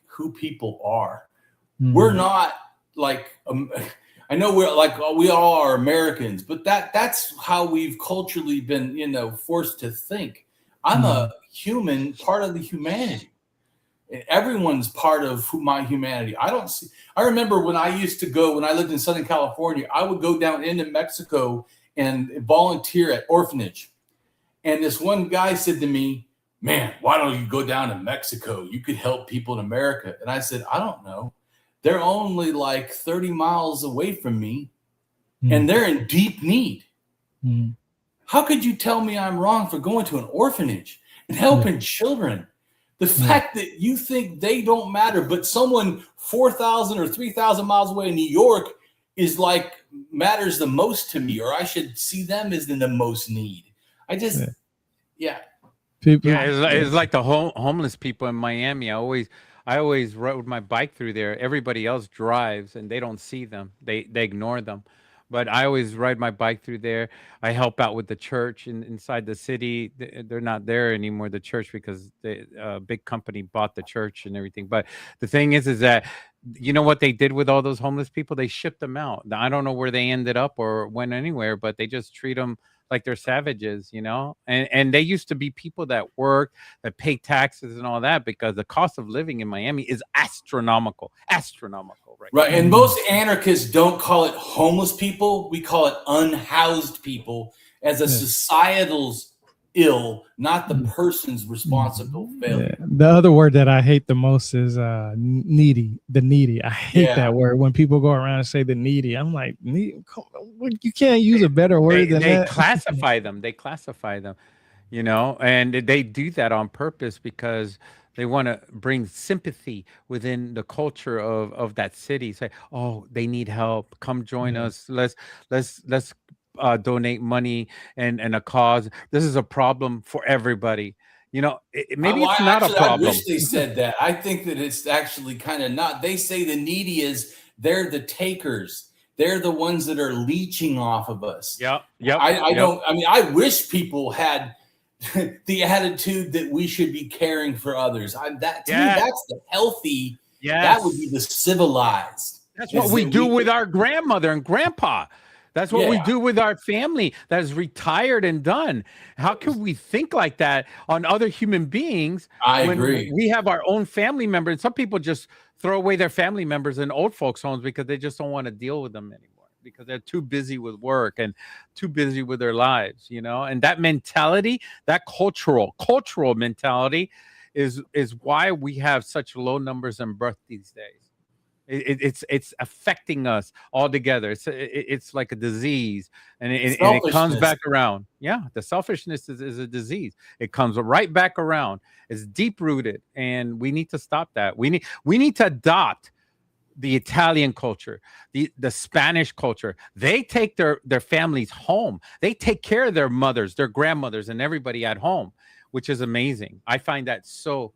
who people are. We're not I know we all are Americans, but that's how we've culturally been forced to think. I'm a human, part of the humanity. Everyone's part of my humanity. I remember when I lived in Southern California, I would go down into Mexico and volunteer at orphanage. And this one guy said to me, "Man, why don't you go down to Mexico? You could help people in America." And I said, "I don't know. They're only 30 miles away from me, and they're in deep need. How could you tell me I'm wrong for going to an orphanage and helping children? The fact that you think they don't matter, but someone 4,000 or 3,000 miles away in New York is matters the most to me, or I should see them as in the most need." I just, People, it's like the homeless people in Miami. I always rode my bike through there. Everybody else drives and they don't see them. They ignore them. But I always ride my bike through there. I help out with the church inside the city. They're not there anymore, the church, because the big company bought the church and everything. But the thing is that, you know what they did with all those homeless people? They shipped them out. I don't know where they ended up or went anywhere, but they just treat them like they're savages, and they used to be people that work, that pay taxes and all that, because the cost of living in Miami is astronomical, right. And most anarchists don't call it homeless people. We call it unhoused people as a societal's ill, not the person's responsible failure. The other word that I hate the most is needy. The needy. I hate that word. When people go around and say the needy, I'm like, you can't use a better word than they that. classify them. They classify them. you know, and they do that on purpose because they want to bring sympathy within the culture of that city. Say, oh, they need help, come join Yeah. us, let's donate money and a cause. This is a problem for everybody, you know. Maybe it's not a I problem. wish they said that. I think that it's actually kind of not. They say the needy is they're the takers. They're the ones that are leeching off of us. Yep, yep, I yep. don't. I mean, I wish people had the attitude that we should be caring for others. That to me, Yeah, that's the healthy. That would be yes. the civilized. That's what Is we that do we? with our grandmother and grandpa. That's what we Yeah, do with our family that is retired and done. How could we think like that on other human beings I when agree. we have our own family members? And some people just throw away their family members in old folks' homes because they just don't want to deal with them anymore because they're too busy with work and too busy with their lives, you know? And that mentality, that cultural mentality is why we have such low numbers in birth these days. It's affecting us all together. It's like a disease, and it comes Selfishness. back around. Yeah, the selfishness is a disease. It comes right back around. It's deep rooted, and we need to stop that. We need to adopt the Italian culture, the Spanish culture. They take their families home. They take care of their mothers, their grandmothers, and everybody at home, which is amazing. I find that so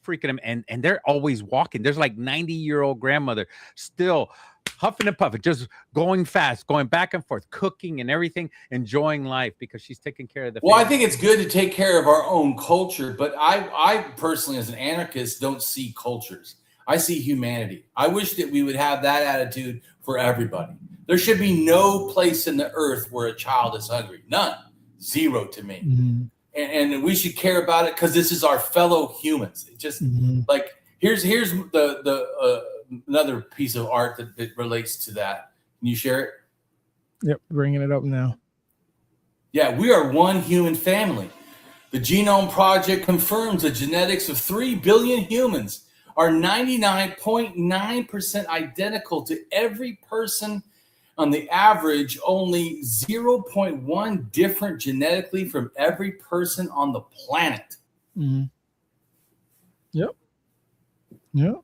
freaking, and they're always walking. There's like 90-year-old grandmother still huffing and puffing, just going fast, going back and forth, cooking and everything, enjoying life because she's taking care of the Well, I family. think it's good to take care of our own culture, but I personally, as an anarchist, don't see cultures. I see humanity. I wish that we would have that attitude for everybody. There should be no place in the earth where a child is hungry. None. Zero to me. Mhm. And we should care about it because this is our fellow humans. It just Mhm. like here's the another piece of art that relates to that. Can you share it? Yep, bringing it up now. Yeah, we are one human family. The Genome Project confirms the genetics of 3 billion humans are 99.9% identical to every person. On the average, only 0.1 different genetically from every person on the planet. Mhm. Yep. Yep.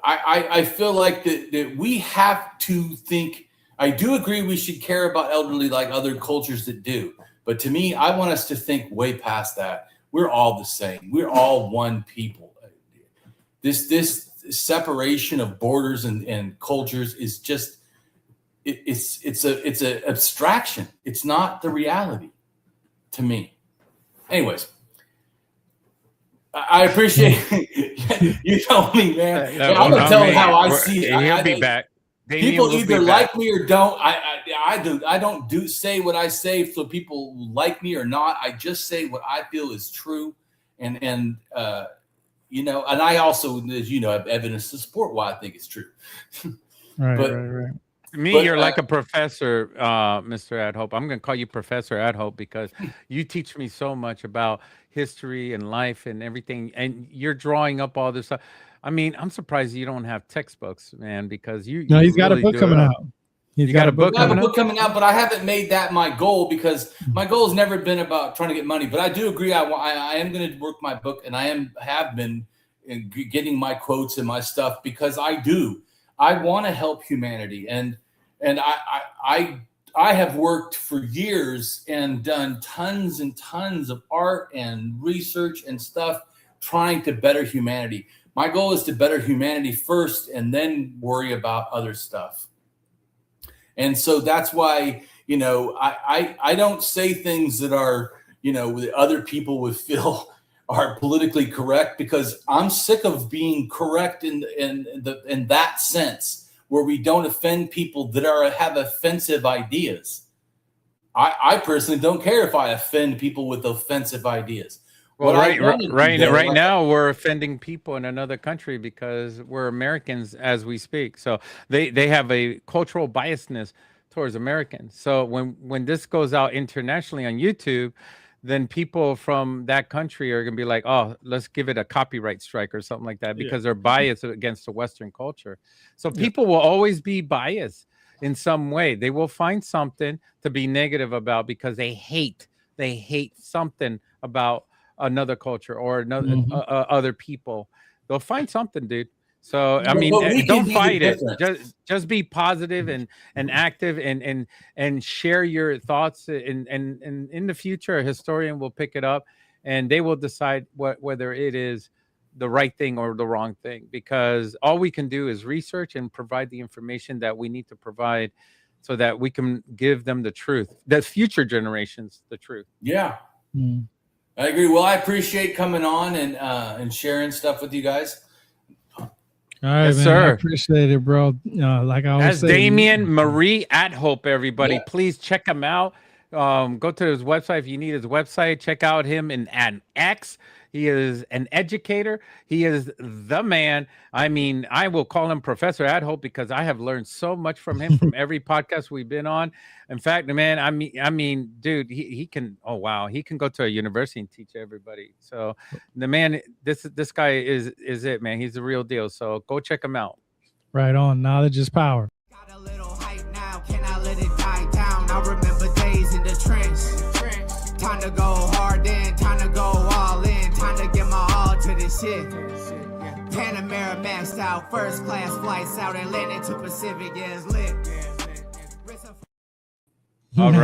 I feel like that we have to think. I do agree we should care about elderly like other cultures that do. But to me, I want us to think way past that. We're all the same. We're all one people. This separation of borders and cultures is just it's a abstraction. It's not the reality to me. Anyways, I appreciate you telling me, man. I'm gonna tell them how I see it. He'll be back. People Damien will either be like back. me or don't. I don't say what I say so people like me or not. I just say what I feel is true, and you know, and I also, as you know, have evidence to support why I think it's true. Right. But Right. To me, but you're like a professor, Mr. Adhope. I'm going to call you Professor Adhope because you teach me so much about history and life and everything, and you're drawing up all this stuff. I mean, I'm surprised you don't have textbooks, man, because No, you he's got a really book do it coming all. out. He's You got got a a book book I have a coming coming out. up? book coming out, but I haven't made that my goal because my goal has never been about trying to get money. But I do agree. I am going to work my book, and have been getting my quotes and my stuff because I want to help humanity, and I have worked for years and done tons and tons of art and research and stuff trying to better humanity. My goal is to better humanity first, and then worry about other stuff. And so that's why, you know, I don't say things that are, you know, that other people would feel are politically correct because I'm sick of being correct in that sense where we don't offend people that have offensive ideas. I personally don't care if I offend people with offensive ideas. Well, What I want to do though, right like, now we're offending people in another country because we're Americans as we speak. So they have a cultural biasness towards Americans. So when this goes out internationally on YouTube, then people from that country are going to be like, oh, let's give it a copyright strike or something like that Yeah. because they're biased against the Western culture. So Yeah. people will always be biased in some way. They will find something to be negative about because they hate they hate something about another culture or another Mhm. other people. They'll find something, dude. So I But mean, we can don't be the fight it. difference. Just be positive and active and share your thoughts. And in the future, a historian will pick it up, and they will decide whether it is the right thing or the wrong thing. Because all we can do is research and provide the information that we need to provide, so that we can give them the truth, the future generations, the truth. Yeah. Mm. I agree. Well, I appreciate coming on and sharing stuff with you guys. All right, Yes, man. sir. I appreciate it, bro. Like I always That's say, Damien Marie at Hope, everybody. Yeah. Please check him out. Go to his website if you need his website. Check out him in an X. He is an educator. He is the man. I mean, I will call him Professor at Hope because I have learned so much from him from every podcast we've been on. In fact, man, I mean, dude, he can. Oh wow, he can go to a university and teach everybody. So the man, this guy is it, man. He's the real deal. So go check him out. right on. Knowledge is power. Got a little hype now, can I let it die down? I remember days in the trench. Time to go hard in, time to go all in, time to get my all to this shit. Panamera maxed out, first class flights out Atlantic to Pacific, yeah, it's lit. All right.